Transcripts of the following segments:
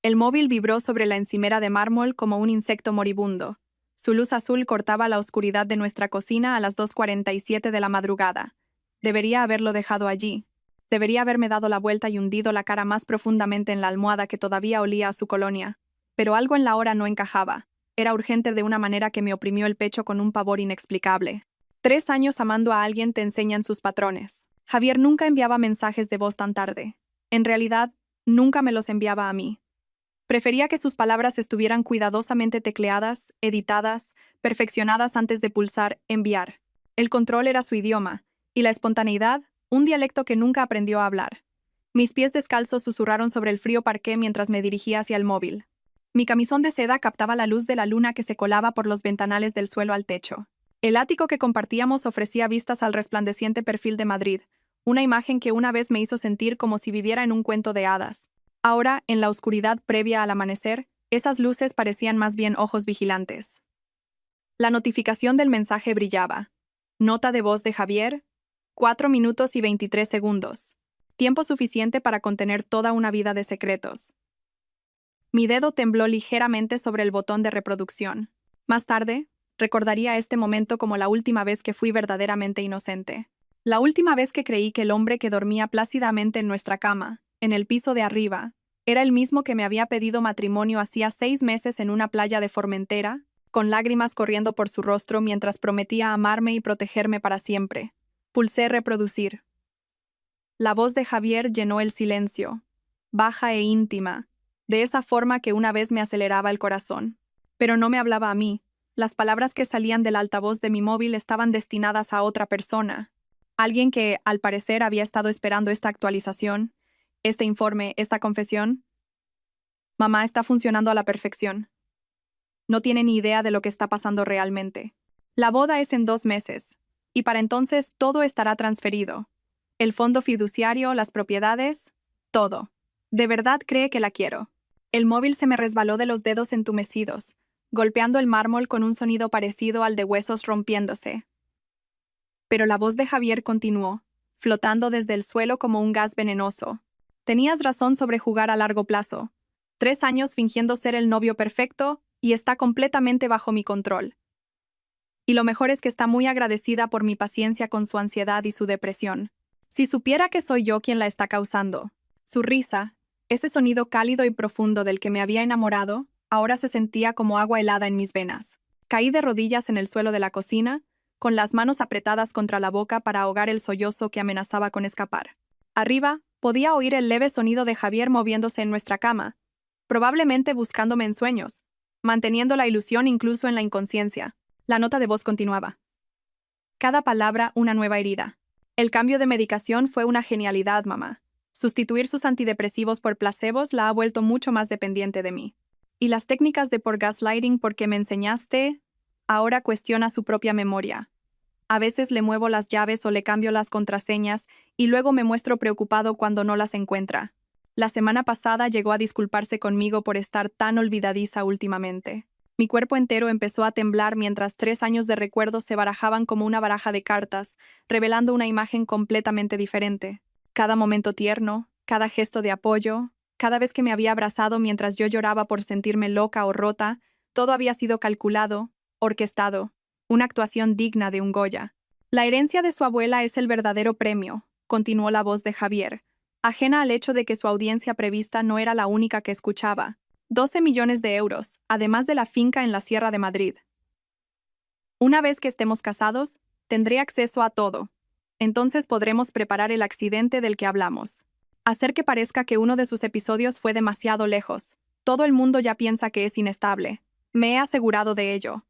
El móvil vibró sobre la encimera de mármol como un insecto moribundo. Su luz azul cortaba la oscuridad de nuestra cocina a las 2:47 de la madrugada. Debería haberlo dejado allí. Debería haberme dado la vuelta y hundido la cara más profundamente en la almohada que todavía olía a su colonia. Pero algo en la hora no encajaba. Era urgente de una manera que me oprimió el pecho con un pavor inexplicable. 3 años amando a alguien te enseñan sus patrones. Javier nunca enviaba mensajes de voz tan tarde. En realidad, nunca me los enviaba a mí. Prefería que sus palabras estuvieran cuidadosamente tecleadas, editadas, perfeccionadas antes de pulsar enviar. El control era su idioma, y la espontaneidad, un dialecto que nunca aprendió a hablar. Mis pies descalzos susurraron sobre el frío parqué mientras me dirigía hacia el móvil. Mi camisón de seda captaba la luz de la luna que se colaba por los ventanales del suelo al techo. El ático que compartíamos ofrecía vistas al resplandeciente perfil de Madrid, una imagen que una vez me hizo sentir como si viviera en un cuento de hadas. Ahora, en la oscuridad previa al amanecer, esas luces parecían más bien ojos vigilantes. La notificación del mensaje brillaba. Nota de voz de Javier, 4 minutos y 23 segundos. Tiempo suficiente para contener toda una vida de secretos. Mi dedo tembló ligeramente sobre el botón de reproducción. Más tarde, recordaría este momento como la última vez que fui verdaderamente inocente. La última vez que creí que el hombre que dormía plácidamente en nuestra cama, en el piso de arriba, era el mismo que me había pedido matrimonio hacía 6 meses en una playa de Formentera, con lágrimas corriendo por su rostro mientras prometía amarme y protegerme para siempre. Pulsé reproducir. La voz de Javier llenó el silencio, baja e íntima, de esa forma que una vez me aceleraba el corazón. Pero no me hablaba a mí. Las palabras que salían del altavoz de mi móvil estaban destinadas a otra persona. Alguien que, al parecer, había estado esperando esta actualización, este informe, esta confesión. Mamá está funcionando a la perfección. No tiene ni idea de lo que está pasando realmente. La boda es en 2 meses, y para entonces todo estará transferido. El fondo fiduciario, las propiedades, todo. ¿De verdad cree que la quiero? El móvil se me resbaló de los dedos entumecidos, golpeando el mármol con un sonido parecido al de huesos rompiéndose. Pero la voz de Javier continuó, flotando desde el suelo como un gas venenoso. Tenías razón sobre jugar a largo plazo. 3 años fingiendo ser el novio perfecto y está completamente bajo mi control. Y lo mejor es que está muy agradecida por mi paciencia con su ansiedad y su depresión. Si supiera que soy yo quien la está causando. Su risa, ese sonido cálido y profundo del que me había enamorado, ahora se sentía como agua helada en mis venas. Caí de rodillas en el suelo de la cocina, con las manos apretadas contra la boca para ahogar el sollozo que amenazaba con escapar. Arriba, podía oír el leve sonido de Javier moviéndose en nuestra cama, probablemente buscándome en sueños, manteniendo la ilusión incluso en la inconsciencia. La nota de voz continuaba. Cada palabra una nueva herida. El cambio de medicación fue una genialidad, mamá. Sustituir sus antidepresivos por placebos la ha vuelto mucho más dependiente de mí. Y las técnicas de por gaslighting porque me enseñaste, ahora cuestiona su propia memoria. A veces le muevo las llaves o le cambio las contraseñas y luego me muestro preocupado cuando no las encuentra. La semana pasada llegó a disculparse conmigo por estar tan olvidadiza últimamente. Mi cuerpo entero empezó a temblar mientras 3 años de recuerdos se barajaban como una baraja de cartas, revelando una imagen completamente diferente. Cada momento tierno, cada gesto de apoyo, cada vez que me había abrazado mientras yo lloraba por sentirme loca o rota, todo había sido calculado, orquestado, una actuación digna de un Goya. La herencia de su abuela es el verdadero premio, continuó la voz de Javier, ajena al hecho de que su audiencia prevista no era la única que escuchaba. 12 millones de euros, además de la finca en la Sierra de Madrid. Una vez que estemos casados, tendré acceso a todo. Entonces podremos preparar el accidente del que hablamos. Hacer que parezca que uno de sus episodios fue demasiado lejos. Todo el mundo ya piensa que es inestable. Me he asegurado de ello.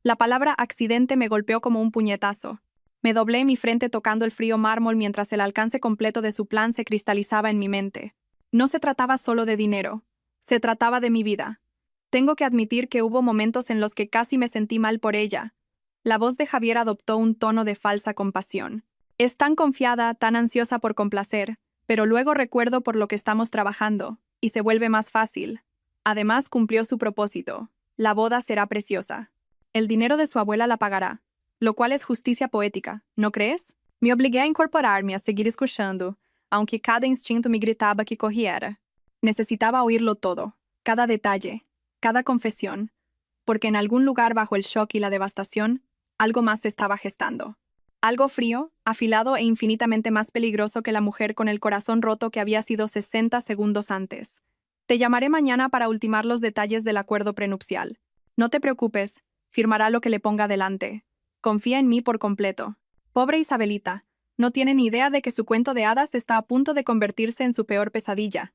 La palabra accidente me golpeó como un puñetazo. Me doblé mi frente tocando el frío mármol mientras el alcance completo de su plan se cristalizaba en mi mente. No se trataba solo de dinero. Se trataba de mi vida. Tengo que admitir que hubo momentos en los que casi me sentí mal por ella. La voz de Javier adoptó un tono de falsa compasión. Es tan confiada, tan ansiosa por complacer, pero luego recuerdo por lo que estamos trabajando, y se vuelve más fácil. Además, cumplió su propósito. La boda será preciosa. El dinero de su abuela la pagará, lo cual es justicia poética, ¿no crees? Me obligué a incorporar-me a seguir escuchando, aunque cada instinto me gritaba que corriera. Necesitaba oírlo todo, cada detalle, cada confesión, porque en algún lugar bajo el shock y la devastación, algo más se estaba gestando. Algo frío, afilado e infinitamente más peligroso que la mujer con el corazón roto que había sido 60 segundos antes. Te llamaré mañana para ultimar los detalles del acuerdo prenupcial. No te preocupes, firmará lo que le ponga delante. Confía en mí por completo. Pobre Isabelita, no tiene ni idea de que su cuento de hadas está a punto de convertirse en su peor pesadilla.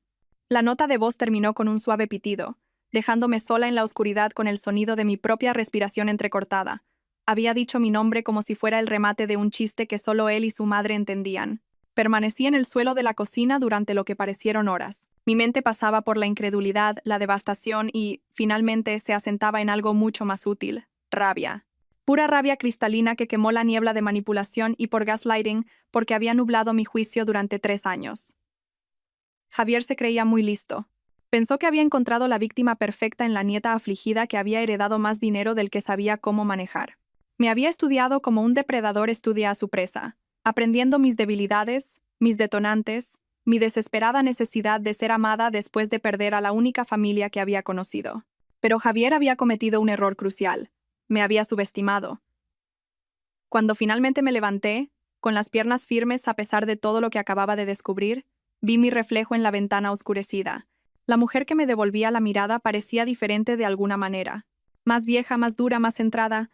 La nota de voz terminó con un suave pitido, dejándome sola en la oscuridad con el sonido de mi propia respiración entrecortada. Había dicho mi nombre como si fuera el remate de un chiste que solo él y su madre entendían. Permanecí en el suelo de la cocina durante lo que parecieron horas. Mi mente pasaba por la incredulidad, la devastación y, finalmente, se asentaba en algo mucho más útil: rabia. Pura rabia cristalina que quemó la niebla de manipulación y por gaslighting, porque había nublado mi juicio durante 3 años. Javier se creía muy listo. Pensó que había encontrado la víctima perfecta en la nieta afligida que había heredado más dinero del que sabía cómo manejar. Me había estudiado como un depredador estudia a su presa, aprendiendo mis debilidades, mis detonantes, mi desesperada necesidad de ser amada después de perder a la única familia que había conocido. Pero Javier había cometido un error crucial. Me había subestimado. Cuando finalmente me levanté, con las piernas firmes a pesar de todo lo que acababa de descubrir, vi mi reflejo en la ventana oscurecida. La mujer que me devolvía la mirada parecía diferente de alguna manera. Más vieja, más dura, más centrada.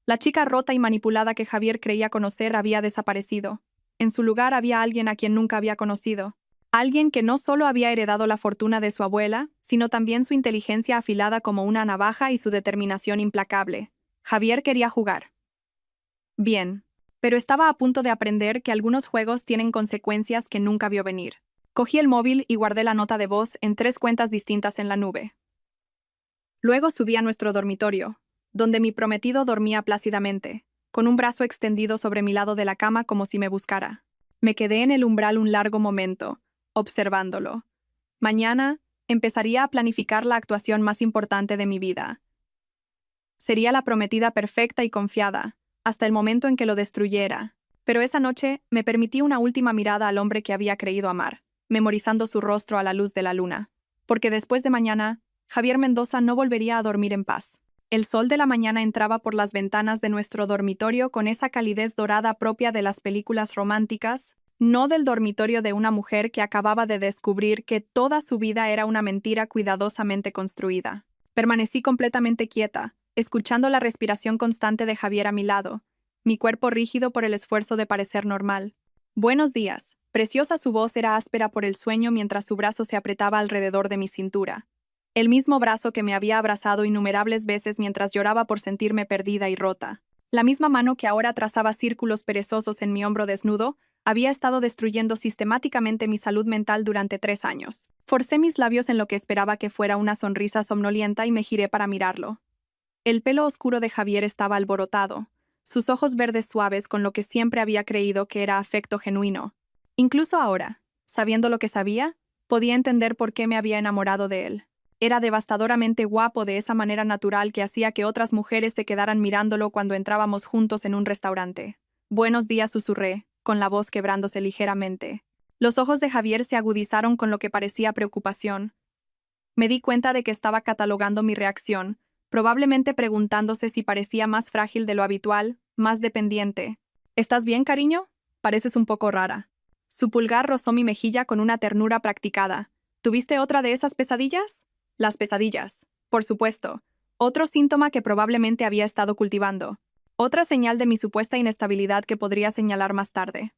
La chica rota y manipulada que Javier creía conocer había desaparecido. En su lugar había alguien a quien nunca había conocido. Alguien que no solo había heredado la fortuna de su abuela, sino también su inteligencia afilada como una navaja y su determinación implacable. Javier quería jugar. Bien, pero estaba a punto de aprender que algunos juegos tienen consecuencias que nunca vio venir. Cogí el móvil y guardé la nota de voz en 3 cuentas distintas en la nube. Luego subí a nuestro dormitorio, donde mi prometido dormía plácidamente, con un brazo extendido sobre mi lado de la cama como si me buscara. Me quedé en el umbral un largo momento, observándolo. Mañana empezaría a planificar la actuación más importante de mi vida. Sería la prometida perfecta y confiada, hasta el momento en que lo destruyera. Pero esa noche me permití una última mirada al hombre que había creído amar, memorizando su rostro a la luz de la luna. Porque después de mañana, Javier Mendoza no volvería a dormir en paz. El sol de la mañana entraba por las ventanas de nuestro dormitorio con esa calidez dorada propia de las películas románticas, no del dormitorio de una mujer que acababa de descubrir que toda su vida era una mentira cuidadosamente construida. Permanecí completamente quieta, escuchando la respiración constante de Javier a mi lado, mi cuerpo rígido por el esfuerzo de parecer normal. Buenos días. Preciosa su voz era áspera por el sueño mientras su brazo se apretaba alrededor de mi cintura. El mismo brazo que me había abrazado innumerables veces mientras lloraba por sentirme perdida y rota. La misma mano que ahora trazaba círculos perezosos en mi hombro desnudo, había estado destruyendo sistemáticamente mi salud mental durante 3 años. Forcé mis labios en lo que esperaba que fuera una sonrisa somnolienta y me giré para mirarlo. El pelo oscuro de Javier estaba alborotado, sus ojos verdes suaves con lo que siempre había creído que era afecto genuino. Incluso ahora, sabiendo lo que sabía, podía entender por qué me había enamorado de él. Era devastadoramente guapo de esa manera natural que hacía que otras mujeres se quedaran mirándolo cuando entrábamos juntos en un restaurante. Buenos días, susurré, con la voz quebrándose ligeramente. Los ojos de Javier se agudizaron con lo que parecía preocupación. Me di cuenta de que estaba catalogando mi reacción, probablemente preguntándose si parecía más frágil de lo habitual, más dependiente. ¿Estás bien, cariño? Pareces un poco rara. Su pulgar rozó mi mejilla con una ternura practicada. ¿Tuviste otra de esas pesadillas? Las pesadillas, por supuesto. Otro síntoma que probablemente había estado cultivando. Otra señal de mi supuesta inestabilidad que podría señalar más tarde.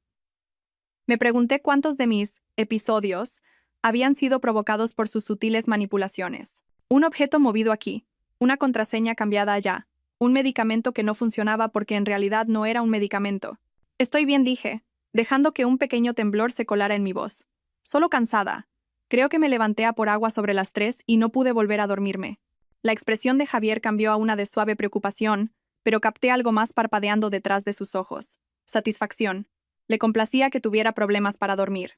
Me pregunté cuántos de mis episodios habían sido provocados por sus sutiles manipulaciones. Un objeto movido aquí, una contraseña cambiada allá, un medicamento que no funcionaba porque en realidad no era un medicamento. Estoy bien, dije, dejando que un pequeño temblor se colara en mi voz. Solo cansada. Creo que me levanté a por agua sobre las 3 y no pude volver a dormirme. La expresión de Javier cambió a una de suave preocupación, pero capté algo más parpadeando detrás de sus ojos. Satisfacción. Le complacía que tuviera problemas para dormir.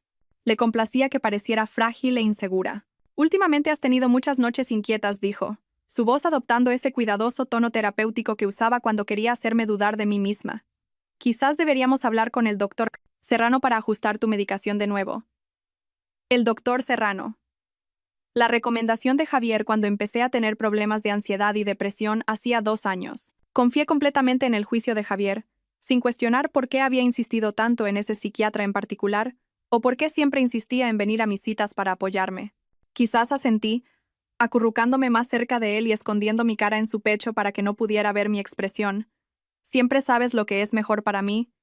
Le complacía que pareciera frágil e insegura. Últimamente has tenido muchas noches inquietas, dijo, su voz adoptando ese cuidadoso tono terapéutico que usaba cuando quería hacerme dudar de mí misma. Quizás deberíamos hablar con el doctor Serrano para ajustar tu medicación de nuevo. El doctor Serrano. La recomendación de Javier cuando empecé a tener problemas de ansiedad y depresión hacía 2 años. Confié completamente en el juicio de Javier, sin cuestionar por qué había insistido tanto en ese psiquiatra en particular, o por qué siempre insistía en venir a mis citas para apoyarme. Quizás asentí, acurrucándome más cerca de él y escondiendo mi cara en su pecho para que no pudiera ver mi expresión. Siempre sabes lo que es mejor para mí.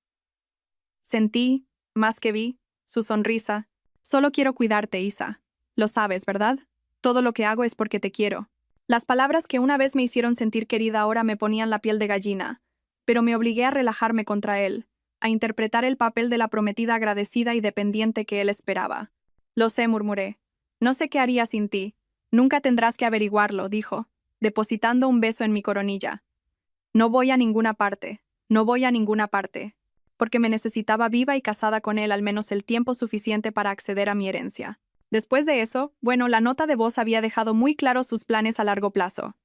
Sentí, más que vi, su sonrisa. Solo quiero cuidarte, Isa. Lo sabes, ¿verdad? Todo lo que hago es porque te quiero. Las palabras que una vez me hicieron sentir querida ahora me ponían la piel de gallina, pero me obligué a relajarme contra él, a interpretar el papel de la prometida agradecida y dependiente que él esperaba. Lo sé, murmuré. No sé qué haría sin ti. Nunca tendrás que averiguarlo, dijo, depositando un beso en mi coronilla. No voy a ninguna parte, no voy a ninguna parte, porque me necesitaba viva y casada con él al menos el tiempo suficiente para acceder a mi herencia. Después de eso, bueno, la nota de voz había dejado muy claros sus planes a largo plazo.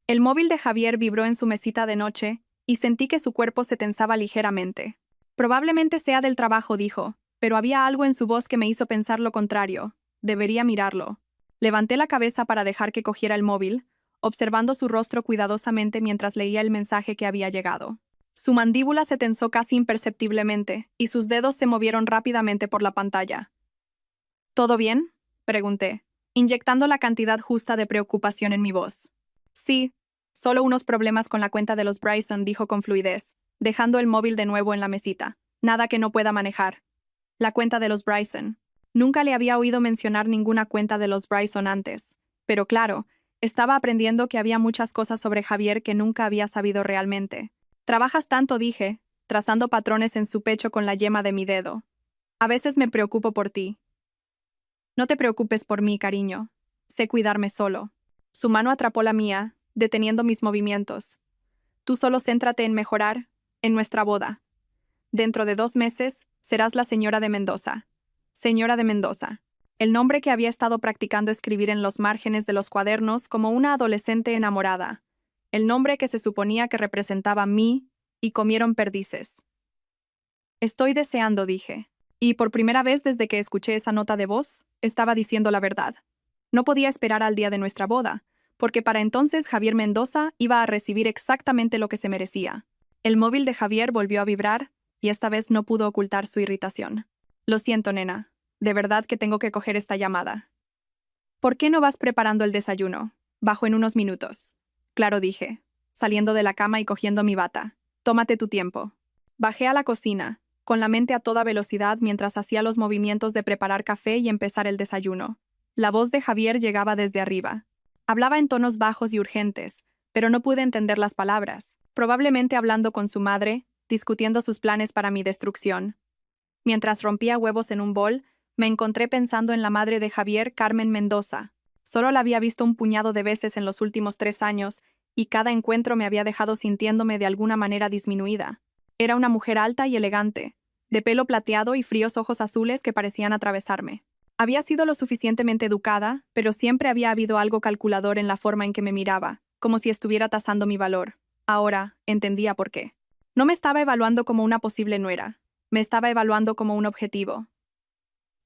El móvil de Javier vibró en su mesita de noche, y sentí que su cuerpo se tensaba ligeramente. Probablemente sea del trabajo, dijo, pero había algo en su voz que me hizo pensar lo contrario. Debería mirarlo. Levanté la cabeza para dejar que cogiera el móvil, observando su rostro cuidadosamente mientras leía el mensaje que había llegado. Su mandíbula se tensó casi imperceptiblemente, y sus dedos se movieron rápidamente por la pantalla. ¿Todo bien?, pregunté, inyectando la cantidad justa de preocupación en mi voz. Sí, solo unos problemas con la cuenta de los Bryson, dijo con fluidez, dejando el móvil de nuevo en la mesita. Nada que no pueda manejar. La cuenta de los Bryson. Nunca le había oído mencionar ninguna cuenta de los Bryson antes, pero claro, estaba aprendiendo que había muchas cosas sobre Javier que nunca había sabido realmente. Trabajas tanto, dije, trazando patrones en su pecho con la yema de mi dedo. A veces me preocupo por ti. No te preocupes por mí, cariño. Sé cuidarme solo. Su mano atrapó la mía, deteniendo mis movimientos. Tú solo céntrate en mejorar, en nuestra boda. Dentro de 2 meses, serás la señora de Mendoza. Señora de Mendoza. El nombre que había estado practicando escribir en los márgenes de los cuadernos como una adolescente enamorada. El nombre que se suponía que representaba mí, y comieron perdices. Estoy deseando, dije. Y por primera vez desde que escuché esa nota de voz, estaba diciendo la verdad. No podía esperar al día de nuestra boda, porque para entonces Javier Mendoza iba a recibir exactamente lo que se merecía. El móvil de Javier volvió a vibrar, y esta vez no pudo ocultar su irritación. Lo siento, nena. De verdad que tengo que coger esta llamada. ¿Por qué no vas preparando el desayuno? Bajo en unos minutos. Claro, dije, saliendo de la cama y cogiendo mi bata. Tómate tu tiempo. Bajé a la cocina, con la mente a toda velocidad mientras hacía los movimientos de preparar café y empezar el desayuno. La voz de Javier llegaba desde arriba. Hablaba en tonos bajos y urgentes, pero no pude entender las palabras, probablemente hablando con su madre, discutiendo sus planes para mi destrucción. Mientras rompía huevos en un bol, me encontré pensando en la madre de Javier, Carmen Mendoza. Solo la había visto un puñado de veces en los últimos 3 años, y cada encuentro me había dejado sintiéndome de alguna manera disminuida. Era una mujer alta y elegante, de pelo plateado y fríos ojos azules que parecían atravesarme. Había sido lo suficientemente educada, pero siempre había habido algo calculador en la forma en que me miraba, como si estuviera tasando mi valor. Ahora, entendía por qué. No me estaba evaluando como una posible nuera. Me estaba evaluando como un objetivo.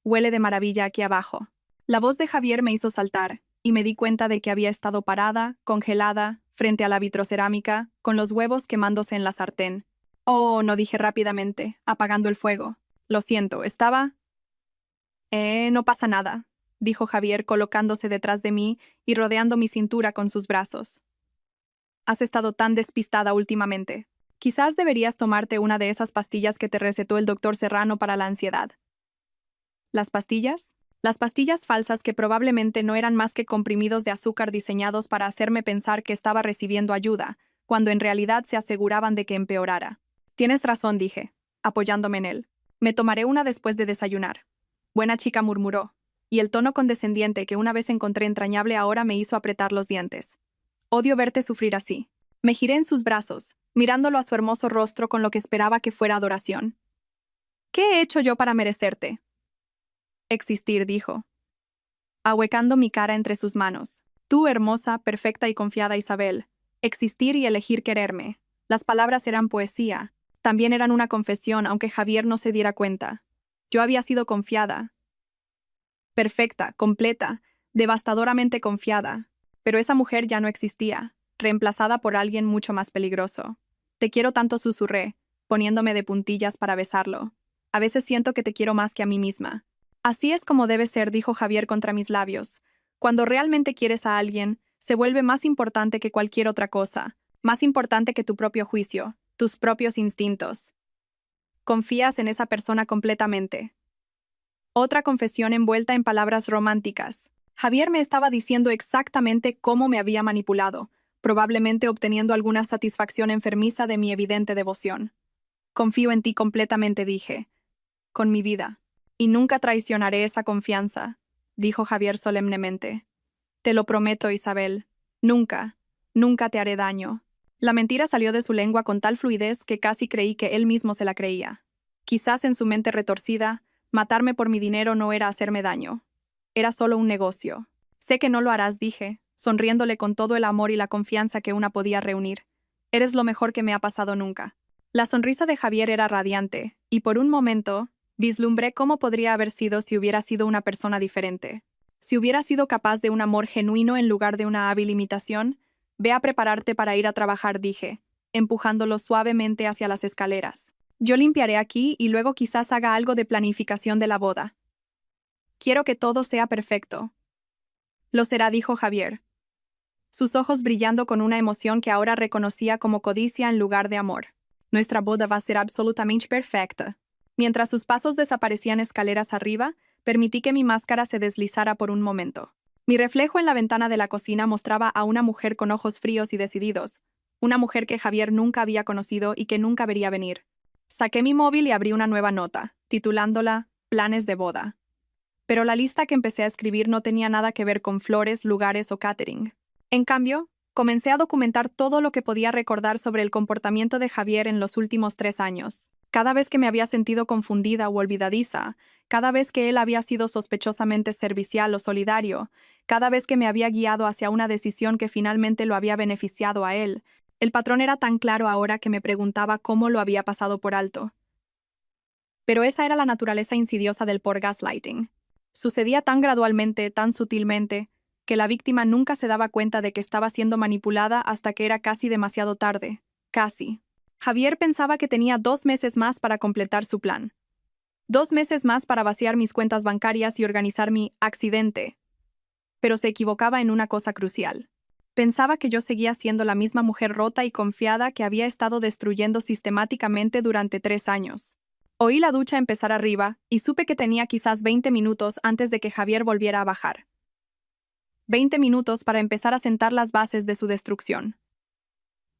Huele de maravilla aquí abajo. La voz de Javier me hizo saltar, y me di cuenta de que había estado parada, congelada, frente a la vitrocerámica, con los huevos quemándose en la sartén. Oh, no, dije rápidamente, apagando el fuego. Lo siento, estaba... no pasa nada, dijo Javier colocándose detrás de mí y rodeando mi cintura con sus brazos. Has estado tan despistada últimamente. Quizás deberías tomarte una de esas pastillas que te recetó el doctor Serrano para la ansiedad. ¿Las pastillas? Las pastillas falsas que probablemente no eran más que comprimidos de azúcar diseñados para hacerme pensar que estaba recibiendo ayuda, cuando en realidad se aseguraban de que empeorara. Tienes razón, dije, apoyándome en él. Me tomaré una después de desayunar. Buena chica, murmuró, y el tono condescendiente que una vez encontré entrañable ahora me hizo apretar los dientes. Odio verte sufrir así. Me giré en sus brazos, mirándolo a su hermoso rostro con lo que esperaba que fuera adoración. ¿Qué he hecho yo para merecerte? Existir, dijo, ahuecando mi cara entre sus manos. Tú, hermosa, perfecta y confiada Isabel. Existir y elegir quererme. Las palabras eran poesía. También eran una confesión, aunque Javier no se diera cuenta. Yo había sido confiada. Perfecta, completa, devastadoramente confiada. Pero esa mujer ya no existía, reemplazada por alguien mucho más peligroso. Te quiero tanto, susurré, poniéndome de puntillas para besarlo. A veces siento que te quiero más que a mí misma. Así es como debe ser, dijo Javier contra mis labios. Cuando realmente quieres a alguien, se vuelve más importante que cualquier otra cosa, más importante que tu propio juicio, tus propios instintos. Confías en esa persona completamente. Otra confesión envuelta en palabras románticas. Javier me estaba diciendo exactamente cómo me había manipulado, probablemente obteniendo alguna satisfacción enfermiza de mi evidente devoción. Confío en ti completamente, dije. Con mi vida. Y nunca traicionaré esa confianza, dijo Javier solemnemente. Te lo prometo, Isabel. Nunca, nunca te haré daño. La mentira salió de su lengua con tal fluidez que casi creí que él mismo se la creía. Quizás en su mente retorcida, matarme por mi dinero no era hacerme daño. Era solo un negocio. Sé que no lo harás, dije, sonriéndole con todo el amor y la confianza que una podía reunir. Eres lo mejor que me ha pasado nunca. La sonrisa de Javier era radiante, y por un momento, vislumbré cómo podría haber sido si hubiera sido una persona diferente. Si hubiera sido capaz de un amor genuino en lugar de una hábil imitación, ve a prepararte para ir a trabajar, dije, empujándolo suavemente hacia las escaleras. Yo limpiaré aquí y luego quizás haga algo de planificación de la boda. Quiero que todo sea perfecto. Lo será, dijo Javier, sus ojos brillando con una emoción que ahora reconocía como codicia en lugar de amor. Nuestra boda va a ser absolutamente perfecta. Mientras sus pasos desaparecían escaleras arriba, permití que mi máscara se deslizara por un momento. Mi reflejo en la ventana de la cocina mostraba a una mujer con ojos fríos y decididos, una mujer que Javier nunca había conocido y que nunca vería venir. Saqué mi móvil y abrí una nueva nota, titulándola Planes de boda. Pero la lista que empecé a escribir no tenía nada que ver con flores, lugares o catering. En cambio, comencé a documentar todo lo que podía recordar sobre el comportamiento de Javier en los últimos 3 años. Cada vez que me había sentido confundida o olvidadiza, cada vez que él había sido sospechosamente servicial o solidario, cada vez que me había guiado hacia una decisión que finalmente lo había beneficiado a él, el patrón era tan claro ahora que me preguntaba cómo lo había pasado por alto. Pero esa era la naturaleza insidiosa del por gaslighting. Sucedía tan gradualmente, tan sutilmente, que la víctima nunca se daba cuenta de que estaba siendo manipulada hasta que era casi demasiado tarde. Casi. Javier pensaba que tenía 2 meses más para completar su plan. 2 meses más para vaciar mis cuentas bancarias y organizar mi accidente. Pero se equivocaba en una cosa crucial. Pensaba que yo seguía siendo la misma mujer rota y confiada que había estado destruyendo sistemáticamente durante 3 años. Oí la ducha empezar arriba y supe que tenía quizás 20 minutos antes de que Javier volviera a bajar. 20 minutos para empezar a sentar las bases de su destrucción.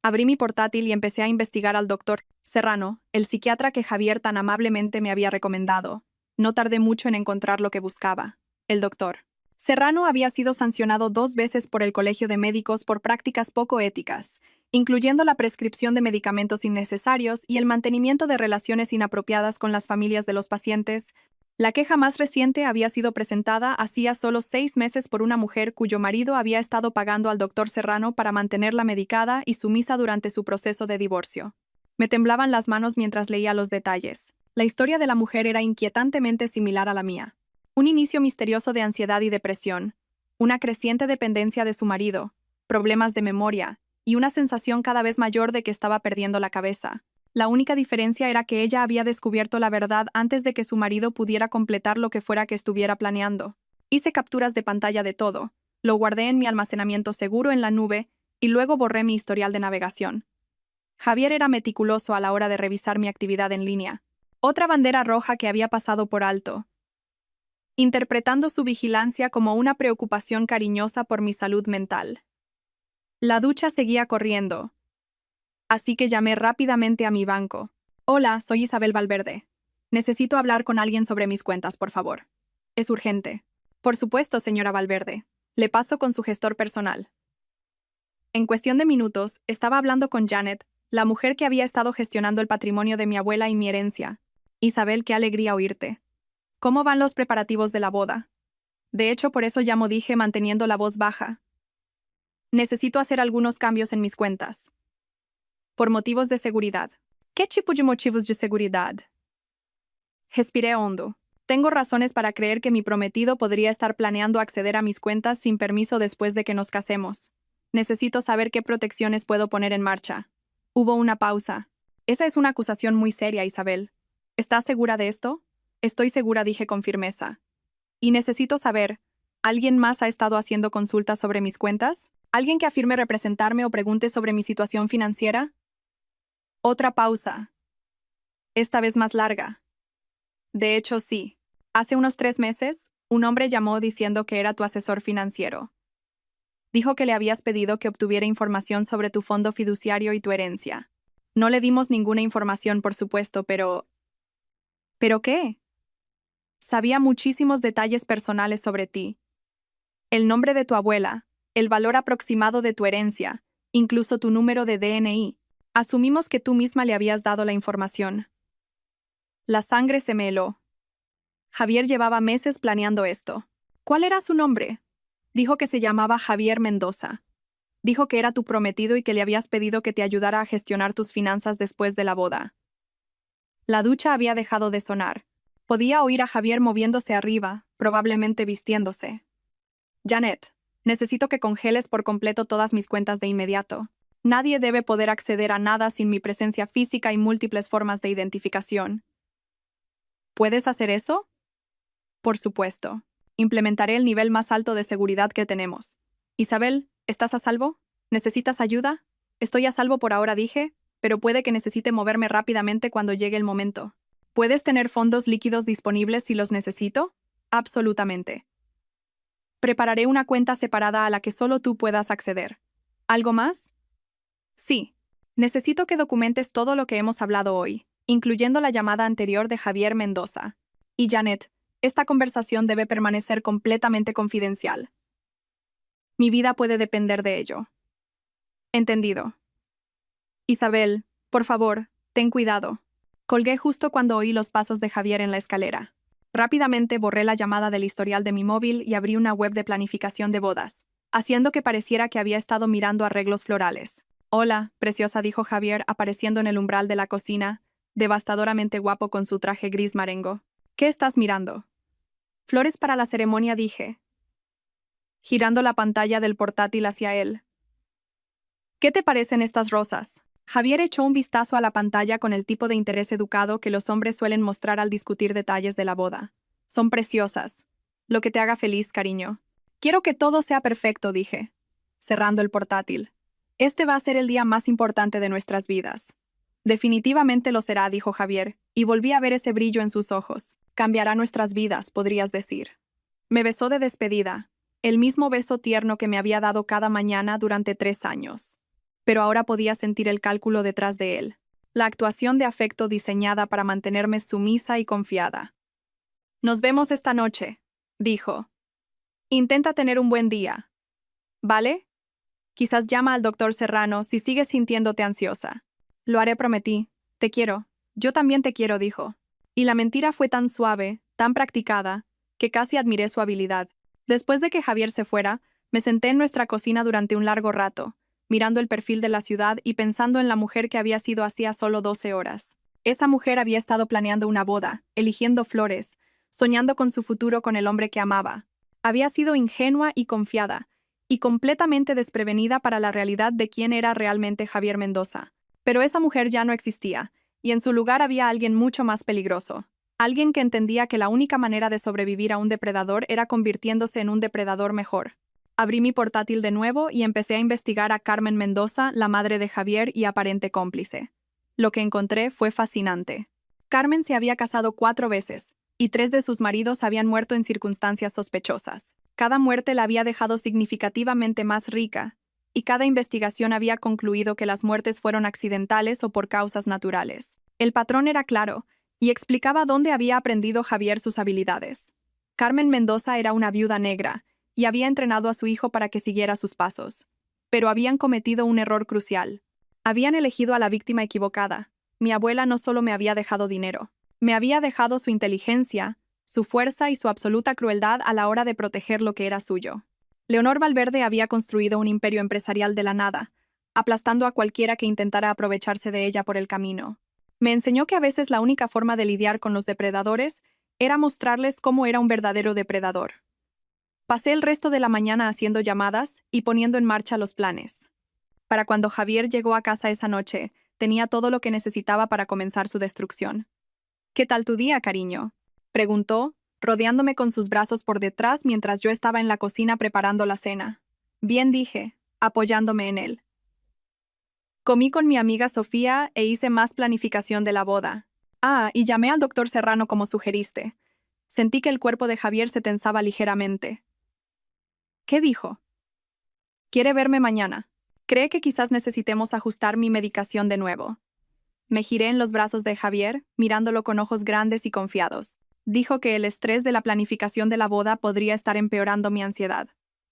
Abrí mi portátil y empecé a investigar al doctor Serrano, el psiquiatra que Javier tan amablemente me había recomendado. No tardé mucho en encontrar lo que buscaba. El doctor Serrano había sido sancionado 2 veces por el Colegio de Médicos por prácticas poco éticas, incluyendo la prescripción de medicamentos innecesarios y el mantenimiento de relaciones inapropiadas con las familias de los pacientes. La queja más reciente había sido presentada hacía solo 6 meses por una mujer cuyo marido había estado pagando al doctor Serrano para mantenerla medicada y sumisa durante su proceso de divorcio. Me temblaban las manos mientras leía los detalles. La historia de la mujer era inquietantemente similar a la mía. Un inicio misterioso de ansiedad y depresión, una creciente dependencia de su marido, problemas de memoria, y una sensación cada vez mayor de que estaba perdiendo la cabeza. La única diferencia era que ella había descubierto la verdad antes de que su marido pudiera completar lo que fuera que estuviera planeando. Hice capturas de pantalla de todo, lo guardé en mi almacenamiento seguro en la nube y luego borré mi historial de navegación. Javier era meticuloso a la hora de revisar mi actividad en línea. Otra bandera roja que había pasado por alto, interpretando su vigilancia como una preocupación cariñosa por mi salud mental. La ducha seguía corriendo, así que llamé rápidamente a mi banco. Hola, soy Isabel Valverde. Necesito hablar con alguien sobre mis cuentas, por favor. Es urgente. Por supuesto, señora Valverde. Le paso con su gestor personal. En cuestión de minutos, estaba hablando con Janet, la mujer que había estado gestionando el patrimonio de mi abuela y mi herencia. Isabel, qué alegría oírte. ¿Cómo van los preparativos de la boda? De hecho, por eso llamo, dije manteniendo la voz baja. Necesito hacer algunos cambios en mis cuentas. Por motivos de seguridad. ¿Qué tipo de motivos de seguridad? Respiré hondo. Tengo razones para creer que mi prometido podría estar planeando acceder a mis cuentas sin permiso después de que nos casemos. Necesito saber qué protecciones puedo poner en marcha. Hubo una pausa. Esa es una acusación muy seria, Isabel. ¿Estás segura de esto? Estoy segura, dije con firmeza. Y necesito saber, ¿alguien más ha estado haciendo consultas sobre mis cuentas? ¿Alguien que afirme representarme o pregunte sobre mi situación financiera? Otra pausa. Esta vez más larga. De hecho, sí. Hace unos 3 meses, un hombre llamó diciendo que era tu asesor financiero. Dijo que le habías pedido que obtuviera información sobre tu fondo fiduciario y tu herencia. No le dimos ninguna información, por supuesto, pero... ¿Pero qué? Sabía muchísimos detalles personales sobre ti. El nombre de tu abuela, el valor aproximado de tu herencia, incluso tu número de DNI. Asumimos que tú misma le habías dado la información. La sangre se me heló. Javier llevaba meses planeando esto. ¿Cuál era su nombre? Dijo que se llamaba Javier Mendoza. Dijo que era tu prometido y que le habías pedido que te ayudara a gestionar tus finanzas después de la boda. La ducha había dejado de sonar. Podía oír a Javier moviéndose arriba, probablemente vistiéndose. Janet, necesito que congeles por completo todas mis cuentas de inmediato. Nadie debe poder acceder a nada sin mi presencia física y múltiples formas de identificación. ¿Puedes hacer eso? Por supuesto. Implementaré el nivel más alto de seguridad que tenemos. Isabel, ¿estás a salvo? ¿Necesitas ayuda? Estoy a salvo por ahora, dije, pero puede que necesite moverme rápidamente cuando llegue el momento. ¿Puedes tener fondos líquidos disponibles si los necesito? Absolutamente. Prepararé una cuenta separada a la que solo tú puedas acceder. ¿Algo más? Sí. Necesito que documentes todo lo que hemos hablado hoy, incluyendo la llamada anterior de Javier Mendoza. Y Janet, esta conversación debe permanecer completamente confidencial. Mi vida puede depender de ello. Entendido. Isabel, por favor, ten cuidado. Colgué justo cuando oí los pasos de Javier en la escalera. Rápidamente borré la llamada del historial de mi móvil y abrí una web de planificación de bodas, haciendo que pareciera que había estado mirando arreglos florales. Hola, preciosa, dijo Javier, apareciendo en el umbral de la cocina, devastadoramente guapo con su traje gris marengo. ¿Qué estás mirando? Flores para la ceremonia, dije, girando la pantalla del portátil hacia él. ¿Qué te parecen estas rosas? Javier echó un vistazo a la pantalla con el tipo de interés educado que los hombres suelen mostrar al discutir detalles de la boda. Son preciosas. Lo que te haga feliz, cariño. Quiero que todo sea perfecto, dije, cerrando el portátil. Este va a ser el día más importante de nuestras vidas. Definitivamente lo será, dijo Javier, y volví a ver ese brillo en sus ojos. Cambiará nuestras vidas, podrías decir. Me besó de despedida, el mismo beso tierno que me había dado cada mañana durante 3 años. Pero ahora podía sentir el cálculo detrás de él, la actuación de afecto diseñada para mantenerme sumisa y confiada. Nos vemos esta noche, dijo. Intenta tener un buen día. ¿Vale? Quizás llama al doctor Serrano si sigues sintiéndote ansiosa. Lo haré, prometí. Te quiero. Yo también te quiero, dijo. Y la mentira fue tan suave, tan practicada, que casi admiré su habilidad. Después de que Javier se fuera, me senté en nuestra cocina durante un largo rato, mirando el perfil de la ciudad y pensando en la mujer que había sido hacía solo 12 horas. Esa mujer había estado planeando una boda, eligiendo flores, soñando con su futuro con el hombre que amaba. Había sido ingenua y confiada, y completamente desprevenida para la realidad de quién era realmente Javier Mendoza. Pero esa mujer ya no existía, y en su lugar había alguien mucho más peligroso. Alguien que entendía que la única manera de sobrevivir a un depredador era convirtiéndose en un depredador mejor. Abrí mi portátil de nuevo y empecé a investigar a Carmen Mendoza, la madre de Javier y aparente cómplice. Lo que encontré fue fascinante. Carmen se había casado 4 veces, y 3 de sus maridos habían muerto en circunstancias sospechosas. Cada muerte la había dejado significativamente más rica, y cada investigación había concluido que las muertes fueron accidentales o por causas naturales. El patrón era claro, y explicaba dónde había aprendido Javier sus habilidades. Carmen Mendoza era una viuda negra, y había entrenado a su hijo para que siguiera sus pasos. Pero habían cometido un error crucial. Habían elegido a la víctima equivocada. Mi abuela no solo me había dejado dinero, me había dejado su inteligencia, su fuerza y su absoluta crueldad a la hora de proteger lo que era suyo. Leonor Valverde había construido un imperio empresarial de la nada, aplastando a cualquiera que intentara aprovecharse de ella por el camino. Me enseñó que a veces la única forma de lidiar con los depredadores Era mostrarles cómo era un verdadero depredador. Pasé el resto de la mañana haciendo llamadas y poniendo en marcha los planes. Para cuando Javier llegó a casa esa noche, tenía todo lo que necesitaba para comenzar su destrucción. «¿Qué tal tu día, cariño?», preguntó, rodeándome con sus brazos por detrás mientras yo estaba en la cocina preparando la cena. «Bien», dije, apoyándome en él. Comí con mi amiga Sofía e hice más planificación de la boda. Y llamé al doctor Serrano como sugeriste. Sentí que el cuerpo de Javier se tensaba ligeramente. ¿Qué dijo? Quiere verme mañana. Cree que quizás necesitemos ajustar mi medicación de nuevo. Me giré en los brazos de Javier, mirándolo con ojos grandes y confiados. Dijo que el estrés de la planificación de la boda podría estar empeorando mi ansiedad.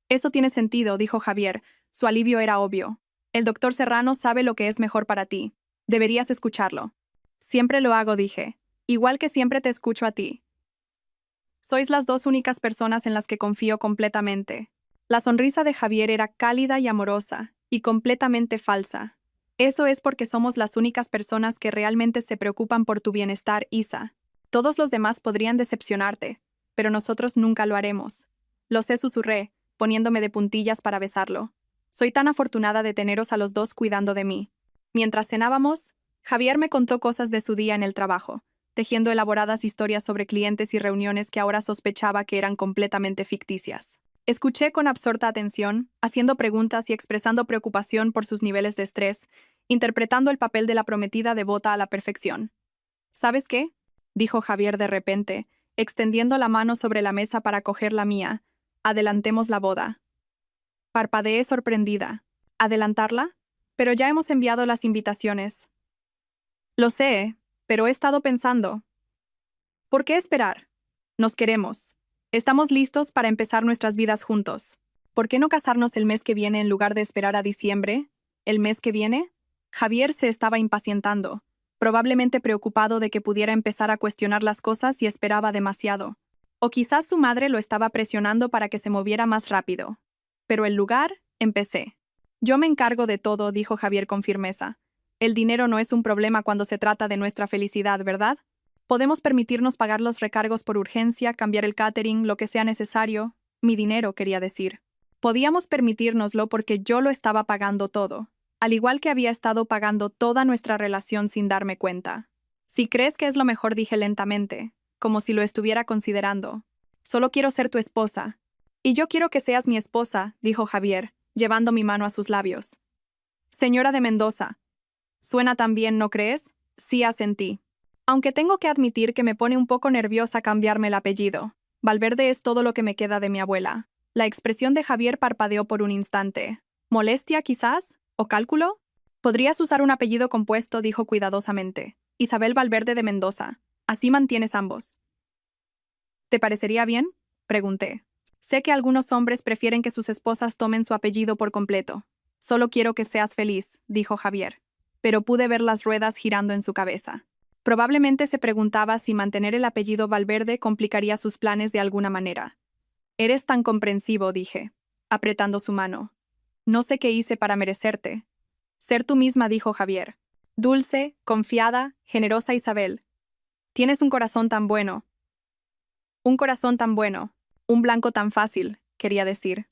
Eso tiene sentido, dijo Javier. Su alivio era obvio. El doctor Serrano sabe lo que es mejor para ti. Deberías escucharlo. Siempre lo hago, dije. Igual que siempre te escucho a ti. Sois las dos únicas personas en las que confío completamente. La sonrisa de Javier era cálida y amorosa, y completamente falsa. Eso es porque somos las únicas personas que realmente se preocupan por tu bienestar, Isa. Todos los demás podrían decepcionarte, pero nosotros nunca lo haremos. Lo sé, susurré, poniéndome de puntillas para besarlo. Soy tan afortunada de teneros a los dos cuidando de mí. Mientras cenábamos, Javier me contó cosas de su día en el trabajo, tejiendo elaboradas historias sobre clientes y reuniones que ahora sospechaba que eran completamente ficticias. Escuché con absorta atención, haciendo preguntas y expresando preocupación por sus niveles de estrés, interpretando el papel de la prometida devota a la perfección. ¿Sabes qué?, dijo Javier de repente, extendiendo la mano sobre la mesa para coger la mía. Adelantemos la boda. Parpadeé sorprendida. ¿Adelantarla? Pero ya hemos enviado las invitaciones. Lo sé, pero he estado pensando. ¿Por qué esperar? Nos queremos. Estamos listos para empezar nuestras vidas juntos. ¿Por qué no casarnos el mes que viene en lugar de esperar a diciembre? ¿El mes que viene? Javier se estaba impacientando, probablemente preocupado de que pudiera empezar a cuestionar las cosas y esperaba demasiado. O quizás su madre lo estaba presionando para que se moviera más rápido. Pero el lugar, empecé. Yo me encargo de todo, dijo Javier con firmeza. El dinero no es un problema cuando se trata de nuestra felicidad, ¿verdad? Podemos permitirnos pagar los recargos por urgencia, cambiar el catering, lo que sea necesario. Mi dinero, quería decir. Podíamos permitírnoslo porque yo lo estaba pagando todo, al igual que había estado pagando toda nuestra relación sin darme cuenta. Si crees que es lo mejor, dije lentamente, como si lo estuviera considerando. Solo quiero ser tu esposa. Y yo quiero que seas mi esposa, dijo Javier, llevando mi mano a sus labios. Señora de Mendoza. Suena tan bien, ¿no crees? Sí, asentí. Aunque tengo que admitir que me pone un poco nerviosa cambiarme el apellido. Valverde es todo lo que me queda de mi abuela. La expresión de Javier parpadeó por un instante. ¿Molestia, quizás? ¿O cálculo? Podrías usar un apellido compuesto, dijo cuidadosamente. Isabel Valverde de Mendoza. Así mantienes ambos. ¿Te parecería bien?, pregunté. Sé que algunos hombres prefieren que sus esposas tomen su apellido por completo. Solo quiero que seas feliz, dijo Javier. Pero pude ver las ruedas girando en su cabeza. Probablemente se preguntaba si mantener el apellido Valverde complicaría sus planes de alguna manera. Eres tan comprensivo, dije, apretando su mano. No sé qué hice para merecerte. Ser tú misma, dijo Javier. Dulce, confiada, generosa Isabel. Tienes un corazón tan bueno. Un corazón tan bueno. Un blanco tan fácil, quería decir.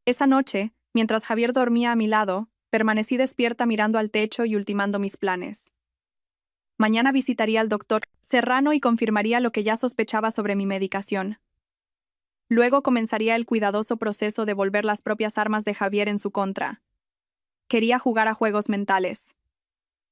Esa noche, mientras Javier dormía a mi lado, permanecí despierta mirando al techo y ultimando mis planes. Mañana visitaría al doctor Serrano y confirmaría lo que ya sospechaba sobre mi medicación. Luego comenzaría el cuidadoso proceso de volver las propias armas de Javier en su contra. Quería jugar a juegos mentales.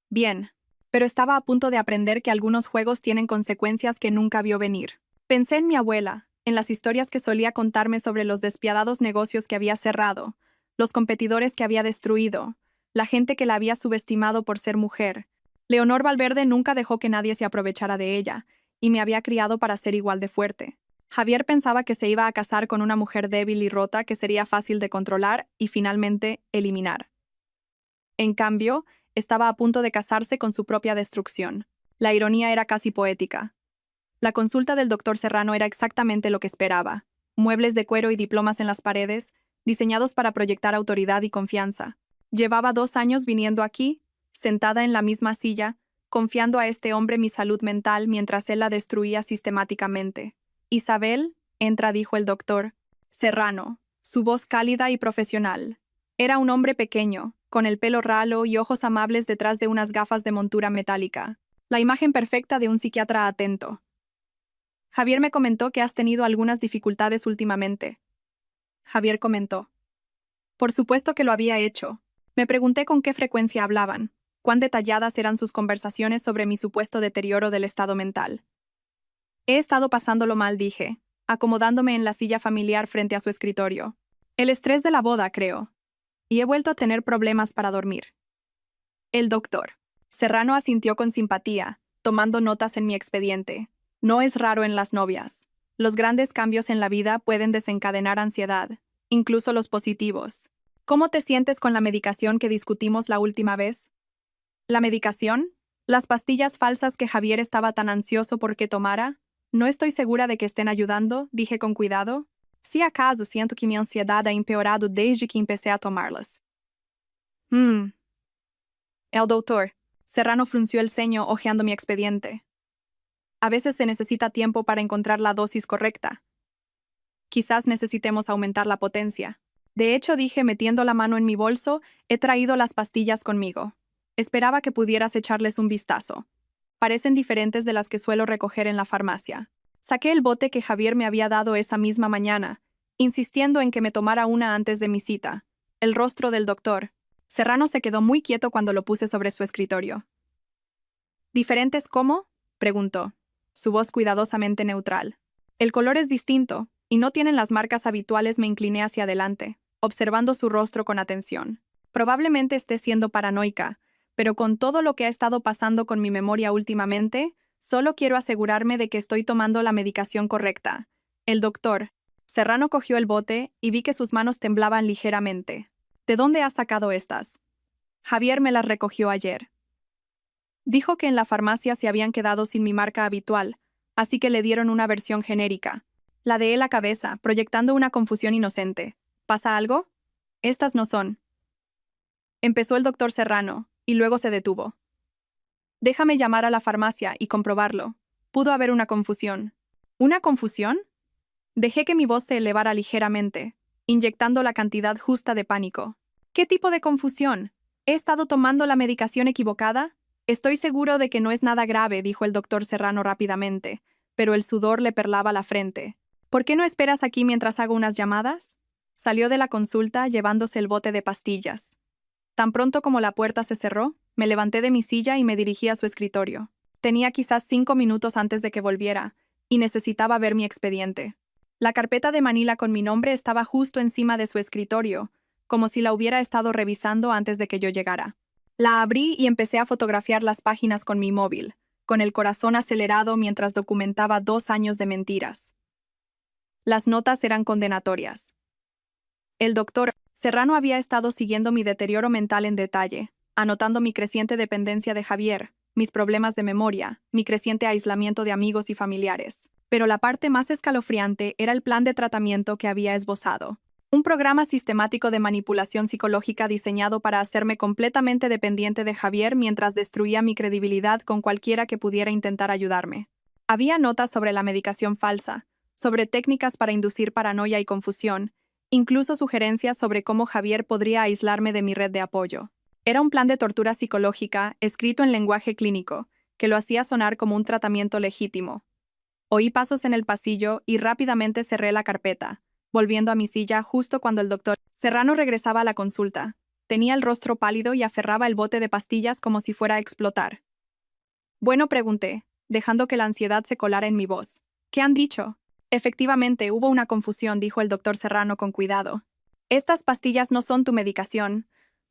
Bien, pero estaba a punto de aprender que algunos juegos tienen consecuencias que nunca vio venir. Pensé en mi abuela, en las historias que solía contarme sobre los despiadados negocios que había cerrado, los competidores que había destruido, la gente que la había subestimado por ser mujer. Leonor Valverde nunca dejó que nadie se aprovechara de ella, y me había criado para ser igual de fuerte. Javier pensaba que se iba a casar con una mujer débil y rota que sería fácil de controlar y finalmente eliminar. En cambio, estaba a punto de casarse con su propia destrucción. La ironía era casi poética. La consulta del doctor Serrano era exactamente lo que esperaba. Muebles de cuero y diplomas en las paredes, diseñados para proyectar autoridad y confianza. Llevaba 2 años viniendo aquí, sentada en la misma silla, confiando a este hombre mi salud mental mientras él la destruía sistemáticamente. Isabel, entra, dijo el doctor Serrano, su voz cálida y profesional. Era un hombre pequeño, con el pelo ralo y ojos amables detrás de unas gafas de montura metálica. La imagen perfecta de un psiquiatra atento. Javier me comentó que has tenido algunas dificultades últimamente. Javier comentó. Por supuesto que lo había hecho. Me pregunté con qué frecuencia hablaban, cuán detalladas eran sus conversaciones sobre mi supuesto deterioro del estado mental. He estado pasándolo mal, dije, acomodándome en la silla familiar frente a su escritorio. El estrés de la boda, creo. Y he vuelto a tener problemas para dormir. El doctor Serrano asintió con simpatía, tomando notas en mi expediente. No es raro en las novias. Los grandes cambios en la vida pueden desencadenar ansiedad, incluso los positivos. ¿Cómo te sientes con la medicación que discutimos la última vez? ¿La medicación? ¿Las pastillas falsas que Javier estaba tan ansioso por que tomara? No estoy segura de que estén ayudando, dije con cuidado. Si acaso siento que mi ansiedad ha empeorado desde que empecé a tomarlas. El doctor Serrano frunció el ceño hojeando mi expediente. A veces se necesita tiempo para encontrar la dosis correcta. Quizás necesitemos aumentar la potencia. De hecho, dije metiendo la mano en mi bolso, he traído las pastillas conmigo. Esperaba que pudieras echarles un vistazo. Parecen diferentes de las que suelo recoger en la farmacia. Saqué el bote que Javier me había dado esa misma mañana, insistiendo en que me tomara una antes de mi cita. El rostro del doctor Serrano se quedó muy quieto cuando lo puse sobre su escritorio. ¿Diferentes cómo?, preguntó, su voz cuidadosamente neutral. El color es distinto, y no tienen las marcas habituales. Me incliné hacia adelante, observando su rostro con atención. Probablemente esté siendo paranoica, pero con todo lo que ha estado pasando con mi memoria últimamente, solo quiero asegurarme de que estoy tomando la medicación correcta. El doctor Serrano cogió el bote y vi que sus manos temblaban ligeramente. ¿De dónde has sacado estas? Javier me las recogió ayer. Dijo que en la farmacia se habían quedado sin mi marca habitual, así que le dieron una versión genérica. Ladeé la cabeza, proyectando una confusión inocente. ¿Pasa algo? Estas no son. Empezó el doctor Serrano, y luego se detuvo. Déjame llamar a la farmacia y comprobarlo. Pudo haber una confusión. ¿Una confusión? Dejé que mi voz se elevara ligeramente, inyectando la cantidad justa de pánico. ¿Qué tipo de confusión? ¿He estado tomando la medicación equivocada? Estoy seguro de que no es nada grave, dijo el doctor Serrano rápidamente, pero el sudor le perlaba la frente. ¿Por qué no esperas aquí mientras hago unas llamadas? Salió de la consulta llevándose el bote de pastillas. Tan pronto como la puerta se cerró, me levanté de mi silla y me dirigí a su escritorio. Tenía quizás 5 minutos antes de que volviera, y necesitaba ver mi expediente. La carpeta de Manila con mi nombre estaba justo encima de su escritorio, como si la hubiera estado revisando antes de que yo llegara. La abrí y empecé a fotografiar las páginas con mi móvil, con el corazón acelerado mientras documentaba 2 años de mentiras. Las notas eran condenatorias. El doctor Serrano había estado siguiendo mi deterioro mental en detalle, anotando mi creciente dependencia de Javier, mis problemas de memoria, mi creciente aislamiento de amigos y familiares. Pero la parte más escalofriante era el plan de tratamiento que había esbozado. Un programa sistemático de manipulación psicológica diseñado para hacerme completamente dependiente de Javier mientras destruía mi credibilidad con cualquiera que pudiera intentar ayudarme. Había notas sobre la medicación falsa, sobre técnicas para inducir paranoia y confusión, incluso sugerencias sobre cómo Javier podría aislarme de mi red de apoyo. Era un plan de tortura psicológica escrito en lenguaje clínico, que lo hacía sonar como un tratamiento legítimo. Oí pasos en el pasillo y rápidamente cerré la carpeta, volviendo a mi silla justo cuando el doctor Serrano regresaba a la consulta. Tenía el rostro pálido y aferraba el bote de pastillas como si fuera a explotar. Bueno, pregunté, dejando que la ansiedad se colara en mi voz. ¿Qué han dicho? Efectivamente, hubo una confusión, dijo el doctor Serrano con cuidado. Estas pastillas no son tu medicación.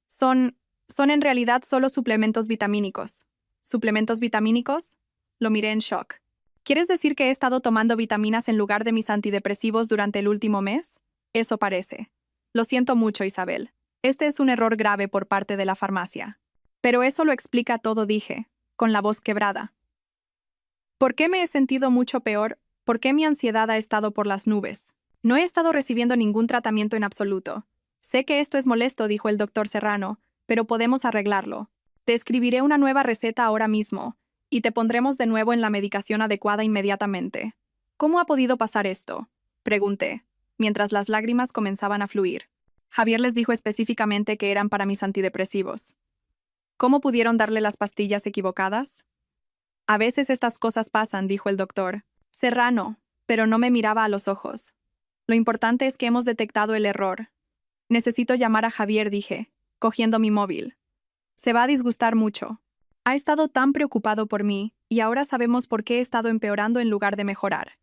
Son en realidad solo suplementos vitamínicos. ¿Suplementos vitamínicos? Lo miré en shock. ¿Quieres decir que he estado tomando vitaminas en lugar de mis antidepresivos durante el último mes? Eso parece. Lo siento mucho, Isabel. Este es un error grave por parte de la farmacia. Pero eso lo explica todo, dije, con la voz quebrada. ¿Por qué me he sentido mucho peor? ¿Por qué mi ansiedad ha estado por las nubes? No he estado recibiendo ningún tratamiento en absoluto. Sé que esto es molesto, dijo el doctor Serrano, pero podemos arreglarlo. Te escribiré una nueva receta ahora mismo, y te pondremos de nuevo en la medicación adecuada inmediatamente. ¿Cómo ha podido pasar esto?, pregunté, mientras las lágrimas comenzaban a fluir. Javier les dijo específicamente que eran para mis antidepresivos. ¿Cómo pudieron darle las pastillas equivocadas? A veces estas cosas pasan, dijo el doctor Serrano, pero no me miraba a los ojos. Lo importante es que hemos detectado el error. Necesito llamar a Javier, dije, cogiendo mi móvil. Se va a disgustar mucho. Ha estado tan preocupado por mí, y ahora sabemos por qué he estado empeorando en lugar de mejorar.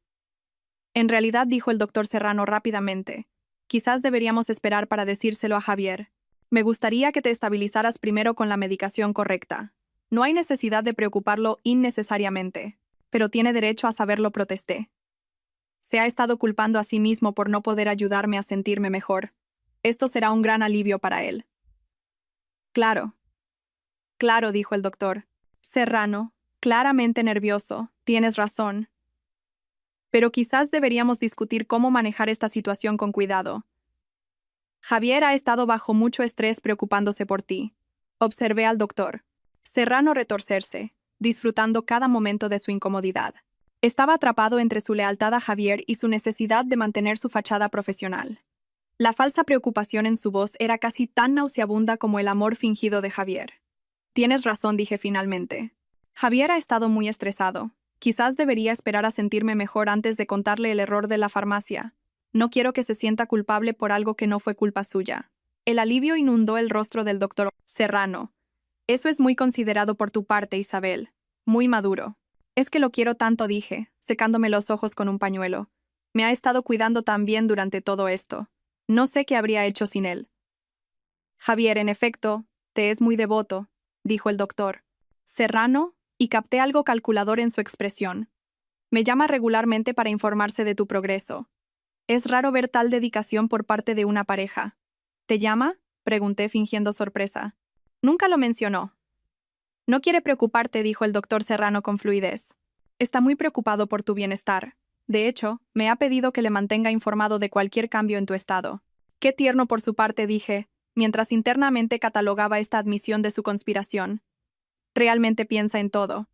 En realidad, dijo el doctor Serrano rápidamente, quizás deberíamos esperar para decírselo a Javier. Me gustaría que te estabilizaras primero con la medicación correcta. No hay necesidad de preocuparlo innecesariamente, pero tiene derecho a saberlo, protesté. Se ha estado culpando a sí mismo por no poder ayudarme a sentirme mejor. Esto será un gran alivio para él. Claro. Claro, dijo el doctor Serrano, claramente nervioso, tienes razón. Pero quizás deberíamos discutir cómo manejar esta situación con cuidado. Javier ha estado bajo mucho estrés preocupándose por ti. Observé al doctor Serrano retorcerse, disfrutando cada momento de su incomodidad. Estaba atrapado entre su lealtad a Javier y su necesidad de mantener su fachada profesional. La falsa preocupación en su voz era casi tan nauseabunda como el amor fingido de Javier. Tienes razón, dije finalmente. Javier ha estado muy estresado. Quizás debería esperar a sentirme mejor antes de contarle el error de la farmacia. No quiero que se sienta culpable por algo que no fue culpa suya. El alivio inundó el rostro del doctor Serrano. Eso es muy considerado por tu parte, Isabel. Muy maduro. Es que lo quiero tanto, dije, secándome los ojos con un pañuelo. Me ha estado cuidando tan bien durante todo esto. No sé qué habría hecho sin él. Javier, en efecto, te es muy devoto, dijo el doctor Serrano, y capté algo calculador en su expresión. Me llama regularmente para informarse de tu progreso. Es raro ver tal dedicación por parte de una pareja. ¿Te llama?, pregunté fingiendo sorpresa. Nunca lo mencionó. No quiere preocuparte, dijo el doctor Serrano con fluidez. Está muy preocupado por tu bienestar. De hecho, me ha pedido que le mantenga informado de cualquier cambio en tu estado. Qué tierno por su parte, dije, mientras internamente catalogaba esta admisión de su conspiración. Realmente piensa en todo.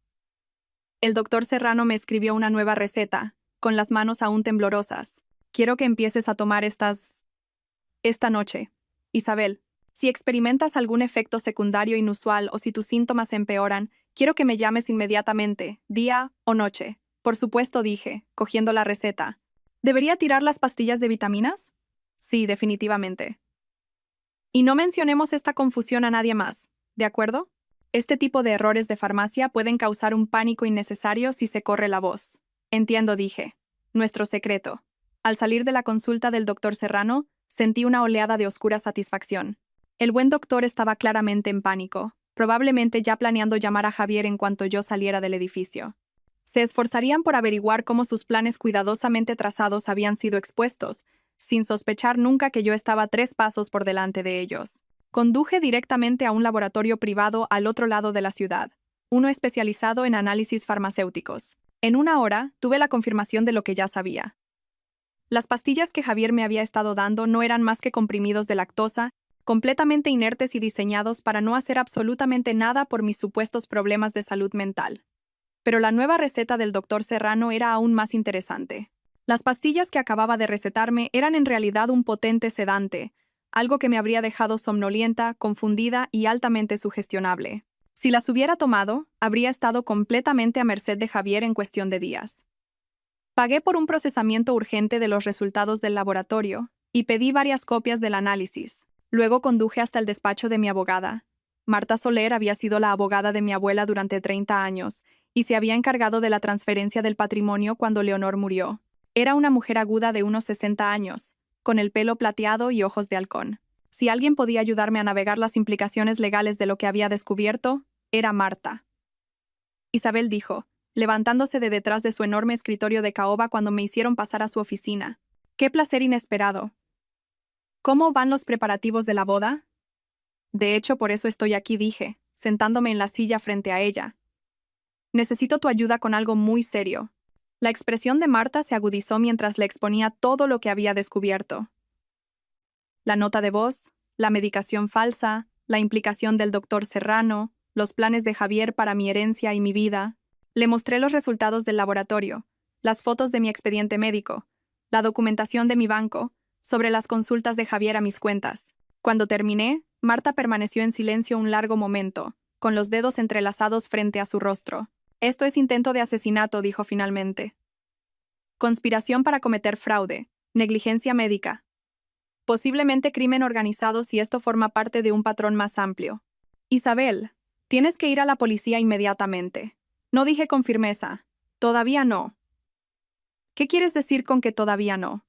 El doctor Serrano me escribió una nueva receta, con las manos aún temblorosas. Quiero que empieces a tomar esta noche. Isabel, si experimentas algún efecto secundario inusual o si tus síntomas empeoran, quiero que me llames inmediatamente, día o noche. Por supuesto, dije, cogiendo la receta. ¿Debería tirar las pastillas de vitaminas? Sí, definitivamente. Y no mencionemos esta confusión a nadie más, ¿de acuerdo? Este tipo de errores de farmacia pueden causar un pánico innecesario si se corre la voz. Entiendo, dije. Nuestro secreto. Al salir de la consulta del doctor Serrano, sentí una oleada de oscura satisfacción. El buen doctor estaba claramente en pánico, probablemente ya planeando llamar a Javier en cuanto yo saliera del edificio. Se esforzarían por averiguar cómo sus planes cuidadosamente trazados habían sido expuestos, sin sospechar nunca que yo estaba 3 pasos por delante de ellos. Conduje directamente a un laboratorio privado al otro lado de la ciudad, uno especializado en análisis farmacéuticos. En 1 hora, tuve la confirmación de lo que ya sabía. Las pastillas que Javier me había estado dando no eran más que comprimidos de lactosa, completamente inertes y diseñados para no hacer absolutamente nada por mis supuestos problemas de salud mental. Pero la nueva receta del doctor Serrano era aún más interesante. Las pastillas que acababa de recetarme eran en realidad un potente sedante, algo que me habría dejado somnolienta, confundida y altamente sugestionable. Si las hubiera tomado, habría estado completamente a merced de Javier en cuestión de días. Pagué por un procesamiento urgente de los resultados del laboratorio y pedí varias copias del análisis. Luego conduje hasta el despacho de mi abogada. Marta Soler había sido la abogada de mi abuela durante 30 años y se había encargado de la transferencia del patrimonio cuando Leonor murió. Era una mujer aguda de unos 60 años, con el pelo plateado y ojos de halcón. Si alguien podía ayudarme a navegar las implicaciones legales de lo que había descubierto, era Marta. Isabel dijo, levantándose de detrás de su enorme escritorio de caoba cuando me hicieron pasar a su oficina. ¡Qué placer inesperado! ¿Cómo van los preparativos de la boda? De hecho, por eso estoy aquí, dije, sentándome en la silla frente a ella. Necesito tu ayuda con algo muy serio. La expresión de Marta se agudizó mientras le exponía todo lo que había descubierto. La nota de voz, la medicación falsa, la implicación del doctor Serrano, los planes de Javier para mi herencia y mi vida. Le mostré los resultados del laboratorio, las fotos de mi expediente médico, la documentación de mi banco, sobre las consultas de Javier a mis cuentas. Cuando terminé, Marta permaneció en silencio un largo momento, con los dedos entrelazados frente a su rostro. Esto es intento de asesinato, dijo finalmente. Conspiración para cometer fraude, negligencia médica. Posiblemente crimen organizado si esto forma parte de un patrón más amplio. Isabel, tienes que ir a la policía inmediatamente. No dije con firmeza. Todavía no. ¿Qué quieres decir con que todavía no?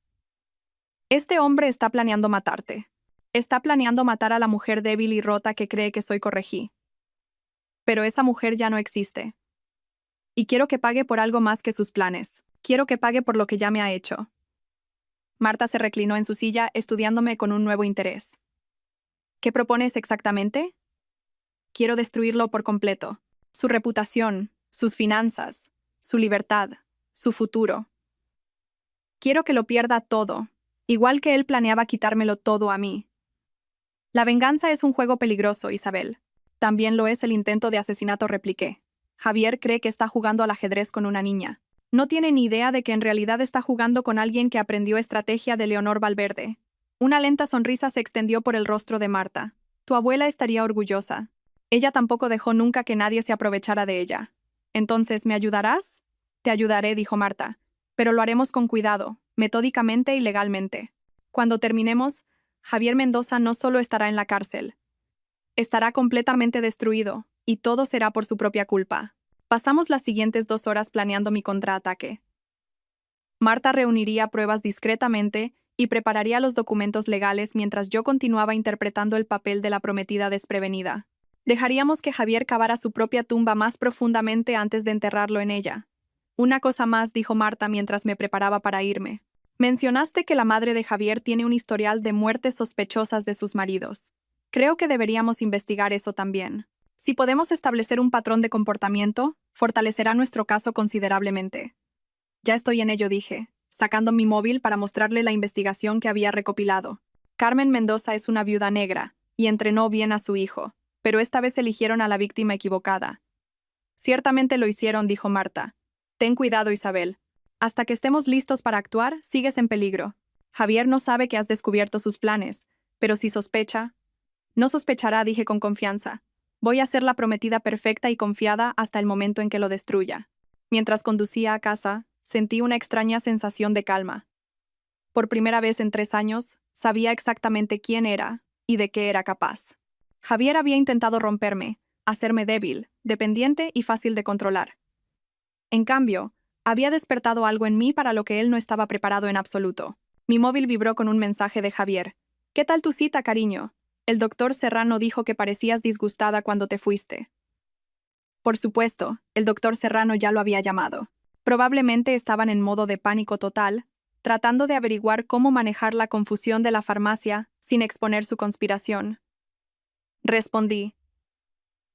Este hombre está planeando matarte. Está planeando matar a la mujer débil y rota que cree que soy corregí. Pero esa mujer ya no existe. Y quiero que pague por algo más que sus planes. Quiero que pague por lo que ya me ha hecho. Marta se reclinó en su silla, estudiándome con un nuevo interés. ¿Qué propones exactamente? Quiero destruirlo por completo. Su reputación, sus finanzas, su libertad, su futuro. Quiero que lo pierda todo, igual que él planeaba quitármelo todo a mí. La venganza es un juego peligroso, Isabel. También lo es el intento de asesinato, repliqué. Javier cree que está jugando al ajedrez con una niña. No tiene ni idea de que en realidad está jugando con alguien que aprendió estrategia de Leonor Valverde. Una lenta sonrisa se extendió por el rostro de Marta. Tu abuela estaría orgullosa. Ella tampoco dejó nunca que nadie se aprovechara de ella. Entonces, ¿me ayudarás? Te ayudaré, dijo Marta. Pero lo haremos con cuidado, metódicamente y legalmente. Cuando terminemos, Javier Mendoza no solo estará en la cárcel. Estará completamente destruido, y todo será por su propia culpa. Pasamos las siguientes 2 horas planeando mi contraataque. Marta reuniría pruebas discretamente y prepararía los documentos legales mientras yo continuaba interpretando el papel de la prometida desprevenida. Dejaríamos que Javier cavara su propia tumba más profundamente antes de enterrarlo en ella. Una cosa más, dijo Marta mientras me preparaba para irme. Mencionaste que la madre de Javier tiene un historial de muertes sospechosas de sus maridos. Creo que deberíamos investigar eso también. Si podemos establecer un patrón de comportamiento, fortalecerá nuestro caso considerablemente. Ya estoy en ello, dije, sacando mi móvil para mostrarle la investigación que había recopilado. Carmen Mendoza es una viuda negra, y entrenó bien a su hijo, pero esta vez eligieron a la víctima equivocada. Ciertamente lo hicieron, dijo Marta. Ten cuidado, Isabel. Hasta que estemos listos para actuar, sigues en peligro. Javier no sabe que has descubierto sus planes, pero si sospecha... No sospechará, dije con confianza. Voy a ser la prometida perfecta y confiada hasta el momento en que lo destruya. Mientras conducía a casa, sentí una extraña sensación de calma. Por primera vez en 3 años, sabía exactamente quién era y de qué era capaz. Javier había intentado romperme, hacerme débil, dependiente y fácil de controlar. En cambio, había despertado algo en mí para lo que él no estaba preparado en absoluto. Mi móvil vibró con un mensaje de Javier. ¿Qué tal tu cita, cariño? El doctor Serrano dijo que parecías disgustada cuando te fuiste. Por supuesto, el doctor Serrano ya lo había llamado. Probablemente estaban en modo de pánico total, tratando de averiguar cómo manejar la confusión de la farmacia sin exponer su conspiración. Respondí.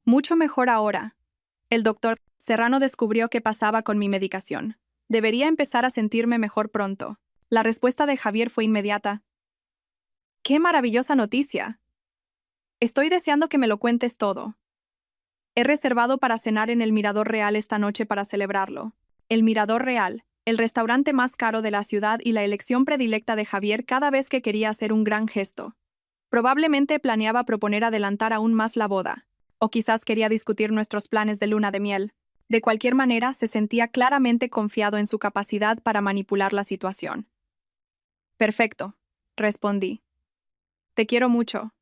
Mucho mejor ahora. El doctor Serrano descubrió qué pasaba con mi medicación. Debería empezar a sentirme mejor pronto. La respuesta de Javier fue inmediata. ¡Qué maravillosa noticia! Estoy deseando que me lo cuentes todo. He reservado para cenar en el Mirador Real esta noche para celebrarlo. El Mirador Real, el restaurante más caro de la ciudad y la elección predilecta de Javier cada vez que quería hacer un gran gesto. Probablemente planeaba proponer adelantar aún más la boda, o quizás quería discutir nuestros planes de luna de miel. De cualquier manera, se sentía claramente confiado en su capacidad para manipular la situación. Perfecto, respondí. Te quiero mucho.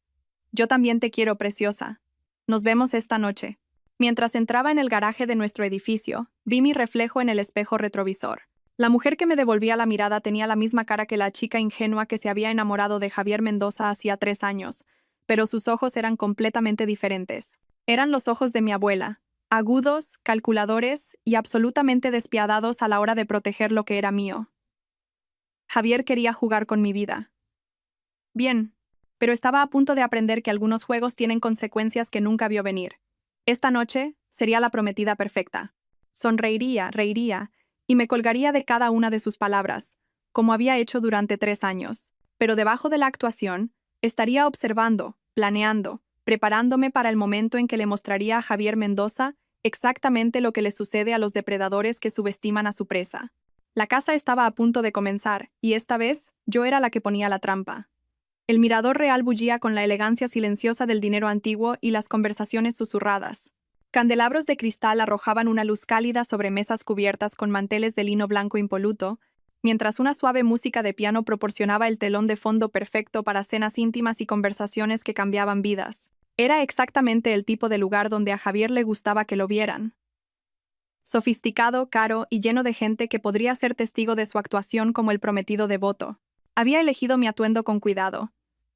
Yo también te quiero, preciosa. Nos vemos esta noche. Mientras entraba en el garaje de nuestro edificio, vi mi reflejo en el espejo retrovisor. La mujer que me devolvía la mirada tenía la misma cara que la chica ingenua que se había enamorado de Javier Mendoza hacía 3 años, pero sus ojos eran completamente diferentes. Eran los ojos de mi abuela, agudos, calculadores y absolutamente despiadados a la hora de proteger lo que era mío. Javier quería jugar con mi vida. Bien, pero estaba a punto de aprender que algunos juegos tienen consecuencias que nunca vio venir. Esta noche sería la prometida perfecta. Sonreiría, reiría, y me colgaría de cada una de sus palabras, como había hecho durante 3 años. Pero debajo de la actuación, estaría observando, planeando, preparándome para el momento en que le mostraría a Javier Mendoza exactamente lo que le sucede a los depredadores que subestiman a su presa. La caza estaba a punto de comenzar, y esta vez yo era la que ponía la trampa. El mirador real bullía con la elegancia silenciosa del dinero antiguo y las conversaciones susurradas. Candelabros de cristal arrojaban una luz cálida sobre mesas cubiertas con manteles de lino blanco impoluto, mientras una suave música de piano proporcionaba el telón de fondo perfecto para cenas íntimas y conversaciones que cambiaban vidas. Era exactamente el tipo de lugar donde a Javier le gustaba que lo vieran. Sofisticado, caro y lleno de gente que podría ser testigo de su actuación como el prometido devoto. Había elegido mi atuendo con cuidado.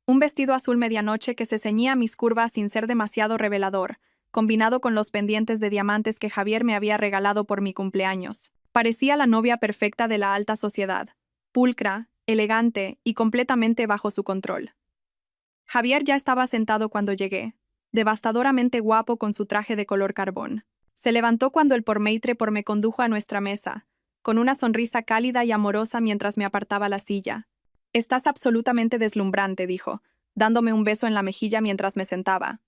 Un vestido azul medianoche que se ceñía a mis curvas sin ser demasiado revelador, combinado con los pendientes de diamantes que Javier me había regalado por mi cumpleaños. Parecía la novia perfecta de la alta sociedad, pulcra, elegante y completamente bajo su control. Javier ya estaba sentado cuando llegué, devastadoramente guapo con su traje de color carbón. Se levantó cuando el pormaitre me condujo a nuestra mesa, con una sonrisa cálida y amorosa mientras me apartaba la silla. «Estás absolutamente deslumbrante», dijo, dándome un beso en la mejilla mientras me sentaba.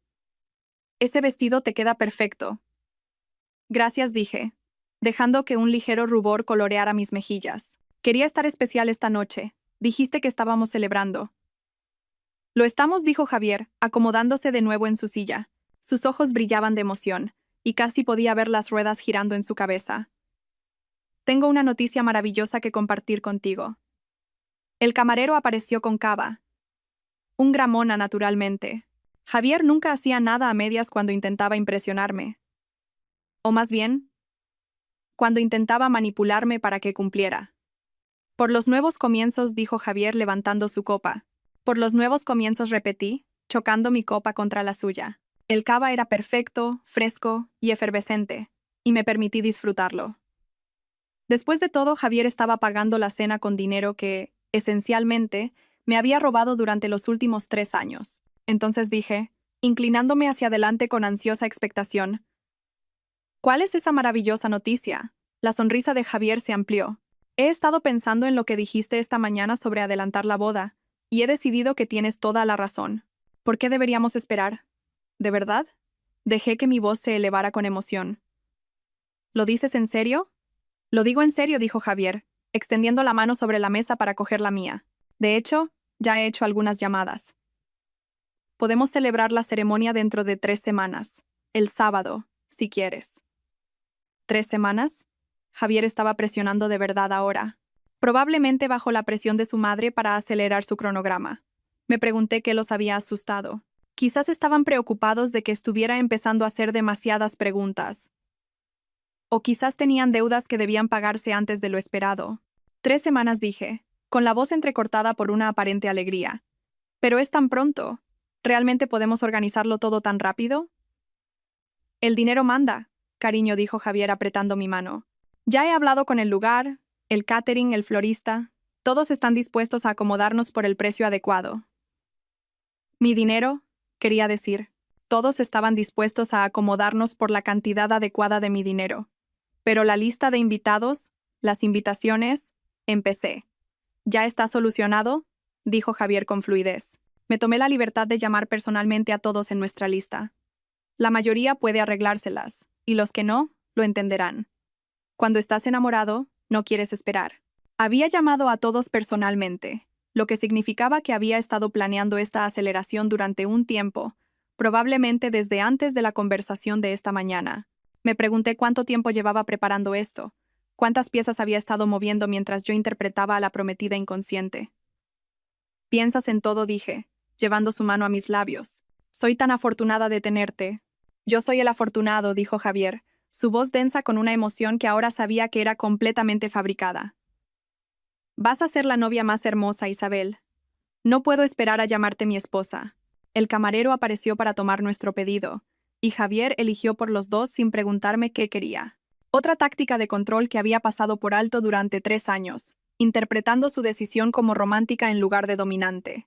«Ese vestido te queda perfecto». «Gracias», dije, dejando que un ligero rubor coloreara mis mejillas. «Quería estar especial esta noche. Dijiste que estábamos celebrando». «Lo estamos», dijo Javier, acomodándose de nuevo en su silla. Sus ojos brillaban de emoción, y casi podía ver las ruedas girando en su cabeza. «Tengo una noticia maravillosa que compartir contigo». El camarero apareció con cava. Un gramona, naturalmente. Javier nunca hacía nada a medias cuando intentaba impresionarme. O más bien, cuando intentaba manipularme para que cumpliera. «Por los nuevos comienzos», dijo Javier levantando su copa. «Por los nuevos comienzos», repetí, chocando mi copa contra la suya. El cava era perfecto, fresco y efervescente, y me permití disfrutarlo. Después de todo, Javier estaba pagando la cena con dinero que, esencialmente, me había robado durante los últimos 3 años. Entonces dije, inclinándome hacia adelante con ansiosa expectación, «¿Cuál es esa maravillosa noticia?» La sonrisa de Javier se amplió. «He estado pensando en lo que dijiste esta mañana sobre adelantar la boda, y he decidido que tienes toda la razón. ¿Por qué deberíamos esperar?» «¿De verdad?» Dejé que mi voz se elevara con emoción. «¿Lo dices en serio?» «Lo digo en serio», dijo Javier, extendiendo la mano sobre la mesa para coger la mía. «De hecho, ya he hecho algunas llamadas. Podemos celebrar la ceremonia dentro de 3 semanas. El sábado, si quieres». ¿3 semanas? Javier estaba presionando de verdad ahora. Probablemente bajo la presión de su madre para acelerar su cronograma. Me pregunté qué los había asustado. Quizás estaban preocupados de que estuviera empezando a hacer demasiadas preguntas. O quizás tenían deudas que debían pagarse antes de lo esperado. 3 semanas, dije, con la voz entrecortada por una aparente alegría. «Pero es tan pronto. ¿Realmente podemos organizarlo todo tan rápido?» «El dinero manda», cariño, dijo Javier apretando mi mano. «Ya he hablado con el lugar, el catering, el florista. Todos están dispuestos a acomodarnos por el precio adecuado». «¿Mi dinero?» quería decir. Todos estaban dispuestos a acomodarnos por la cantidad adecuada de mi dinero. Pero la lista de invitados, las invitaciones, empecé. «¿Ya está solucionado?», dijo Javier con fluidez. Me tomé la libertad de llamar personalmente a todos en nuestra lista. La mayoría puede arreglárselas, y los que no, lo entenderán. Cuando estás enamorado, no quieres esperar. Había llamado a todos personalmente, lo que significaba que había estado planeando esta aceleración durante un tiempo, probablemente desde antes de la conversación de esta mañana. Me pregunté cuánto tiempo llevaba preparando esto, cuántas piezas había estado moviendo mientras yo interpretaba a la prometida inconsciente. «Piensas en todo», dije, llevando su mano a mis labios. «Soy tan afortunada de tenerte». «Yo soy el afortunado», dijo Javier, su voz densa con una emoción que ahora sabía que era completamente fabricada. «Vas a ser la novia más hermosa, Isabel. No puedo esperar a llamarte mi esposa». El camarero apareció para tomar nuestro pedido, y Javier eligió por los dos sin preguntarme qué quería. Otra táctica de control que había pasado por alto durante 3 años, interpretando su decisión como romántica en lugar de dominante.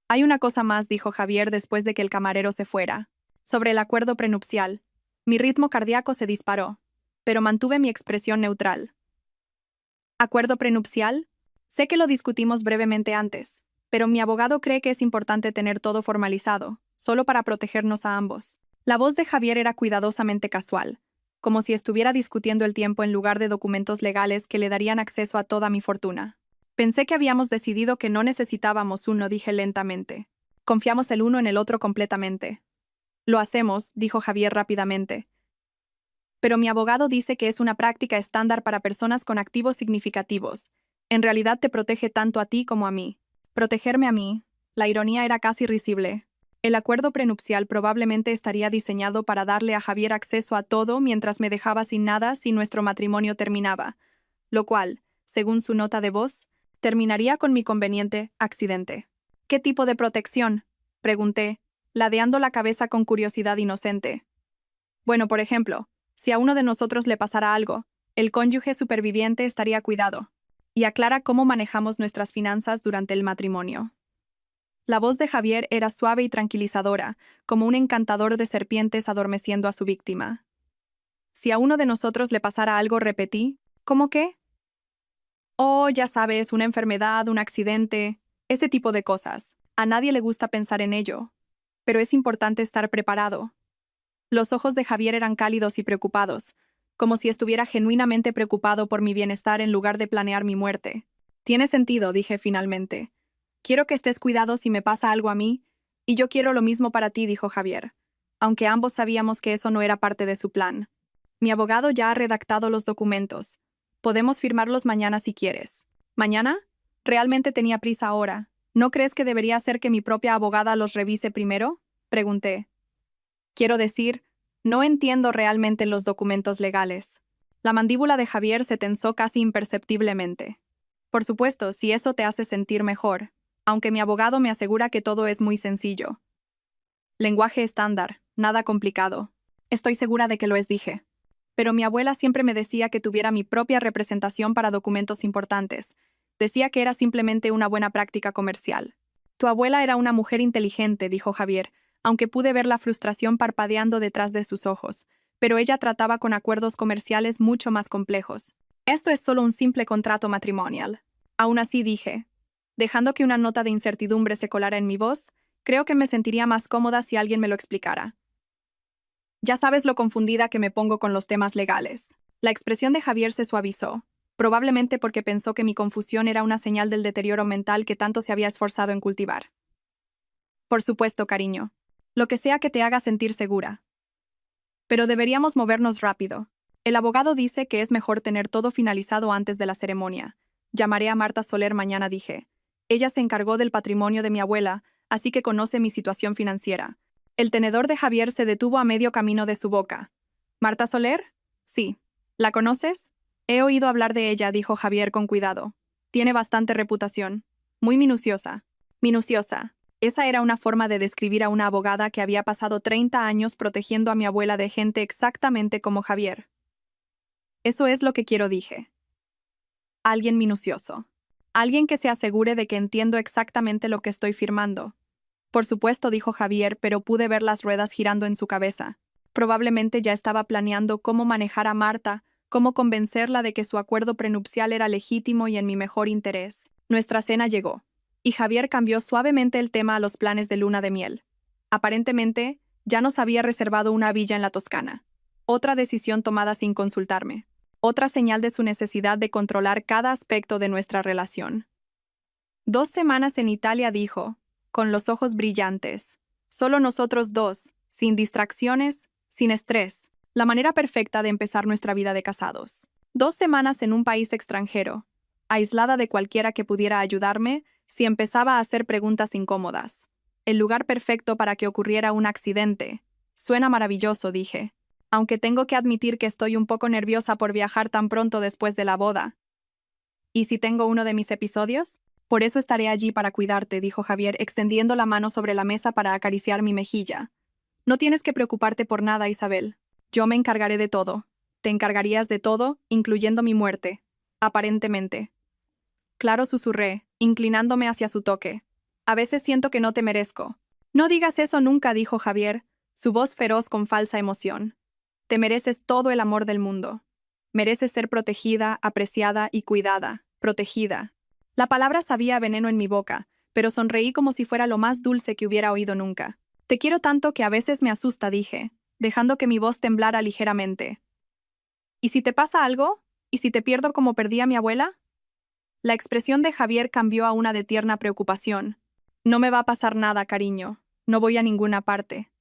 «Hay una cosa más», dijo Javier después de que el camarero se fuera. «Sobre el acuerdo prenupcial». Mi ritmo cardíaco se disparó, pero mantuve mi expresión neutral. «¿Acuerdo prenupcial?» Sé que lo discutimos brevemente antes, pero mi abogado cree que es importante tener todo formalizado. solo para protegernos a ambos. La voz de Javier era cuidadosamente casual, como si estuviera discutiendo el tiempo en lugar de documentos legales que le darían acceso a toda mi fortuna. Pensé que habíamos decidido que no necesitábamos uno, dije lentamente. Confiamos el uno en el otro completamente. Lo hacemos, dijo Javier rápidamente. Pero mi abogado dice que es una práctica estándar para personas con activos significativos. En realidad te protege tanto a ti como a mí. Protegerme a mí. La ironía era casi risible. El acuerdo prenupcial probablemente estaría diseñado para darle a Javier acceso a todo mientras me dejaba sin nada si nuestro matrimonio terminaba, lo cual, según su nota de voz, terminaría con mi conveniente accidente. ¿Qué tipo de protección?, pregunté, ladeando la cabeza con curiosidad inocente. Bueno, por ejemplo, si a uno de nosotros le pasara algo, el cónyuge superviviente estaría cuidado. Y aclara cómo manejamos nuestras finanzas durante el matrimonio. La voz de Javier era suave y tranquilizadora, como un encantador de serpientes adormeciendo a su víctima. Si a uno de nosotros le pasara algo, repetí, ¿cómo qué? Oh, ya sabes, una enfermedad, un accidente, ese tipo de cosas. A nadie le gusta pensar en ello. Pero es importante estar preparado. Los ojos de Javier eran cálidos y preocupados, como si estuviera genuinamente preocupado por mi bienestar en lugar de planear mi muerte. Tiene sentido, dije finalmente. Quiero que estés cuidado si me pasa algo a mí, y yo quiero lo mismo para ti, dijo Javier, aunque ambos sabíamos que eso no era parte de su plan. Mi abogado ya ha redactado los documentos. Podemos firmarlos mañana si quieres. ¿Mañana? Realmente tenía prisa ahora. ¿No crees que debería hacer que mi propia abogada los revise primero?, pregunté. Quiero decir, no entiendo realmente los documentos legales. La mandíbula de Javier se tensó casi imperceptiblemente. Por supuesto, si eso te hace sentir mejor, aunque mi abogado me asegura que todo es muy sencillo. Lenguaje estándar, nada complicado. Estoy segura de que lo es, dije. Pero mi abuela siempre me decía que tuviera mi propia representación para documentos importantes. Decía que era simplemente una buena práctica comercial. Tu abuela era una mujer inteligente, dijo Javier, aunque pude ver la frustración parpadeando detrás de sus ojos, pero ella trataba con acuerdos comerciales mucho más complejos. Esto es solo un simple contrato matrimonial. Aún así dije, dejando que una nota de incertidumbre se colara en mi voz, creo que me sentiría más cómoda si alguien me lo explicara. Ya sabes lo confundida que me pongo con los temas legales. La expresión de Javier se suavizó, probablemente porque pensó que mi confusión era una señal del deterioro mental que tanto se había esforzado en cultivar. Por supuesto, cariño. Lo que sea que te haga sentir segura. Pero deberíamos movernos rápido. El abogado dice que es mejor tener todo finalizado antes de la ceremonia. Llamaré a Marta Soler mañana, dije. Ella se encargó del patrimonio de mi abuela, así que conoce mi situación financiera. El tenedor de Javier se detuvo a medio camino de su boca. ¿Marta Soler? Sí. ¿La conoces? He oído hablar de ella, dijo Javier con cuidado. Tiene bastante reputación. Muy minuciosa. Minuciosa. Esa era una forma de describir a una abogada que había pasado 30 años protegiendo a mi abuela de gente exactamente como Javier. Eso es lo que quiero, dije. Alguien minucioso. Alguien que se asegure de que entiendo exactamente lo que estoy firmando. Por supuesto, dijo Javier, pero pude ver las ruedas girando en su cabeza. Probablemente ya estaba planeando cómo manejar a Marta, cómo convencerla de que su acuerdo prenupcial era legítimo y en mi mejor interés. Nuestra cena llegó, y Javier cambió suavemente el tema a los planes de luna de miel. Aparentemente, ya nos había reservado una villa en la Toscana. Otra decisión tomada sin consultarme. Otra señal de su necesidad de controlar cada aspecto de nuestra relación. 2 semanas en Italia, dijo, con los ojos brillantes. Solo nosotros dos, sin distracciones, sin estrés. La manera perfecta de empezar nuestra vida de casados. 2 semanas en un país extranjero, aislada de cualquiera que pudiera ayudarme si empezaba a hacer preguntas incómodas. El lugar perfecto para que ocurriera un accidente. Suena maravilloso, dije. Aunque tengo que admitir que estoy un poco nerviosa por viajar tan pronto después de la boda. ¿Y si tengo uno de mis episodios? Por eso estaré allí para cuidarte, dijo Javier, extendiendo la mano sobre la mesa para acariciar mi mejilla. No tienes que preocuparte por nada, Isabel. Yo me encargaré de todo. Te encargarías de todo, incluyendo mi muerte. Aparentemente. Claro, susurré, inclinándome hacia su toque. A veces siento que no te merezco. No digas eso nunca, dijo Javier, su voz feroz con falsa emoción. Te mereces todo el amor del mundo. Mereces ser protegida, apreciada y cuidada. Protegida. La palabra sabía a veneno en mi boca, pero sonreí como si fuera lo más dulce que hubiera oído nunca. Te quiero tanto que a veces me asusta, dije, dejando que mi voz temblara ligeramente. ¿Y si te pasa algo? ¿Y si te pierdo como perdí a mi abuela? La expresión de Javier cambió a una de tierna preocupación. No me va a pasar nada, cariño. No voy a ninguna parte.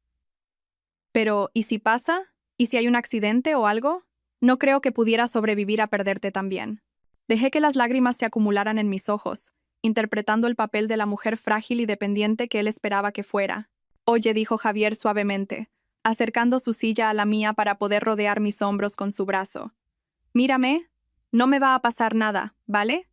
Pero, ¿y si pasa? ¿Y si hay un accidente o algo? No creo que pudiera sobrevivir a perderte también. Dejé que las lágrimas se acumularan en mis ojos, interpretando el papel de la mujer frágil y dependiente que él esperaba que fuera. Oye, dijo Javier suavemente, acercando su silla a la mía para poder rodear mis hombros con su brazo. Mírame, no me va a pasar nada, ¿vale?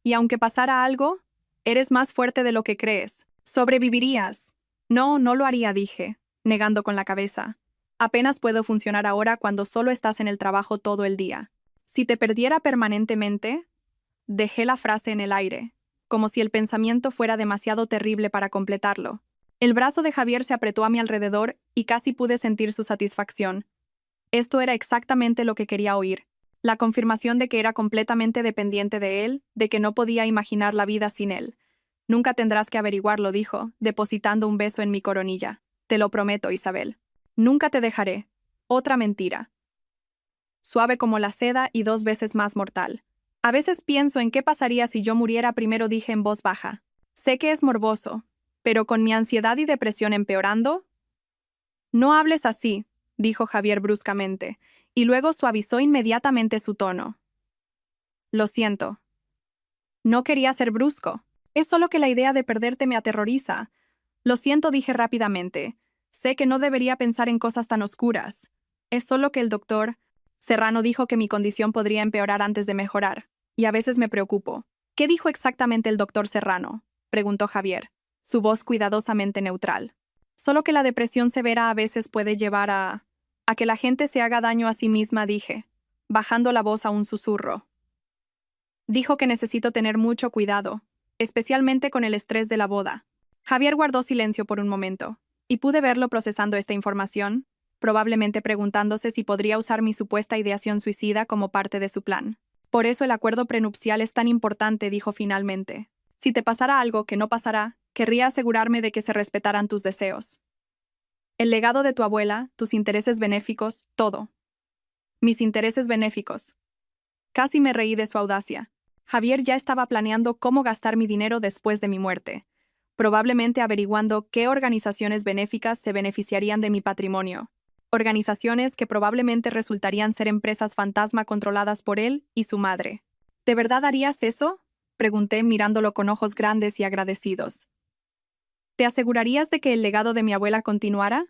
Y aunque pasara algo, eres más fuerte de lo que crees. Sobrevivirías. No, no lo haría, dije, negando con la cabeza. Apenas puedo funcionar ahora cuando solo estás en el trabajo todo el día. Si te perdiera permanentemente, dejé la frase en el aire, como si el pensamiento fuera demasiado terrible para completarlo. El brazo de Javier se apretó a mi alrededor y casi pude sentir su satisfacción. Esto era exactamente lo que quería oír. La confirmación de que era completamente dependiente de él, de que no podía imaginar la vida sin él. Nunca tendrás que averiguarlo, dijo, depositando un beso en mi coronilla. Te lo prometo, Isabel. Nunca te dejaré. Otra mentira. Suave como la seda y 2 veces más mortal. A veces pienso en qué pasaría si yo muriera primero, dije en voz baja. Sé que es morboso, pero con mi ansiedad y depresión empeorando. No hables así, dijo Javier bruscamente, y luego suavizó inmediatamente su tono. Lo siento. No quería ser brusco. Es solo que la idea de perderte me aterroriza. Lo siento, dije rápidamente. Sé que no debería pensar en cosas tan oscuras. Es solo que el doctor Serrano dijo que mi condición podría empeorar antes de mejorar, y a veces me preocupo. ¿Qué dijo exactamente el doctor Serrano?, preguntó Javier, su voz cuidadosamente neutral. Solo que la depresión severa a veces puede llevar a que la gente se haga daño a sí misma, dije, bajando la voz a un susurro. Dijo que necesito tener mucho cuidado, especialmente con el estrés de la boda. Javier guardó silencio por un momento, y pude verlo procesando esta información, probablemente preguntándose si podría usar mi supuesta ideación suicida como parte de su plan. Por eso el acuerdo prenupcial es tan importante, dijo finalmente. Si te pasara algo que no pasará, querría asegurarme de que se respetaran tus deseos. El legado de tu abuela, tus intereses benéficos, todo. Mis intereses benéficos. Casi me reí de su audacia. Javier ya estaba planeando cómo gastar mi dinero después de mi muerte, probablemente averiguando qué organizaciones benéficas se beneficiarían de mi patrimonio. Organizaciones que probablemente resultarían ser empresas fantasma controladas por él y su madre. ¿De verdad harías eso?, pregunté mirándolo con ojos grandes y agradecidos. ¿Te asegurarías de que el legado de mi abuela continuara?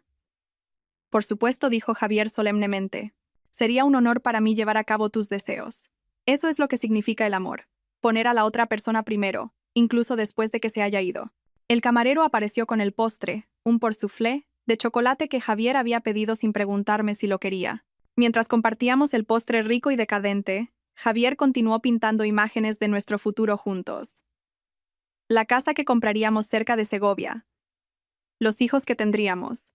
Por supuesto, dijo Javier solemnemente. Sería un honor para mí llevar a cabo tus deseos. Eso es lo que significa el amor. Poner a la otra persona primero, incluso después de que se haya ido. El camarero apareció con el postre, un porceuflé, de chocolate que Javier había pedido sin preguntarme si lo quería. Mientras compartíamos el postre rico y decadente, Javier continuó pintando imágenes de nuestro futuro juntos. La casa que compraríamos cerca de Segovia. Los hijos que tendríamos.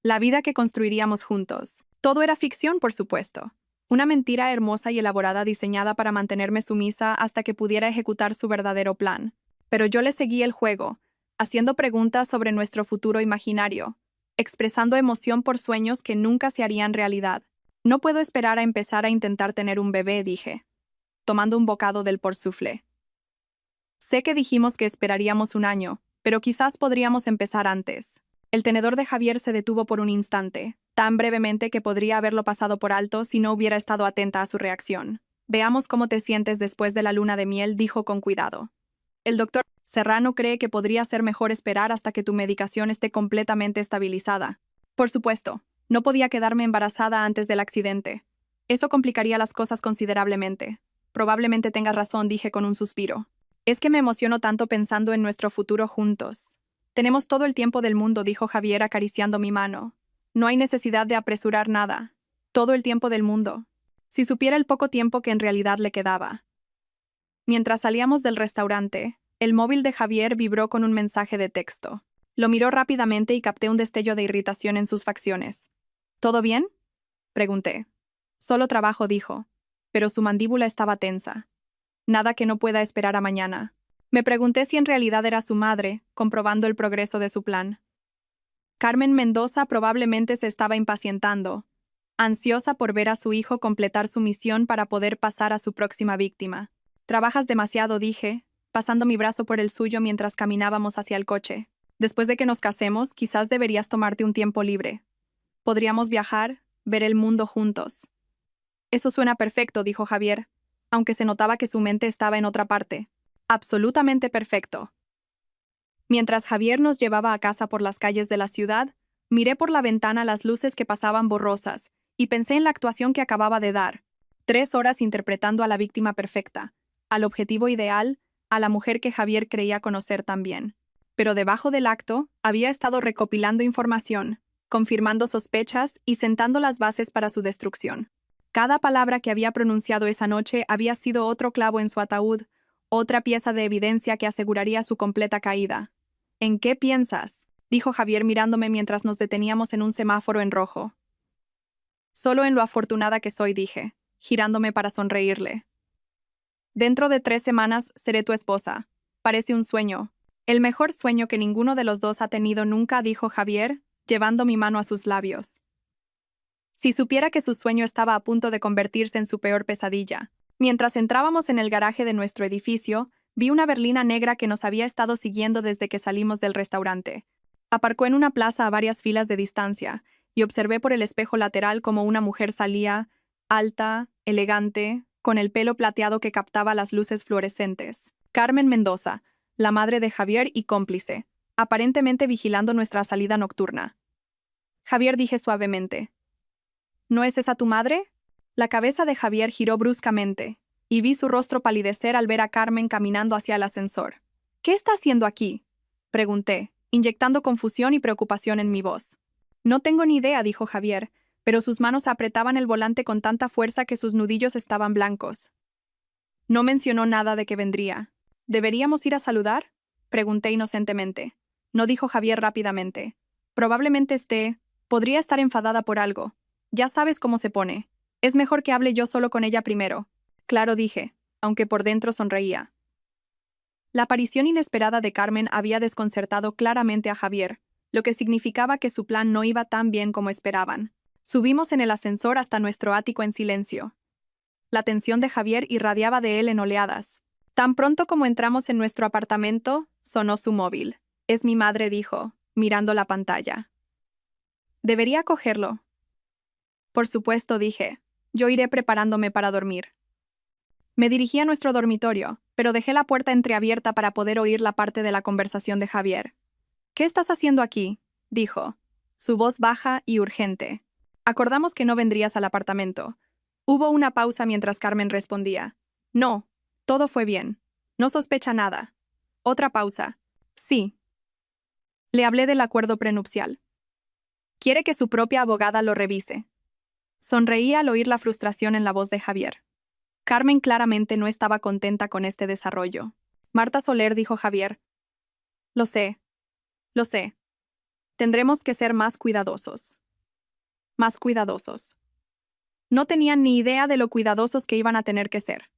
La vida que construiríamos juntos. Todo era ficción, por supuesto. Una mentira hermosa y elaborada diseñada para mantenerme sumisa hasta que pudiera ejecutar su verdadero plan. Pero yo le seguí el juego, haciendo preguntas sobre nuestro futuro imaginario, expresando emoción por sueños que nunca se harían realidad. No puedo esperar a empezar a intentar tener un bebé, dije, tomando un bocado del porceuflé. Sé que dijimos que esperaríamos un año, pero quizás podríamos empezar antes. El tenedor de Javier se detuvo por un instante, tan brevemente que podría haberlo pasado por alto si no hubiera estado atenta a su reacción. Veamos cómo te sientes después de la luna de miel, dijo con cuidado. El doctor Serrano cree que podría ser mejor esperar hasta que tu medicación esté completamente estabilizada. Por supuesto, no podía quedarme embarazada antes del accidente. Eso complicaría las cosas considerablemente. Probablemente tengas razón, dije con un suspiro. Es que me emociono tanto pensando en nuestro futuro juntos. Tenemos todo el tiempo del mundo, dijo Javier acariciando mi mano. No hay necesidad de apresurar nada. Todo el tiempo del mundo. Si supiera el poco tiempo que en realidad le quedaba. Mientras salíamos del restaurante, el móvil de Javier vibró con un mensaje de texto. Lo miró rápidamente y capté un destello de irritación en sus facciones. ¿Todo bien?, pregunté. Solo trabajo, dijo, pero su mandíbula estaba tensa. Nada que no pueda esperar a mañana. Me pregunté si en realidad era su madre, comprobando el progreso de su plan. Carmen Mendoza probablemente se estaba impacientando, ansiosa por ver a su hijo completar su misión para poder pasar a su próxima víctima. Trabajas demasiado, dije, pasando mi brazo por el suyo mientras caminábamos hacia el coche. Después de que nos casemos, quizás deberías tomarte un tiempo libre. Podríamos viajar, ver el mundo juntos. Eso suena perfecto, dijo Javier, aunque se notaba que su mente estaba en otra parte. Absolutamente perfecto. Mientras Javier nos llevaba a casa por las calles de la ciudad, miré por la ventana las luces que pasaban borrosas y pensé en la actuación que acababa de dar. 3 horas interpretando a la víctima perfecta, al objetivo ideal, a la mujer que Javier creía conocer también. Pero debajo del acto, había estado recopilando información, confirmando sospechas y sentando las bases para su destrucción. Cada palabra que había pronunciado esa noche había sido otro clavo en su ataúd, otra pieza de evidencia que aseguraría su completa caída. ¿En qué piensas?, dijo Javier mirándome mientras nos deteníamos en un semáforo en rojo. Solo en lo afortunada que soy, dije, girándome para sonreírle. Dentro de 3 semanas seré tu esposa. Parece un sueño. El mejor sueño que ninguno de los dos ha tenido nunca, dijo Javier, llevando mi mano a sus labios. Si supiera que su sueño estaba a punto de convertirse en su peor pesadilla. Mientras entrábamos en el garaje de nuestro edificio, vi una berlina negra que nos había estado siguiendo desde que salimos del restaurante. Aparcó en una plaza a varias filas de distancia, y observé por el espejo lateral como una mujer salía, alta, elegante, con el pelo plateado que captaba las luces fluorescentes. Carmen Mendoza, la madre de Javier y cómplice, aparentemente vigilando nuestra salida nocturna. Javier, dije suavemente. ¿No es esa tu madre? La cabeza de Javier giró bruscamente, y vi su rostro palidecer al ver a Carmen caminando hacia el ascensor. ¿Qué está haciendo aquí?, pregunté, inyectando confusión y preocupación en mi voz. No tengo ni idea, dijo Javier, pero sus manos apretaban el volante con tanta fuerza que sus nudillos estaban blancos. No mencionó nada de que vendría. ¿Deberíamos ir a saludar?, pregunté inocentemente. No, dijo Javier rápidamente. Probablemente podría estar enfadada por algo. Ya sabes cómo se pone. Es mejor que hable yo solo con ella primero. Claro, dije, aunque por dentro sonreía. La aparición inesperada de Carmen había desconcertado claramente a Javier, lo que significaba que su plan no iba tan bien como esperaban. Subimos en el ascensor hasta nuestro ático en silencio. La atención de Javier irradiaba de él en oleadas. Tan pronto como entramos en nuestro apartamento, sonó su móvil. Es mi madre, dijo, mirando la pantalla. Debería cogerlo. Por supuesto, dije. Yo iré preparándome para dormir. Me dirigí a nuestro dormitorio, pero dejé la puerta entreabierta para poder oír la parte de la conversación de Javier. ¿Qué estás haciendo aquí?, dijo, su voz baja y urgente. Acordamos que no vendrías al apartamento. Hubo una pausa mientras Carmen respondía. No, todo fue bien. No sospecha nada. Otra pausa. Sí. Le hablé del acuerdo prenupcial. Quiere que su propia abogada lo revise. Sonreí al oír la frustración en la voz de Javier. Carmen claramente no estaba contenta con este desarrollo. Marta Soler, dijo Javier. Lo sé. Lo sé. Tendremos que ser más cuidadosos. Más cuidadosos. No tenían ni idea de lo cuidadosos que iban a tener que ser.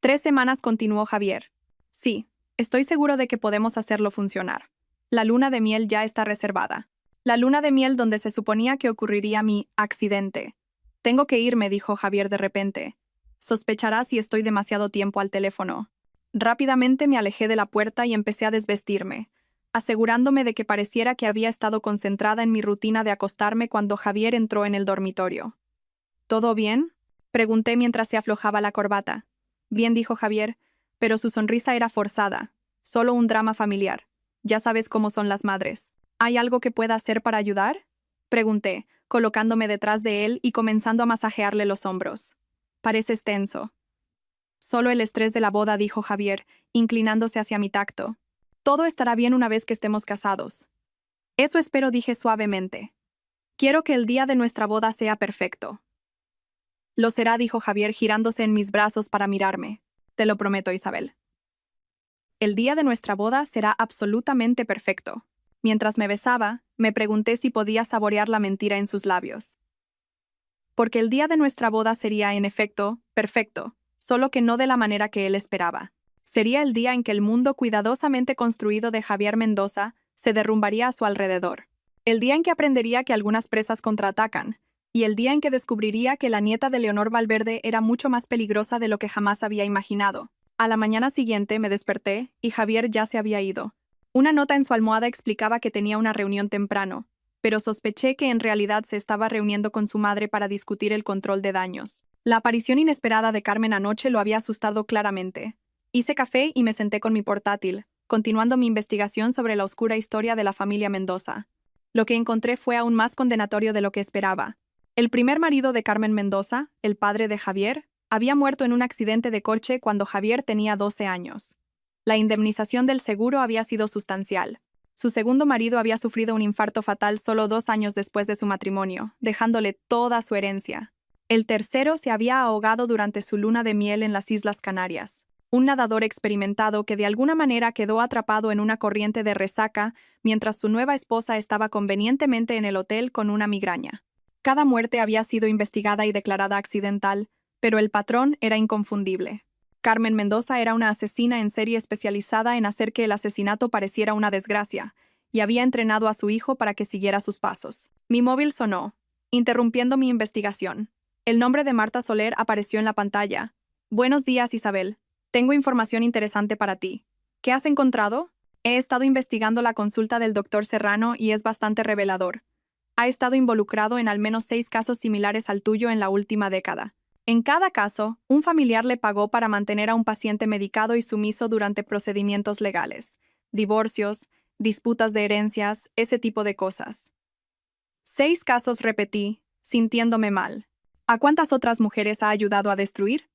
3 semanas, continuó Javier. Sí, estoy seguro de que podemos hacerlo funcionar. La luna de miel ya está reservada. La luna de miel donde se suponía que ocurriría mi accidente. Tengo que irme, dijo Javier de repente. Sospechará si estoy demasiado tiempo al teléfono. Rápidamente me alejé de la puerta y empecé a desvestirme, asegurándome de que pareciera que había estado concentrada en mi rutina de acostarme cuando Javier entró en el dormitorio. ¿Todo bien?, pregunté mientras se aflojaba la corbata. Bien, dijo Javier, pero su sonrisa era forzada. Solo un drama familiar. Ya sabes cómo son las madres. ¿Hay algo que pueda hacer para ayudar?, pregunté, colocándome detrás de él y comenzando a masajearle los hombros. Pareces tenso. Solo el estrés de la boda, dijo Javier, inclinándose hacia mi tacto. Todo estará bien una vez que estemos casados. Eso espero, dije suavemente. Quiero que el día de nuestra boda sea perfecto. Lo será, dijo Javier girándose en mis brazos para mirarme. Te lo prometo, Isabel. El día de nuestra boda será absolutamente perfecto. Mientras me besaba, me pregunté si podía saborear la mentira en sus labios. Porque el día de nuestra boda sería, en efecto, perfecto, solo que no de la manera que él esperaba. Sería el día en que el mundo cuidadosamente construido de Javier Mendoza se derrumbaría a su alrededor. El día en que aprendería que algunas presas contraatacan, y el día en que descubriría que la nieta de Leonor Valverde era mucho más peligrosa de lo que jamás había imaginado. A la mañana siguiente me desperté y Javier ya se había ido. Una nota en su almohada explicaba que tenía una reunión temprano, pero sospeché que en realidad se estaba reuniendo con su madre para discutir el control de daños. La aparición inesperada de Carmen anoche lo había asustado claramente. Hice café y me senté con mi portátil, continuando mi investigación sobre la oscura historia de la familia Mendoza. Lo que encontré fue aún más condenatorio de lo que esperaba. El primer marido de Carmen Mendoza, el padre de Javier, había muerto en un accidente de coche cuando Javier tenía 12 años. La indemnización del seguro había sido sustancial. Su segundo marido había sufrido un infarto fatal solo 2 años después de su matrimonio, dejándole toda su herencia. El tercero se había ahogado durante su luna de miel en las Islas Canarias. Un nadador experimentado que de alguna manera quedó atrapado en una corriente de resaca mientras su nueva esposa estaba convenientemente en el hotel con una migraña. Cada muerte había sido investigada y declarada accidental, pero el patrón era inconfundible. Carmen Mendoza era una asesina en serie especializada en hacer que el asesinato pareciera una desgracia, y había entrenado a su hijo para que siguiera sus pasos. Mi móvil sonó, interrumpiendo mi investigación. El nombre de Marta Soler apareció en la pantalla. Buenos días, Isabel. Tengo información interesante para ti. ¿Qué has encontrado? He estado investigando la consulta del doctor Serrano y es bastante revelador. Ha estado involucrado en al menos 6 casos similares al tuyo en la última década. En cada caso, un familiar le pagó para mantener a un paciente medicado y sumiso durante procedimientos legales, divorcios, disputas de herencias, ese tipo de cosas. 6 casos, repetí, sintiéndome mal. ¿A cuántas otras mujeres ha ayudado a destruir?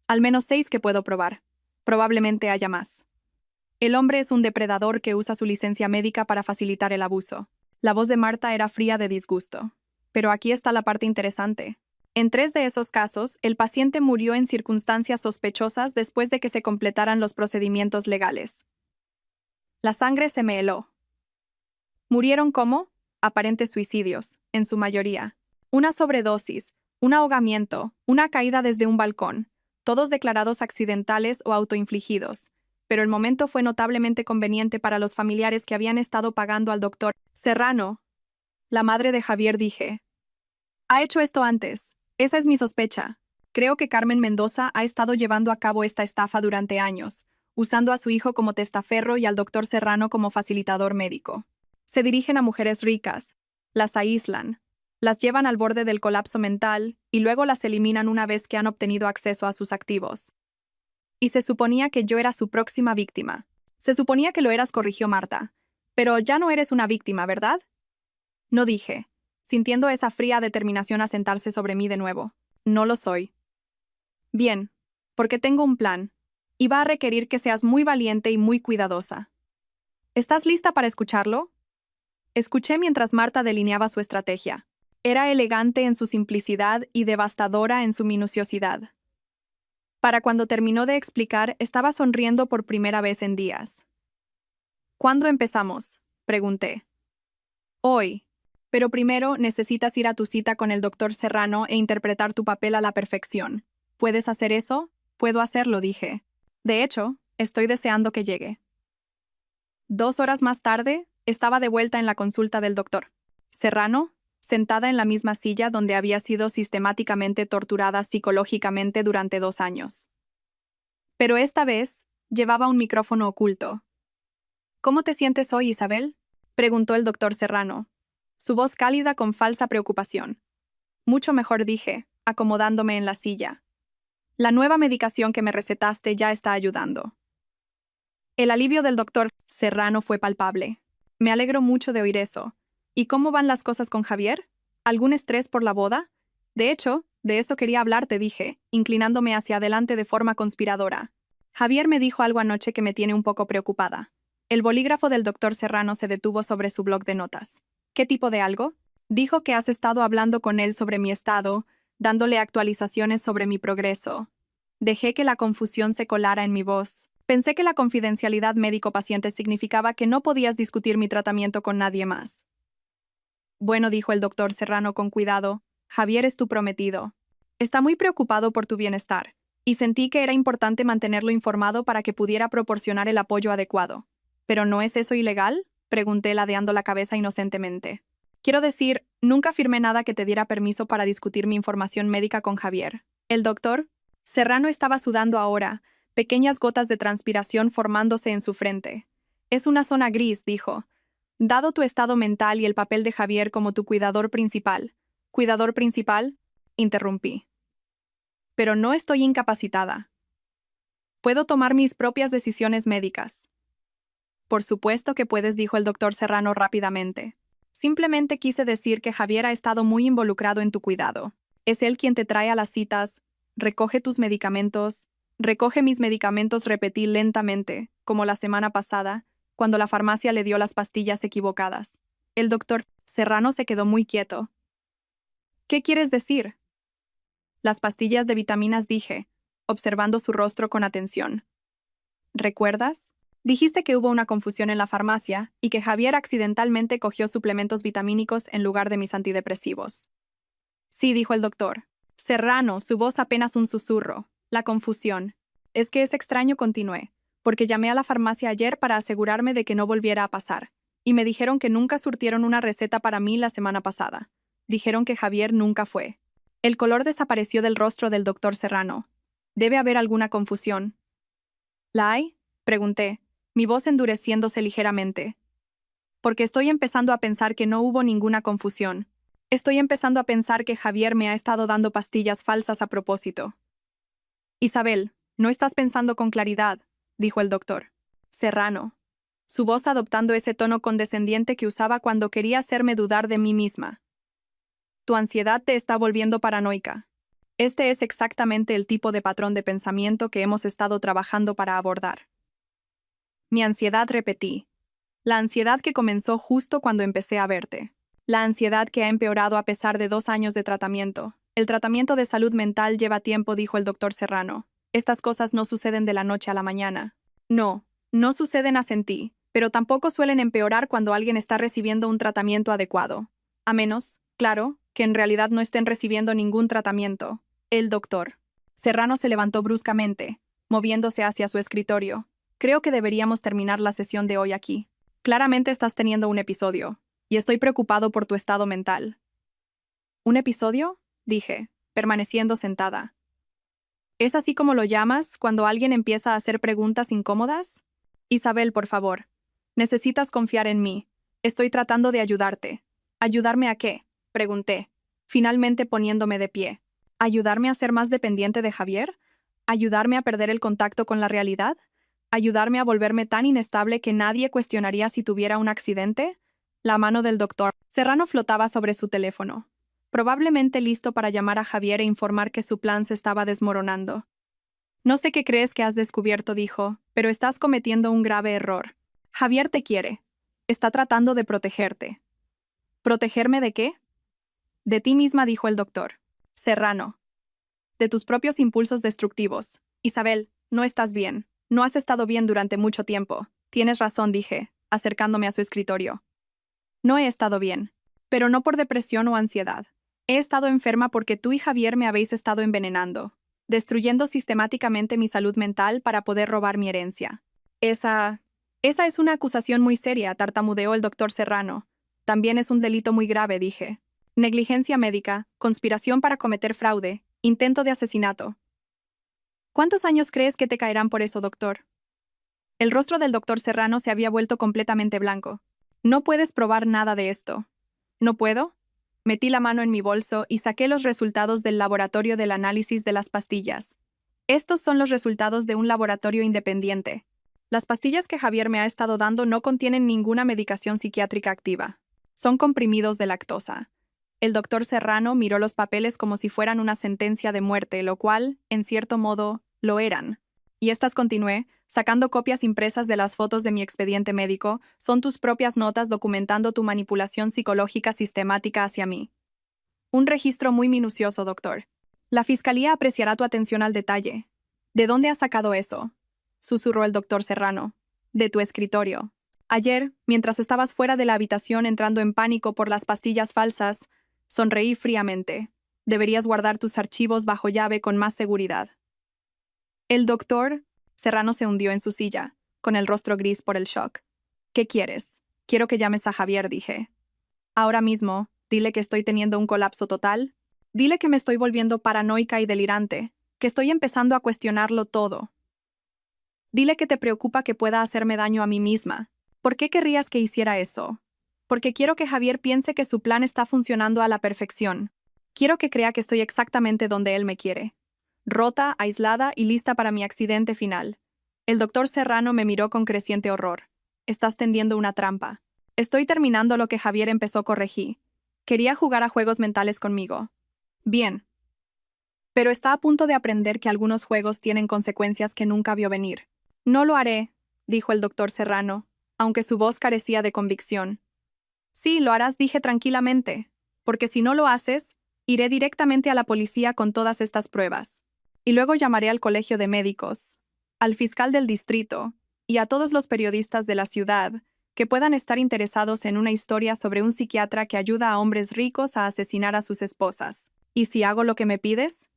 Al menos 6 que puedo probar. Probablemente haya más. El hombre es un depredador que usa su licencia médica para facilitar el abuso. La voz de Marta era fría de disgusto. Pero aquí está la parte interesante. En 3 de esos casos, el paciente murió en circunstancias sospechosas después de que se completaran los procedimientos legales. La sangre se me heló. ¿Murieron como? Aparentes suicidios, en su mayoría. Una sobredosis, un ahogamiento, una caída desde un balcón, todos declarados accidentales o autoinfligidos. Pero el momento fue notablemente conveniente para los familiares que habían estado pagando al doctor Serrano. La madre de Javier dije. Ha hecho esto antes. Esa es mi sospecha. Creo que Carmen Mendoza ha estado llevando a cabo esta estafa durante años, usando a su hijo como testaferro y al doctor Serrano como facilitador médico. Se dirigen a mujeres ricas, las aíslan, las llevan al borde del colapso mental y luego las eliminan una vez que han obtenido acceso a sus activos. Y se suponía que yo era su próxima víctima. Se suponía que lo eras, corrigió Marta. Pero ya no eres una víctima, ¿verdad? No dije, sintiendo esa fría determinación a sentarse sobre mí de nuevo. No lo soy. Bien, porque tengo un plan, y va a requerir que seas muy valiente y muy cuidadosa. ¿Estás lista para escucharlo? Escuché mientras Marta delineaba su estrategia. Era elegante en su simplicidad y devastadora en su minuciosidad. Para cuando terminó de explicar, estaba sonriendo por primera vez en días. ¿Cuándo empezamos?, pregunté. Hoy. Pero primero necesitas ir a tu cita con el doctor Serrano e interpretar tu papel a la perfección. ¿Puedes hacer eso? Puedo hacerlo, dije. De hecho, estoy deseando que llegue. 2 horas más tarde, estaba de vuelta en la consulta del doctor Serrano, sentada en la misma silla donde había sido sistemáticamente torturada psicológicamente durante 2 años. Pero esta vez, llevaba un micrófono oculto. ¿Cómo te sientes hoy, Isabel?, preguntó el doctor Serrano, su voz cálida con falsa preocupación. Mucho mejor, dije, acomodándome en la silla. La nueva medicación que me recetaste ya está ayudando. El alivio del doctor Serrano fue palpable. Me alegro mucho de oír eso. ¿Y cómo van las cosas con Javier? ¿Algún estrés por la boda? De hecho, de eso quería hablarte, dije, inclinándome hacia adelante de forma conspiradora. Javier me dijo algo anoche que me tiene un poco preocupada. El bolígrafo del doctor Serrano se detuvo sobre su bloc de notas. ¿Qué tipo de algo? Dijo que has estado hablando con él sobre mi estado, dándole actualizaciones sobre mi progreso. Dejé que la confusión se colara en mi voz. Pensé que la confidencialidad médico-paciente significaba que no podías discutir mi tratamiento con nadie más. Bueno, dijo el doctor Serrano con cuidado, Javier es tu prometido. Está muy preocupado por tu bienestar, y sentí que era importante mantenerlo informado para que pudiera proporcionar el apoyo adecuado. ¿Pero no es eso ilegal?, pregunté ladeando la cabeza inocentemente. Quiero decir, nunca firmé nada que te diera permiso para discutir mi información médica con Javier. El doctor Serrano estaba sudando ahora, pequeñas gotas de transpiración formándose en su frente. Es una zona gris, dijo. Dado tu estado mental y el papel de Javier como tu cuidador principal. ¿Cuidador principal? Interrumpí. Pero no estoy incapacitada. Puedo tomar mis propias decisiones médicas. Por supuesto que puedes, dijo el doctor Serrano rápidamente. Simplemente quise decir que Javier ha estado muy involucrado en tu cuidado. Es él quien te trae a las citas, recoge tus medicamentos, recoge mis medicamentos, repetí lentamente, como la semana pasada, cuando la farmacia le dio las pastillas equivocadas. El doctor Serrano se quedó muy quieto. ¿Qué quieres decir? Las pastillas de vitaminas, dije, observando su rostro con atención. ¿Recuerdas? Dijiste que hubo una confusión en la farmacia y que Javier accidentalmente cogió suplementos vitamínicos en lugar de mis antidepresivos. Sí, dijo el doctor. Serrano, su voz apenas un susurro. La confusión. Es que es extraño, continué, porque llamé a la farmacia ayer para asegurarme de que no volviera a pasar, y me dijeron que nunca surtieron una receta para mí la semana pasada. Dijeron que Javier nunca fue. El color desapareció del rostro del doctor Serrano. Debe haber alguna confusión. ¿La hay? Pregunté, mi voz endureciéndose ligeramente. Porque estoy empezando a pensar que no hubo ninguna confusión. Estoy empezando a pensar que Javier me ha estado dando pastillas falsas a propósito. Isabel, no estás pensando con claridad, dijo el doctor Serrano, su voz adoptando ese tono condescendiente que usaba cuando quería hacerme dudar de mí misma. Tu ansiedad te está volviendo paranoica. Este es exactamente el tipo de patrón de pensamiento que hemos estado trabajando para abordar. Mi ansiedad, repetí. La ansiedad que comenzó justo cuando empecé a verte. La ansiedad que ha empeorado a pesar de 2 años de tratamiento. El tratamiento de salud mental lleva tiempo, dijo el doctor Serrano. Estas cosas no suceden de la noche a la mañana. No, no suceden, asentí, pero tampoco suelen empeorar cuando alguien está recibiendo un tratamiento adecuado. A menos, claro, que en realidad no estén recibiendo ningún tratamiento. El doctor Serrano se levantó bruscamente, moviéndose hacia su escritorio. Creo que deberíamos terminar la sesión de hoy aquí. Claramente estás teniendo un episodio, y estoy preocupado por tu estado mental. ¿Un episodio? Dije, permaneciendo sentada. ¿Es así como lo llamas cuando alguien empieza a hacer preguntas incómodas? Isabel, por favor. Necesitas confiar en mí. Estoy tratando de ayudarte. ¿Ayudarme a qué? Pregunté, finalmente poniéndome de pie. ¿Ayudarme a ser más dependiente de Javier? ¿Ayudarme a perder el contacto con la realidad? ¿Ayudarme a volverme tan inestable que nadie cuestionaría si tuviera un accidente? La mano del doctor Serrano flotaba sobre su teléfono, probablemente listo para llamar a Javier e informar que su plan se estaba desmoronando. No sé qué crees que has descubierto, dijo, pero estás cometiendo un grave error. Javier te quiere. Está tratando de protegerte. ¿Protegerme de qué? De ti misma, dijo el doctor Serrano. De tus propios impulsos destructivos. Isabel, no estás bien. No has estado bien durante mucho tiempo. Tienes razón, dije, acercándome a su escritorio. No he estado bien, pero no por depresión o ansiedad. He estado enferma porque tú y Javier me habéis estado envenenando, destruyendo sistemáticamente mi salud mental para poder robar mi herencia. Esa es una acusación muy seria, tartamudeó el doctor Serrano. También es un delito muy grave, dije. Negligencia médica, conspiración para cometer fraude, intento de asesinato. ¿Cuántos años crees que te caerán por eso, doctor? El rostro del doctor Serrano se había vuelto completamente blanco. No puedes probar nada de esto. ¿No puedo? Metí la mano en mi bolso y saqué los resultados del laboratorio del análisis de las pastillas. Estos son los resultados de un laboratorio independiente. Las pastillas que Javier me ha estado dando no contienen ninguna medicación psiquiátrica activa. Son comprimidos de lactosa. El doctor Serrano miró los papeles como si fueran una sentencia de muerte, lo cual, en cierto modo, lo eran. Y estas, continué, sacando copias impresas de las fotos de mi expediente médico, son tus propias notas documentando tu manipulación psicológica sistemática hacia mí. Un registro muy minucioso, doctor. La fiscalía apreciará tu atención al detalle. ¿De dónde has sacado eso? Susurró el doctor Serrano. De tu escritorio. Ayer, mientras estabas fuera de la habitación entrando en pánico por las pastillas falsas, sonreí fríamente. Deberías guardar tus archivos bajo llave con más seguridad. El doctor Serrano se hundió en su silla, con el rostro gris por el shock. ¿Qué quieres? Quiero que llames a Javier, dije. Ahora mismo, dile que estoy teniendo un colapso total. Dile que me estoy volviendo paranoica y delirante, que estoy empezando a cuestionarlo todo. Dile que te preocupa que pueda hacerme daño a mí misma. ¿Por qué querrías que hiciera eso? Porque quiero que Javier piense que su plan está funcionando a la perfección. Quiero que crea que estoy exactamente donde él me quiere. Rota, aislada y lista para mi accidente final. El doctor Serrano me miró con creciente horror. Estás tendiendo una trampa. Estoy terminando lo que Javier empezó, corregí. Quería jugar a juegos mentales conmigo. Bien. Pero está a punto de aprender que algunos juegos tienen consecuencias que nunca vio venir. No lo haré, dijo el doctor Serrano, aunque su voz carecía de convicción. Sí, lo harás, dije tranquilamente, porque si no lo haces, iré directamente a la policía con todas estas pruebas. Y luego llamaré al colegio de médicos, al fiscal del distrito y a todos los periodistas de la ciudad que puedan estar interesados en una historia sobre un psiquiatra que ayuda a hombres ricos a asesinar a sus esposas. ¿Y si hago lo que me pides?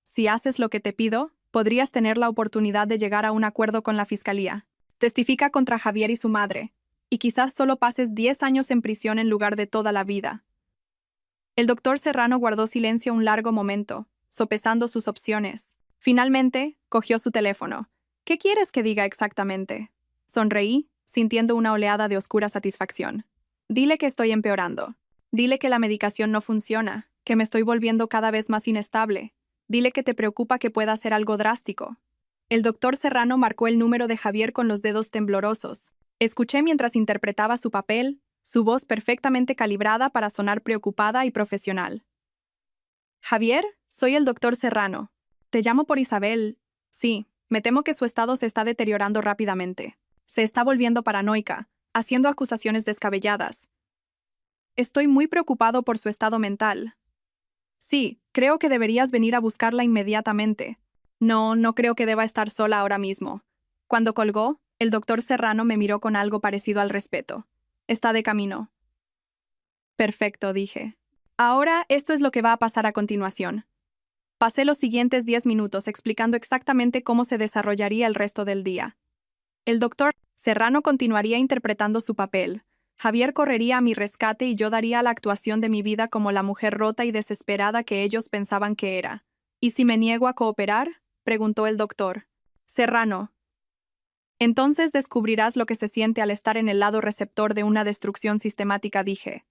Si haces lo que te pido, podrías tener la oportunidad de llegar a un acuerdo con la fiscalía. Testifica contra Javier y su madre, y quizás solo pases 10 años en prisión en lugar de toda la vida. El doctor Serrano guardó silencio un largo momento, sopesando sus opciones. Finalmente, cogió su teléfono. ¿Qué quieres que diga exactamente? Sonreí, sintiendo una oleada de oscura satisfacción. Dile que estoy empeorando. Dile que la medicación no funciona, que me estoy volviendo cada vez más inestable. Dile que te preocupa que pueda hacer algo drástico. El doctor Serrano marcó el número de Javier con los dedos temblorosos. Escuché mientras interpretaba su papel, su voz perfectamente calibrada para sonar preocupada y profesional. Javier, soy el doctor Serrano. Te llamo por Isabel. Sí, me temo que su estado se está deteriorando rápidamente. Se está volviendo paranoica, haciendo acusaciones descabelladas. Estoy muy preocupado por su estado mental. Sí, creo que deberías venir a buscarla inmediatamente. No, no creo que deba estar sola ahora mismo. Cuando colgó, el doctor Serrano me miró con algo parecido al respeto. Está de camino. Perfecto, dije. Ahora, esto es lo que va a pasar a continuación. Pasé los siguientes 10 minutos explicando exactamente cómo se desarrollaría el resto del día. El doctor Serrano continuaría interpretando su papel. Javier correría a mi rescate y yo daría la actuación de mi vida como la mujer rota y desesperada que ellos pensaban que era. ¿Y si me niego a cooperar?, preguntó el doctor Serrano. Entonces descubrirás lo que se siente al estar en el lado receptor de una destrucción sistemática, dije.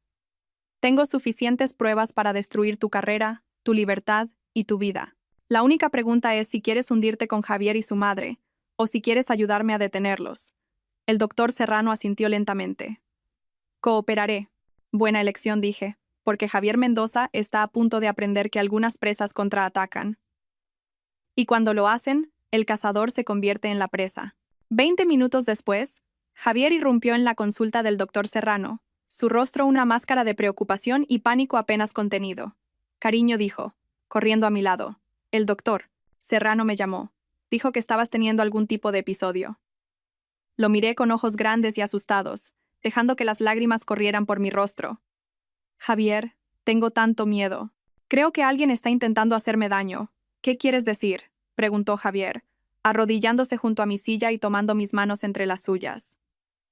Tengo suficientes pruebas para destruir tu carrera, tu libertad y tu vida. La única pregunta es si quieres hundirte con Javier y su madre, o si quieres ayudarme a detenerlos. El doctor Serrano asintió lentamente. Cooperaré. Buena elección, dije, porque Javier Mendoza está a punto de aprender que algunas presas contraatacan. Y cuando lo hacen, el cazador se convierte en la presa. 20 minutos después, Javier irrumpió en la consulta del doctor Serrano, su rostro una máscara de preocupación y pánico apenas contenido. Cariño, dijo, corriendo a mi lado. El doctor Serrano me llamó. Dijo que estabas teniendo algún tipo de episodio. Lo miré con ojos grandes y asustados, dejando que las lágrimas corrieran por mi rostro. Javier, tengo tanto miedo. Creo que alguien está intentando hacerme daño. ¿Qué quieres decir?, preguntó Javier, arrodillándose junto a mi silla y tomando mis manos entre las suyas.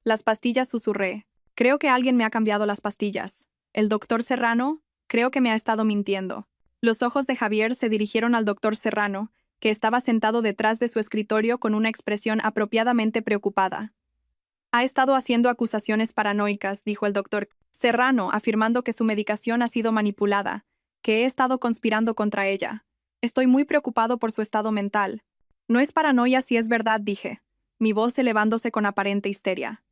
Las pastillas, susurré. Creo que alguien me ha cambiado las pastillas. El doctor Serrano, creo que me ha estado mintiendo. Los ojos de Javier se dirigieron al doctor Serrano, que estaba sentado detrás de su escritorio con una expresión apropiadamente preocupada. Ha estado haciendo acusaciones paranoicas, dijo el doctor Serrano, afirmando que su medicación ha sido manipulada, que he estado conspirando contra ella. Estoy muy preocupado por su estado mental. No es paranoia si es verdad, dije, mi voz elevándose con aparente histeria.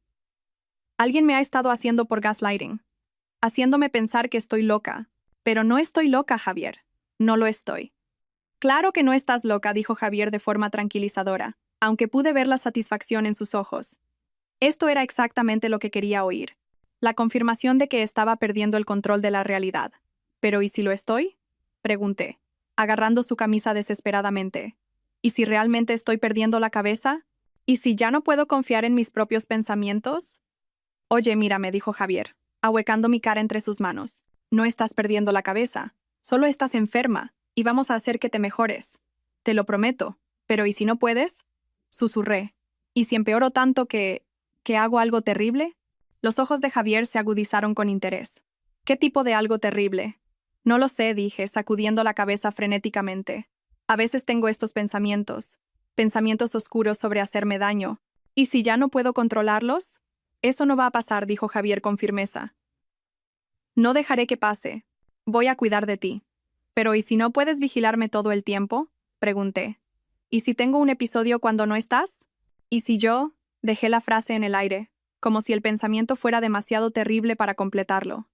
Alguien me ha estado haciendo por gaslighting, haciéndome pensar que estoy loca. Pero no estoy loca, Javier. No lo estoy. Claro que no estás loca, dijo Javier de forma tranquilizadora, aunque pude ver la satisfacción en sus ojos. Esto era exactamente lo que quería oír. La confirmación de que estaba perdiendo el control de la realidad. ¿Pero y si lo estoy?, pregunté, agarrando su camisa desesperadamente. ¿Y si realmente estoy perdiendo la cabeza? ¿Y si ya no puedo confiar en mis propios pensamientos? Oye, mírame, dijo Javier, ahuecando mi cara entre sus manos. No estás perdiendo la cabeza, solo estás enferma, y vamos a hacer que te mejores. Te lo prometo. ¿Pero y si no puedes?, susurré. ¿Y si empeoro tanto que hago algo terrible? Los ojos de Javier se agudizaron con interés. ¿Qué tipo de algo terrible? No lo sé, dije, sacudiendo la cabeza frenéticamente. A veces tengo estos pensamientos oscuros sobre hacerme daño. ¿Y si ya no puedo controlarlos? Eso no va a pasar, dijo Javier con firmeza. No dejaré que pase. Voy a cuidar de ti. Pero ¿y si no puedes vigilarme todo el tiempo? Pregunté. ¿Y si tengo un episodio cuando no estás? ¿Y si yo? Dejé la frase en el aire, como si el pensamiento fuera demasiado terrible para completarlo.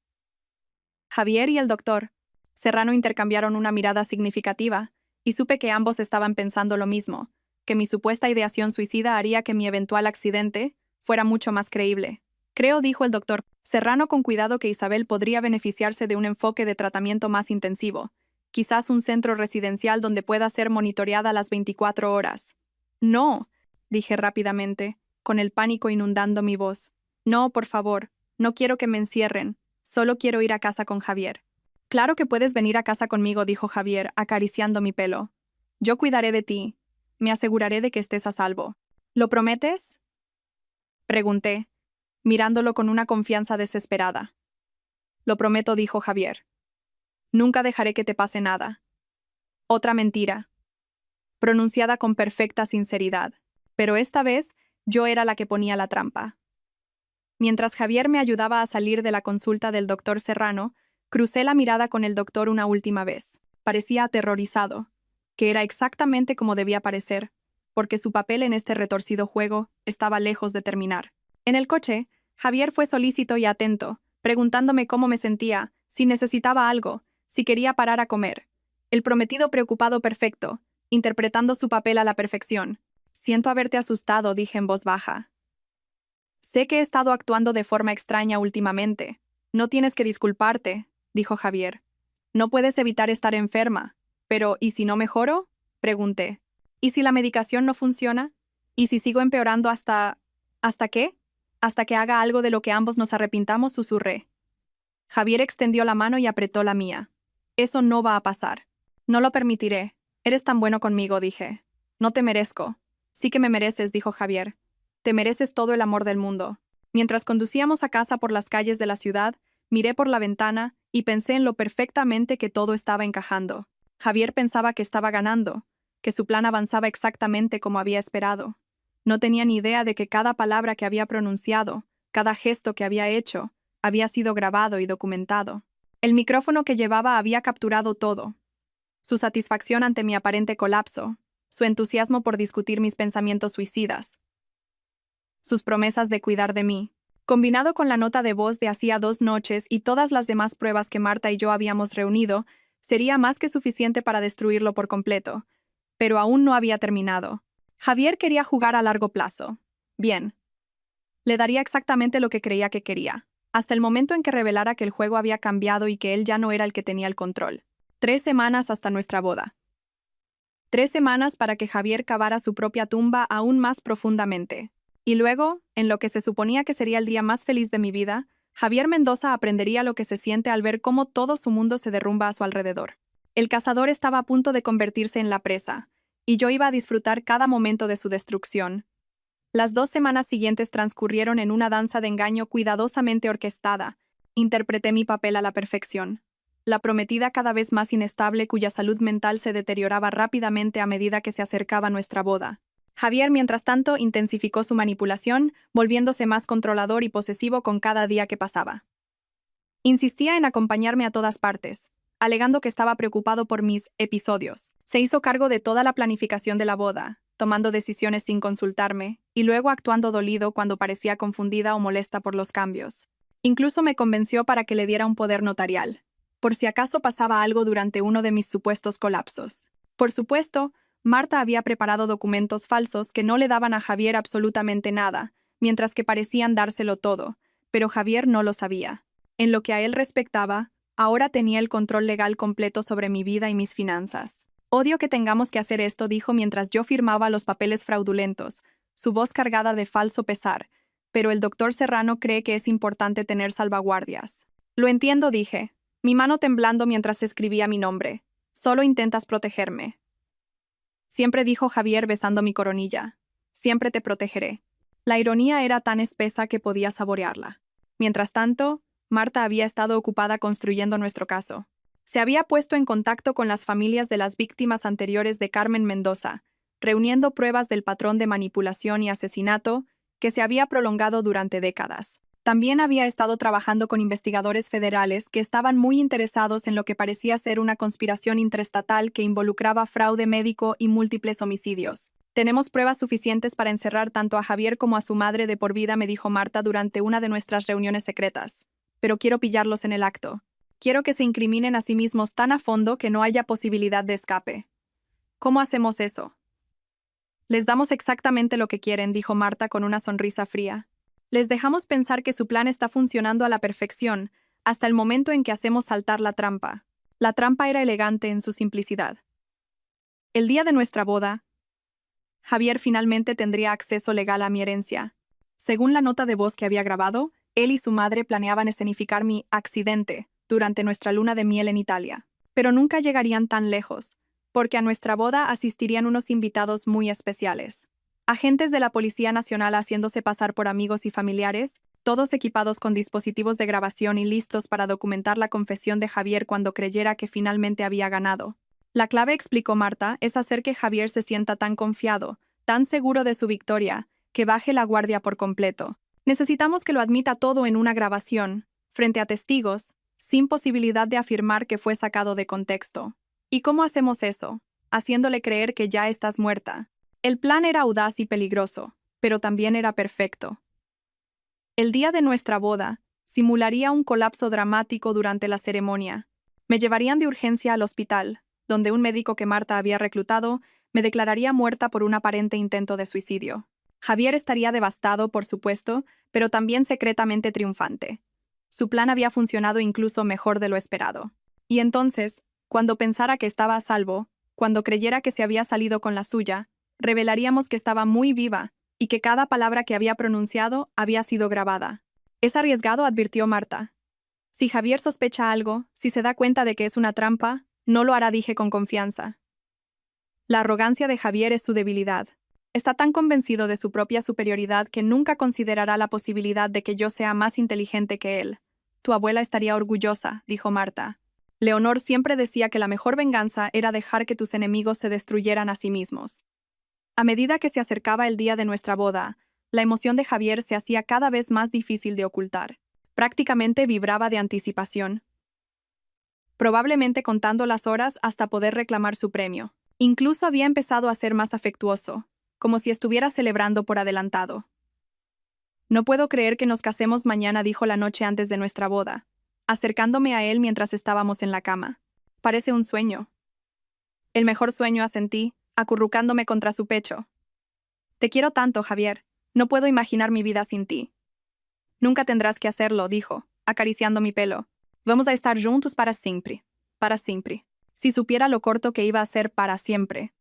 Javier y el doctor Serrano intercambiaron una mirada significativa, y supe que ambos estaban pensando lo mismo, que mi supuesta ideación suicida haría que mi eventual accidente fuera mucho más creíble. Creo, dijo el doctor Serrano con cuidado, que Isabel podría beneficiarse de un enfoque de tratamiento más intensivo, quizás un centro residencial donde pueda ser monitoreada las 24 horas. No, dije rápidamente, con el pánico inundando mi voz. No, por favor, no quiero que me encierren, solo quiero ir a casa con Javier. Claro que puedes venir a casa conmigo, dijo Javier, acariciando mi pelo. Yo cuidaré de ti. Me aseguraré de que estés a salvo. ¿Lo prometes? Pregunté, mirándolo con una confianza desesperada. Lo prometo, dijo Javier. Nunca dejaré que te pase nada. Otra mentira, pronunciada con perfecta sinceridad, pero esta vez yo era la que ponía la trampa. Mientras Javier me ayudaba a salir de la consulta del doctor Serrano, crucé la mirada con el doctor una última vez. Parecía aterrorizado, que era exactamente como debía parecer, porque su papel en este retorcido juego estaba lejos de terminar. En el coche, Javier fue solícito y atento, preguntándome cómo me sentía, si necesitaba algo, si quería parar a comer. El prometido preocupado perfecto, interpretando su papel a la perfección. Siento haberte asustado, dije en voz baja. Sé que he estado actuando de forma extraña últimamente. No tienes que disculparte, dijo Javier. No puedes evitar estar enferma. Pero, ¿y si no mejoro? Pregunté. ¿Y si la medicación no funciona? ¿Y si sigo empeorando ¿Hasta qué? Hasta que haga algo de lo que ambos nos arrepintamos, susurré. Javier extendió la mano y apretó la mía. Eso no va a pasar. No lo permitiré. Eres tan bueno conmigo, dije. No te merezco. Sí que me mereces, dijo Javier. Te mereces todo el amor del mundo. Mientras conducíamos a casa por las calles de la ciudad, miré por la ventana y pensé en lo perfectamente que todo estaba encajando. Javier pensaba que estaba ganando, que su plan avanzaba exactamente como había esperado. No tenía ni idea de que cada palabra que había pronunciado, cada gesto que había hecho, había sido grabado y documentado. El micrófono que llevaba había capturado todo. Su satisfacción ante mi aparente colapso, su entusiasmo por discutir mis pensamientos suicidas, sus promesas de cuidar de mí, combinado con la nota de voz de hacía 2 noches y todas las demás pruebas que Marta y yo habíamos reunido, sería más que suficiente para destruirlo por completo. Pero aún no había terminado. Javier quería jugar a largo plazo. Bien. Le daría exactamente lo que creía que quería, hasta el momento en que revelara que el juego había cambiado y que él ya no era el que tenía el control. 3 semanas hasta nuestra boda. 3 semanas para que Javier cavara su propia tumba aún más profundamente. Y luego, en lo que se suponía que sería el día más feliz de mi vida, Javier Mendoza aprendería lo que se siente al ver cómo todo su mundo se derrumba a su alrededor. El cazador estaba a punto de convertirse en la presa, y yo iba a disfrutar cada momento de su destrucción. Las 2 semanas siguientes transcurrieron en una danza de engaño cuidadosamente orquestada. Interpreté mi papel a la perfección. La prometida cada vez más inestable, cuya salud mental se deterioraba rápidamente a medida que se acercaba nuestra boda. Javier, mientras tanto, intensificó su manipulación, volviéndose más controlador y posesivo con cada día que pasaba. Insistía en acompañarme a todas partes, alegando que estaba preocupado por mis episodios. Se hizo cargo de toda la planificación de la boda, tomando decisiones sin consultarme, y luego actuando dolido cuando parecía confundida o molesta por los cambios. Incluso me convenció para que le diera un poder notarial, por si acaso pasaba algo durante uno de mis supuestos colapsos. Por supuesto, Marta había preparado documentos falsos que no le daban a Javier absolutamente nada, mientras que parecían dárselo todo, pero Javier no lo sabía. En lo que a él respectaba, ahora tenía el control legal completo sobre mi vida y mis finanzas. Odio que tengamos que hacer esto, dijo mientras yo firmaba los papeles fraudulentos, su voz cargada de falso pesar, pero el doctor Serrano cree que es importante tener salvaguardias. Lo entiendo, dije, mi mano temblando mientras escribía mi nombre. Solo intentas protegerme. Siempre, dijo Javier besando mi coronilla. Siempre te protegeré. La ironía era tan espesa que podía saborearla. Mientras tanto, Marta había estado ocupada construyendo nuestro caso. Se había puesto en contacto con las familias de las víctimas anteriores de Carmen Mendoza, reuniendo pruebas del patrón de manipulación y asesinato que se había prolongado durante décadas. También había estado trabajando con investigadores federales que estaban muy interesados en lo que parecía ser una conspiración interestatal que involucraba fraude médico y múltiples homicidios. Tenemos pruebas suficientes para encerrar tanto a Javier como a su madre de por vida, me dijo Marta durante una de nuestras reuniones secretas. Pero quiero pillarlos en el acto. Quiero que se incriminen a sí mismos tan a fondo que no haya posibilidad de escape. ¿Cómo hacemos eso? Les damos exactamente lo que quieren, dijo Marta con una sonrisa fría. Les dejamos pensar que su plan está funcionando a la perfección, hasta el momento en que hacemos saltar la trampa. La trampa era elegante en su simplicidad. El día de nuestra boda, Javier finalmente tendría acceso legal a mi herencia. Según la nota de voz que había grabado, él y su madre planeaban escenificar mi accidente durante nuestra luna de miel en Italia. Pero nunca llegarían tan lejos, porque a nuestra boda asistirían unos invitados muy especiales. Agentes de la Policía Nacional haciéndose pasar por amigos y familiares, todos equipados con dispositivos de grabación y listos para documentar la confesión de Javier cuando creyera que finalmente había ganado. La clave, explicó Marta, es hacer que Javier se sienta tan confiado, tan seguro de su victoria, que baje la guardia por completo. Necesitamos que lo admita todo en una grabación, frente a testigos, sin posibilidad de afirmar que fue sacado de contexto. ¿Y cómo hacemos eso? Haciéndole creer que ya estás muerta. El plan era audaz y peligroso, pero también era perfecto. El día de nuestra boda, simularía un colapso dramático durante la ceremonia. Me llevarían de urgencia al hospital, donde un médico que Marta había reclutado me declararía muerta por un aparente intento de suicidio. Javier estaría devastado, por supuesto, pero también secretamente triunfante. Su plan había funcionado incluso mejor de lo esperado. Y entonces, cuando pensara que estaba a salvo, cuando creyera que se había salido con la suya, revelaríamos que estaba muy viva y que cada palabra que había pronunciado había sido grabada. Es arriesgado, advirtió Marta. Si Javier sospecha algo, si se da cuenta de que es una trampa, no lo hará, dije con confianza. La arrogancia de Javier es su debilidad. Está tan convencido de su propia superioridad que nunca considerará la posibilidad de que yo sea más inteligente que él. Tu abuela estaría orgullosa, dijo Marta. Leonor siempre decía que la mejor venganza era dejar que tus enemigos se destruyeran a sí mismos. A medida que se acercaba el día de nuestra boda, la emoción de Javier se hacía cada vez más difícil de ocultar. Prácticamente vibraba de anticipación, probablemente contando las horas hasta poder reclamar su premio. Incluso había empezado a ser más afectuoso, como si estuviera celebrando por adelantado. No puedo creer que nos casemos mañana, dijo la noche antes de nuestra boda, acercándome a él mientras estábamos en la cama. Parece un sueño. El mejor sueño, asentí, acurrucándome contra su pecho. Te quiero tanto, Javier. No puedo imaginar mi vida sin ti. Nunca tendrás que hacerlo, dijo, acariciando mi pelo. Vamos a estar juntos para siempre. Para siempre. Si supiera lo corto que iba a ser para siempre.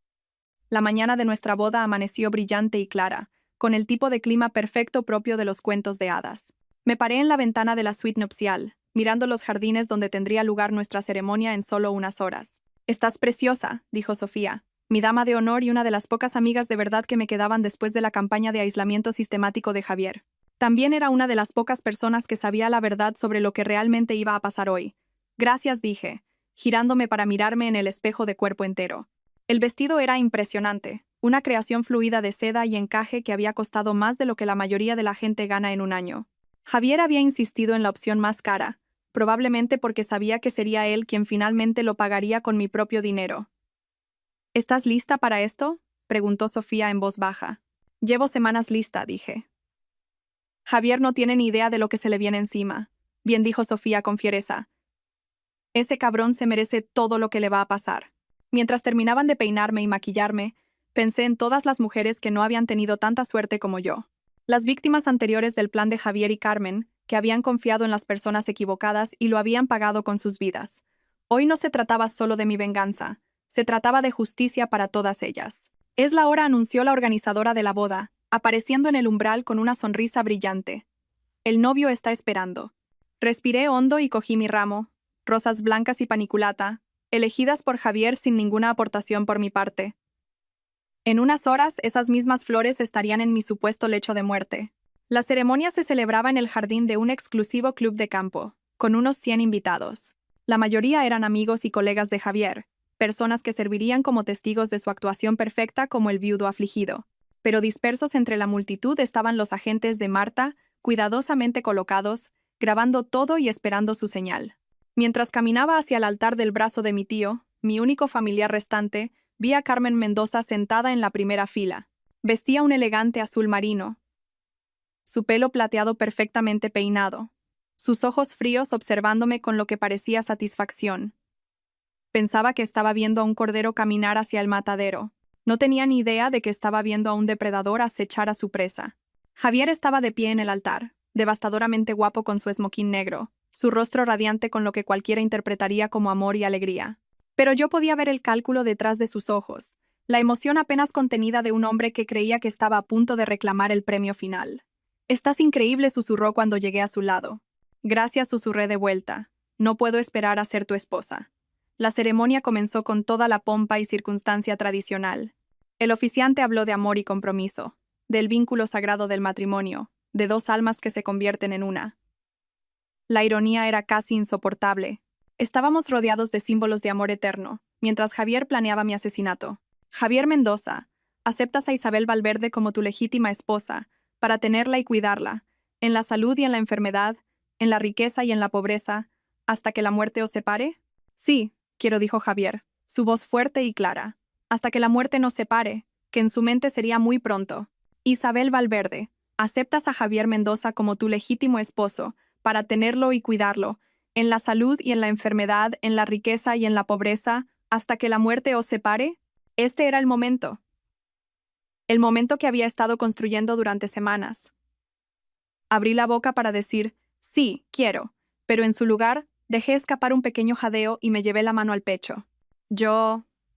La mañana de nuestra boda amaneció brillante y clara, con el tipo de clima perfecto propio de los cuentos de hadas. Me paré en la ventana de la suite nupcial, mirando los jardines donde tendría lugar nuestra ceremonia en solo unas horas. Estás preciosa, dijo Sofía, mi dama de honor y una de las pocas amigas de verdad que me quedaban después de la campaña de aislamiento sistemático de Javier. También era una de las pocas personas que sabía la verdad sobre lo que realmente iba a pasar hoy. Gracias, dije, girándome para mirarme en el espejo de cuerpo entero. El vestido era impresionante, una creación fluida de seda y encaje que había costado más de lo que la mayoría de la gente gana en un año. Javier había insistido en la opción más cara, probablemente porque sabía que sería él quien finalmente lo pagaría con mi propio dinero. ¿Estás lista para esto?, preguntó Sofía en voz baja. Llevo semanas lista, dije. Javier no tiene ni idea de lo que se le viene encima, bien dijo Sofía con fiereza. Ese cabrón se merece todo lo que le va a pasar. Mientras terminaban de peinarme y maquillarme, pensé en todas las mujeres que no habían tenido tanta suerte como yo. Las víctimas anteriores del plan de Javier y Carmen, que habían confiado en las personas equivocadas y lo habían pagado con sus vidas. Hoy no se trataba solo de mi venganza, se trataba de justicia para todas ellas. Es la hora, anunció la organizadora de la boda, apareciendo en el umbral con una sonrisa brillante. El novio está esperando. Respiré hondo y cogí mi ramo, rosas blancas y paniculata, elegidas por Javier sin ninguna aportación por mi parte. En unas horas, esas mismas flores estarían en mi supuesto lecho de muerte. La ceremonia se celebraba en el jardín de un exclusivo club de campo, con unos 100 invitados. La mayoría eran amigos y colegas de Javier, personas que servirían como testigos de su actuación perfecta como el viudo afligido. Pero dispersos entre la multitud estaban los agentes de Marta, cuidadosamente colocados, grabando todo y esperando su señal. Mientras caminaba hacia el altar del brazo de mi tío, mi único familiar restante, vi a Carmen Mendoza sentada en la primera fila. Vestía un elegante azul marino, su pelo plateado perfectamente peinado, sus ojos fríos observándome con lo que parecía satisfacción. Pensaba que estaba viendo a un cordero caminar hacia el matadero. No tenía ni idea de que estaba viendo a un depredador acechar a su presa. Javier estaba de pie en el altar, devastadoramente guapo con su esmoquín negro, su rostro radiante con lo que cualquiera interpretaría como amor y alegría. Pero yo podía ver el cálculo detrás de sus ojos, la emoción apenas contenida de un hombre que creía que estaba a punto de reclamar el premio final. «Estás increíble», susurró cuando llegué a su lado. «Gracias», susurré de vuelta. «No puedo esperar a ser tu esposa». La ceremonia comenzó con toda la pompa y circunstancia tradicional. El oficiante habló de amor y compromiso, del vínculo sagrado del matrimonio, de dos almas que se convierten en una. La ironía era casi insoportable. Estábamos rodeados de símbolos de amor eterno, mientras Javier planeaba mi asesinato. Javier Mendoza, aceptas a Isabel Valverde como tu legítima esposa, para tenerla y cuidarla, en la salud y en la enfermedad, en la riqueza y en la pobreza, hasta que la muerte os separe? Sí, quiero, dijo Javier, su voz fuerte y clara. Hasta que la muerte nos separe, que en su mente sería muy pronto. Isabel Valverde, aceptas a Javier Mendoza como tu legítimo esposo, para tenerlo y cuidarlo, en la salud y en la enfermedad, en la riqueza y en la pobreza, hasta que la muerte os separe? Este era el momento. El momento que había estado construyendo durante semanas. Abrí la boca para decir, sí, quiero, pero en su lugar, dejé escapar un pequeño jadeo y me llevé la mano al pecho.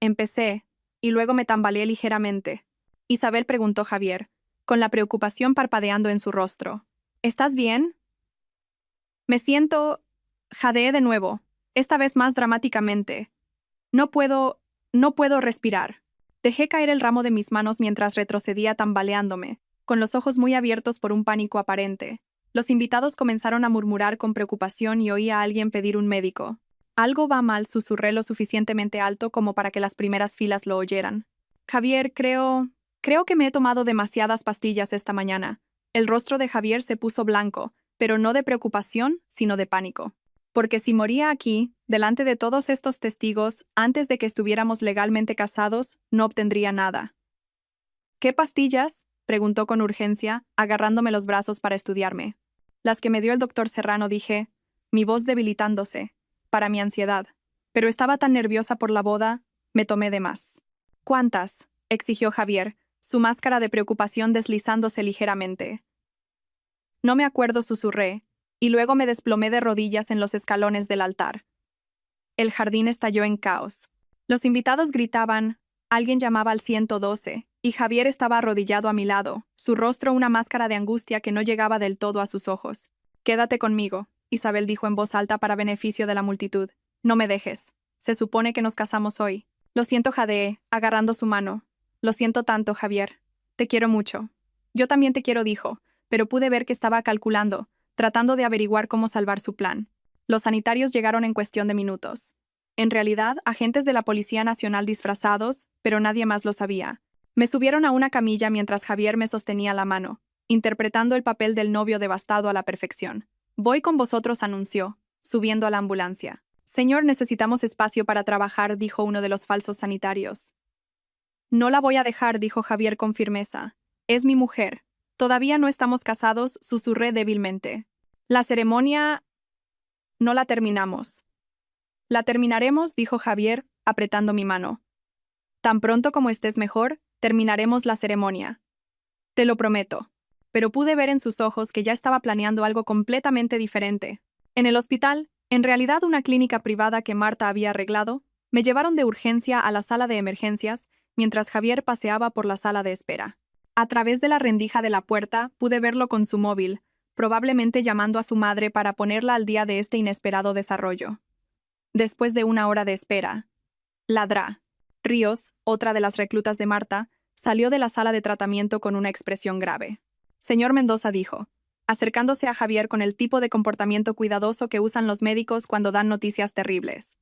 Empecé, y luego me tambaleé ligeramente. Isabel, preguntó Javier, con la preocupación parpadeando en su rostro. ¿Estás bien? Me siento... Jadeé de nuevo, esta vez más dramáticamente. No puedo respirar. Dejé caer el ramo de mis manos mientras retrocedía tambaleándome, con los ojos muy abiertos por un pánico aparente. Los invitados comenzaron a murmurar con preocupación y oí a alguien pedir un médico. Algo va mal, susurré lo suficientemente alto como para que las primeras filas lo oyeran. Javier, creo que me he tomado demasiadas pastillas esta mañana. El rostro de Javier se puso blanco, pero no de preocupación, sino de pánico. Porque si moría aquí, delante de todos estos testigos, antes de que estuviéramos legalmente casados, no obtendría nada. ¿Qué pastillas?, preguntó con urgencia, agarrándome los brazos para estudiarme. Las que me dio el doctor Serrano, dije, mi voz debilitándose, para mi ansiedad. Pero estaba tan nerviosa por la boda, me tomé de más. ¿Cuántas?, exigió Javier, su máscara de preocupación deslizándose ligeramente. No me acuerdo, susurré, y luego me desplomé de rodillas en los escalones del altar. El jardín estalló en caos. Los invitados gritaban, alguien llamaba al 112, y Javier estaba arrodillado a mi lado, su rostro una máscara de angustia que no llegaba del todo a sus ojos. «Quédate conmigo», Isabel dijo en voz alta para beneficio de la multitud. «No me dejes. Se supone que nos casamos hoy». «Lo siento», jadeé, agarrando su mano. «Lo siento tanto, Javier. Te quiero mucho». «Yo también te quiero», dijo, pero pude ver que estaba calculando, tratando de averiguar cómo salvar su plan. Los sanitarios llegaron en cuestión de minutos. En realidad, agentes de la Policía Nacional disfrazados, pero nadie más lo sabía. Me subieron a una camilla mientras Javier me sostenía la mano, interpretando el papel del novio devastado a la perfección. «Voy con vosotros», anunció, subiendo a la ambulancia. «Señor, necesitamos espacio para trabajar», dijo uno de los falsos sanitarios. «No la voy a dejar», dijo Javier con firmeza. «Es mi mujer. Todavía no estamos casados», susurré débilmente. «La ceremonia... no la terminamos». «La terminaremos», dijo Javier, apretando mi mano. «Tan pronto como estés mejor, terminaremos la ceremonia. Te lo prometo». Pero pude ver en sus ojos que ya estaba planeando algo completamente diferente. En el hospital, en realidad una clínica privada que Marta había arreglado, me llevaron de urgencia a la sala de emergencias, mientras Javier paseaba por la sala de espera. A través de la rendija de la puerta pude verlo con su móvil, probablemente llamando a su madre para ponerla al día de este inesperado desarrollo. Después de una hora de espera, ladrá. Ríos, otra de las reclutas de Marta, salió de la sala de tratamiento con una expresión grave. «Señor Mendoza», dijo, acercándose a Javier con el tipo de comportamiento cuidadoso que usan los médicos cuando dan noticias terribles.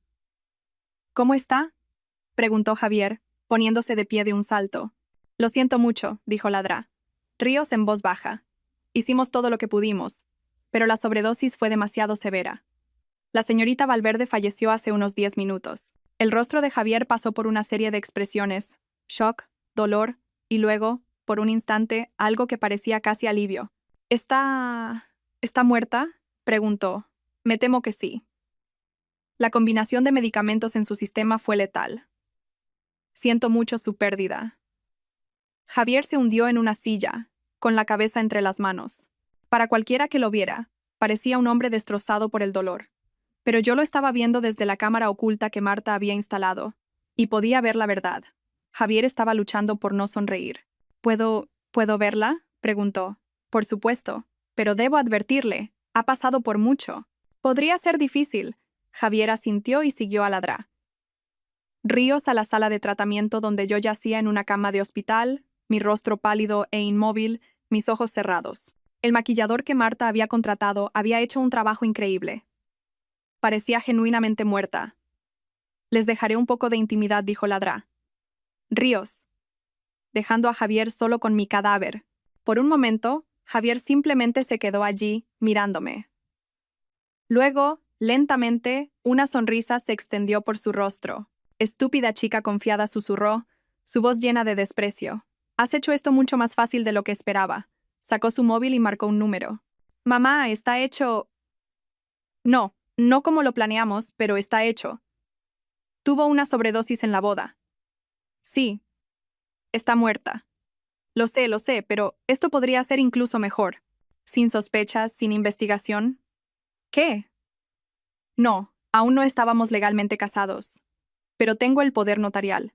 ¿Cómo está?, preguntó Javier, poniéndose de pie de un salto. Lo siento mucho, dijo Ladra. Ríos en voz baja. Hicimos todo lo que pudimos, pero la sobredosis fue demasiado severa. La señorita Valverde falleció hace unos 10 minutos. El rostro de Javier pasó por una serie de expresiones: shock, dolor, y luego, por un instante, algo que parecía casi alivio. ¿Está muerta?, preguntó. Me temo que sí. La combinación de medicamentos en su sistema fue letal. Siento mucho su pérdida. Javier se hundió en una silla, con la cabeza entre las manos. Para cualquiera que lo viera, parecía un hombre destrozado por el dolor. Pero yo lo estaba viendo desde la cámara oculta que Marta había instalado, y podía ver la verdad. Javier estaba luchando por no sonreír. ¿Puedo verla?, preguntó. Por supuesto, pero debo advertirle, ha pasado por mucho. Podría ser difícil. Javier asintió y siguió a ladrar. Ríos a la sala de tratamiento donde yo yacía en una cama de hospital, mi rostro pálido e inmóvil, mis ojos cerrados. El maquillador que Marta había contratado había hecho un trabajo increíble. Parecía genuinamente muerta. Les dejaré un poco de intimidad, dijo Ladra. Ríos, dejando a Javier solo con mi cadáver. Por un momento, Javier simplemente se quedó allí, mirándome. Luego, lentamente, una sonrisa se extendió por su rostro. Estúpida chica confiada, susurró, su voz llena de desprecio. Has hecho esto mucho más fácil de lo que esperaba. Sacó su móvil y marcó un número. Mamá, está hecho. No como lo planeamos, pero está hecho. Tuvo una sobredosis en la boda. Sí. Está muerta. Lo sé, pero esto podría ser incluso mejor. Sin sospechas, sin investigación. ¿Qué? No, aún no estábamos legalmente casados. Pero tengo el poder notarial.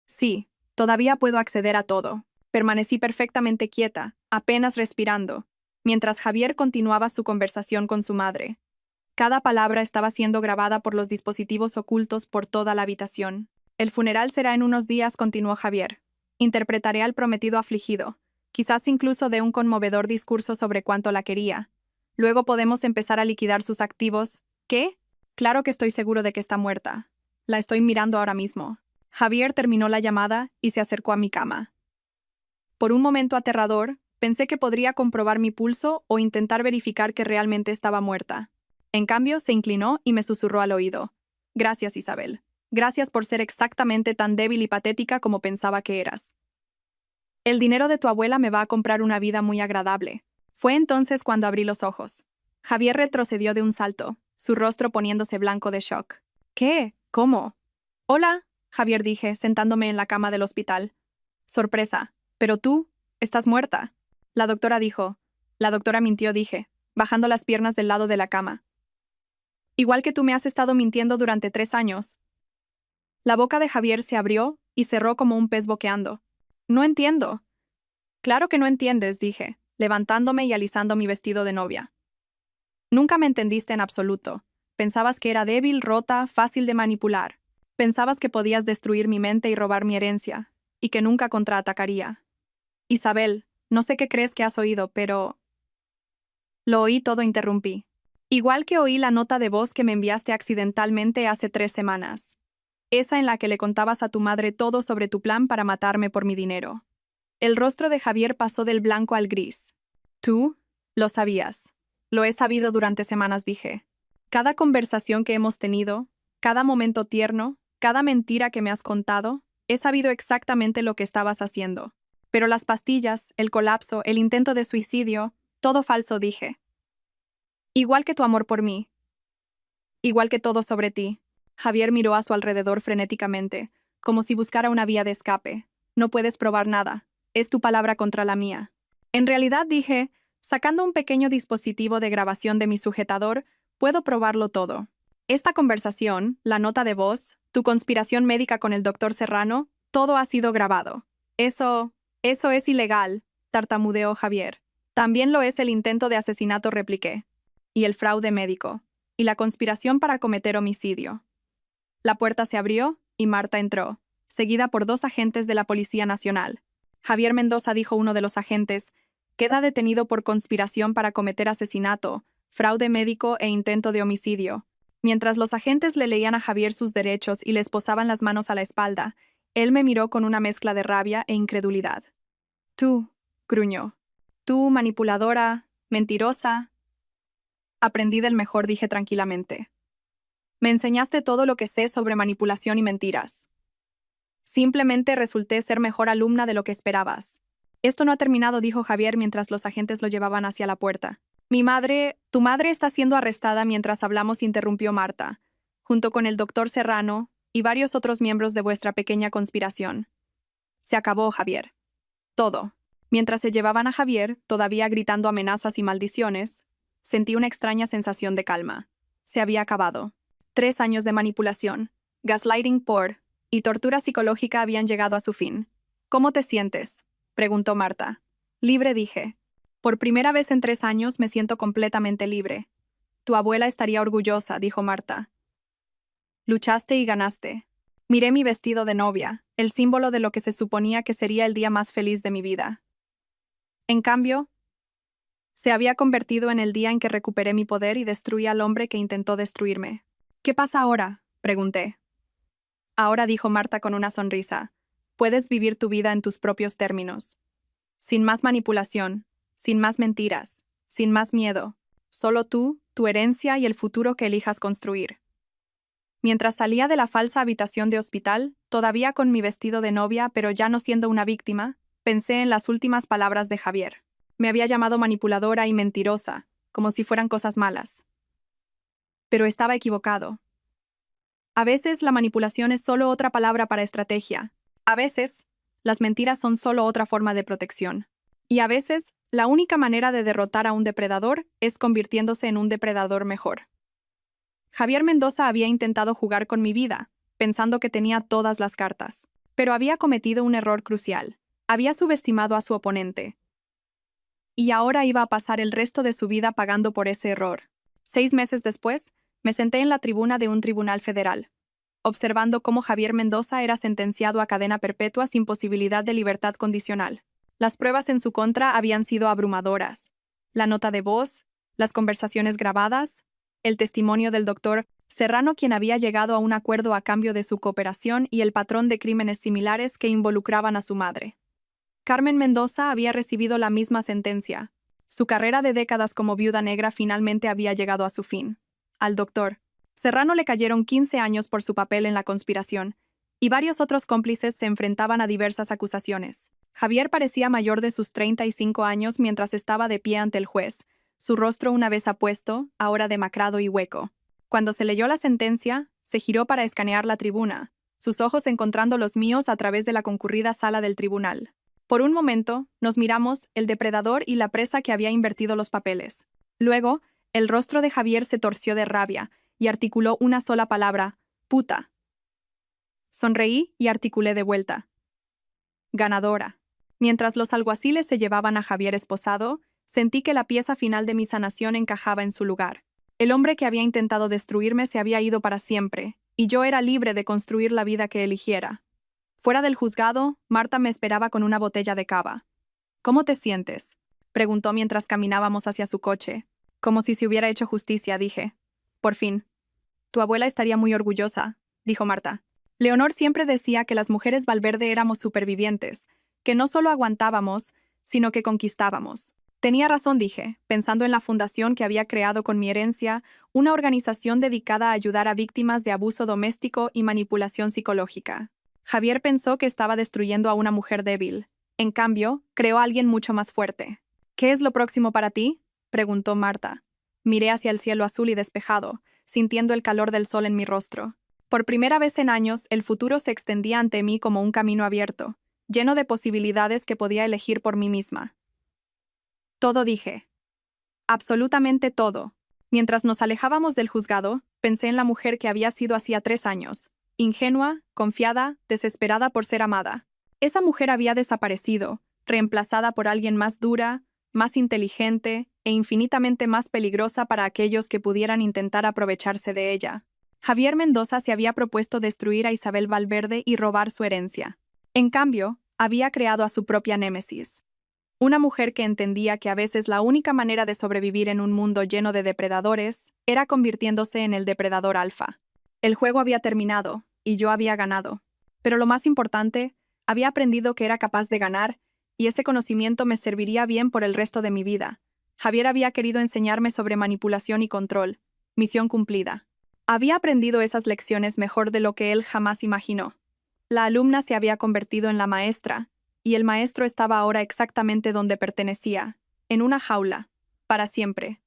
Sí, todavía puedo acceder a todo. Permanecí perfectamente quieta, apenas respirando, mientras Javier continuaba su conversación con su madre. Cada palabra estaba siendo grabada por los dispositivos ocultos por toda la habitación. El funeral será en unos días, continuó Javier. Interpretaré al prometido afligido, quizás incluso de un conmovedor discurso sobre cuánto la quería. Luego podemos empezar a liquidar sus activos. ¿Qué? Claro que estoy seguro de que está muerta. La estoy mirando ahora mismo. Javier terminó la llamada y se acercó a mi cama. Por un momento aterrador, pensé que podría comprobar mi pulso o intentar verificar que realmente estaba muerta. En cambio, se inclinó y me susurró al oído. Gracias, Isabel. Gracias por ser exactamente tan débil y patética como pensaba que eras. El dinero de tu abuela me va a comprar una vida muy agradable. Fue entonces cuando abrí los ojos. Javier retrocedió de un salto, su rostro poniéndose blanco de shock. ¿Qué? ¿Cómo? Hola, Javier, dije, sentándome en la cama del hospital. Sorpresa. Pero tú, estás muerta. La doctora dijo. La doctora mintió, dije, bajando las piernas del lado de la cama. Igual que tú me has estado mintiendo durante 3 años. La boca de Javier se abrió y cerró como un pez boqueando. No entiendo. Claro que no entiendes, dije, levantándome y alisando mi vestido de novia. Nunca me entendiste en absoluto. Pensabas que era débil, rota, fácil de manipular. Pensabas que podías destruir mi mente y robar mi herencia, y que nunca contraatacaría. Isabel, no sé qué crees que has oído, pero... Lo oí todo, interrumpí. Igual que oí la nota de voz que me enviaste accidentalmente hace 3 semanas. Esa en la que le contabas a tu madre todo sobre tu plan para matarme por mi dinero. El rostro de Javier pasó del blanco al gris. Tú, lo sabías. Lo he sabido durante semanas, dije. Cada conversación que hemos tenido, cada momento tierno, cada mentira que me has contado, he sabido exactamente lo que estabas haciendo. Pero las pastillas, el colapso, el intento de suicidio, todo falso, dije. Igual que tu amor por mí. Igual que todo sobre ti. Javier miró a su alrededor frenéticamente, como si buscara una vía de escape. No puedes probar nada. Es tu palabra contra la mía. En realidad, dije, sacando un pequeño dispositivo de grabación de mi sujetador, puedo probarlo todo. Esta conversación, la nota de voz, tu conspiración médica con el doctor Serrano, todo ha sido grabado. Eso es ilegal, tartamudeó Javier. También lo es el intento de asesinato, repliqué. Y el fraude médico. Y la conspiración para cometer homicidio. La puerta se abrió y Marta entró, seguida por 2 agentes de la Policía Nacional. Javier Mendoza, dijo uno de los agentes, Queda detenido por conspiración para cometer asesinato, fraude médico e intento de homicidio. Mientras los agentes le leían a Javier sus derechos y le posaban las manos a la espalda, él me miró con una mezcla de rabia e incredulidad. Tú, gruñó. Tú, manipuladora, mentirosa. Aprendí del mejor, dije tranquilamente. Me enseñaste todo lo que sé sobre manipulación y mentiras. Simplemente resulté ser mejor alumna de lo que esperabas. Esto no ha terminado, dijo Javier mientras los agentes lo llevaban hacia la puerta. Tu madre está siendo arrestada mientras hablamos, interrumpió Marta, junto con el doctor Serrano y varios otros miembros de vuestra pequeña conspiración. Se acabó, Javier. Todo. Mientras se llevaban a Javier, todavía gritando amenazas y maldiciones, sentí una extraña sensación de calma. Se había acabado. 3 años de manipulación, gaslighting y tortura psicológica habían llegado a su fin. ¿Cómo te sientes?, preguntó Marta. Libre, dije. Por primera vez en 3 años me siento completamente libre. Tu abuela estaría orgullosa, dijo Marta. Luchaste y ganaste. Miré mi vestido de novia, el símbolo de lo que se suponía que sería el día más feliz de mi vida. En cambio, se había convertido en el día en que recuperé mi poder y destruí al hombre que intentó destruirme. ¿Qué pasa ahora?, pregunté. Ahora, dijo Marta con una sonrisa, puedes vivir tu vida en tus propios términos. Sin más manipulación, sin más mentiras, sin más miedo. Solo tú, tu herencia y el futuro que elijas construir. Mientras salía de la falsa habitación de hospital, todavía con mi vestido de novia pero ya no siendo una víctima, pensé en las últimas palabras de Javier. Me había llamado manipuladora y mentirosa, como si fueran cosas malas. Pero estaba equivocado. A veces la manipulación es solo otra palabra para estrategia. A veces, las mentiras son solo otra forma de protección. Y a veces, la única manera de derrotar a un depredador es convirtiéndose en un depredador mejor. Javier Mendoza había intentado jugar con mi vida, pensando que tenía todas las cartas. Pero había cometido un error crucial. Había subestimado a su oponente. Y ahora iba a pasar el resto de su vida pagando por ese error. 6 meses después, me senté en la tribuna de un tribunal federal, observando cómo Javier Mendoza era sentenciado a cadena perpetua sin posibilidad de libertad condicional. Las pruebas en su contra habían sido abrumadoras. La nota de voz, las conversaciones grabadas, el testimonio del doctor Serrano, quien había llegado a un acuerdo a cambio de su cooperación, y el patrón de crímenes similares que involucraban a su madre. Carmen Mendoza había recibido la misma sentencia. Su carrera de décadas como viuda negra finalmente había llegado a su fin. Al doctor Serrano le cayeron 15 años por su papel en la conspiración, y varios otros cómplices se enfrentaban a diversas acusaciones. Javier parecía mayor de sus 35 años mientras estaba de pie ante el juez, su rostro una vez apuesto, ahora demacrado y hueco. Cuando se leyó la sentencia, se giró para escanear la tribuna, sus ojos encontrando los míos a través de la concurrida sala del tribunal. Por un momento, nos miramos, el depredador y la presa que había invertido los papeles. Luego, el rostro de Javier se torció de rabia y articuló una sola palabra: puta. Sonreí y articulé de vuelta: ganadora. Mientras los alguaciles se llevaban a Javier esposado, sentí que la pieza final de mi sanación encajaba en su lugar. El hombre que había intentado destruirme se había ido para siempre, y yo era libre de construir la vida que eligiera. Fuera del juzgado, Marta me esperaba con una botella de cava. ¿Cómo te sientes?, preguntó mientras caminábamos hacia su coche. Como si se hubiera hecho justicia, dije. Por fin. Tu abuela estaría muy orgullosa, dijo Marta. Leonor siempre decía que las mujeres Valverde éramos supervivientes, que no solo aguantábamos, sino que conquistábamos. Tenía razón, dije, pensando en la fundación que había creado con mi herencia, una organización dedicada a ayudar a víctimas de abuso doméstico y manipulación psicológica. Javier pensó que estaba destruyendo a una mujer débil. En cambio, creó a alguien mucho más fuerte. ¿Qué es lo próximo para ti?, preguntó Marta. Miré hacia el cielo azul y despejado, sintiendo el calor del sol en mi rostro. Por primera vez en años, el futuro se extendía ante mí como un camino abierto, lleno de posibilidades que podía elegir por mí misma. Todo, dije. Absolutamente todo. Mientras nos alejábamos del juzgado, pensé en la mujer que había sido hacía 3 años. Ingenua, confiada, desesperada por ser amada. Esa mujer había desaparecido, reemplazada por alguien más dura, más inteligente e infinitamente más peligrosa para aquellos que pudieran intentar aprovecharse de ella. Javier Mendoza se había propuesto destruir a Isabel Valverde y robar su herencia. En cambio, había creado a su propia némesis. Una mujer que entendía que a veces la única manera de sobrevivir en un mundo lleno de depredadores era convirtiéndose en el depredador alfa. El juego había terminado, y yo había ganado. Pero lo más importante, había aprendido que era capaz de ganar, y ese conocimiento me serviría bien por el resto de mi vida. Javier había querido enseñarme sobre manipulación y control. Misión cumplida. Había aprendido esas lecciones mejor de lo que él jamás imaginó. La alumna se había convertido en la maestra, y el maestro estaba ahora exactamente donde pertenecía, en una jaula, para siempre.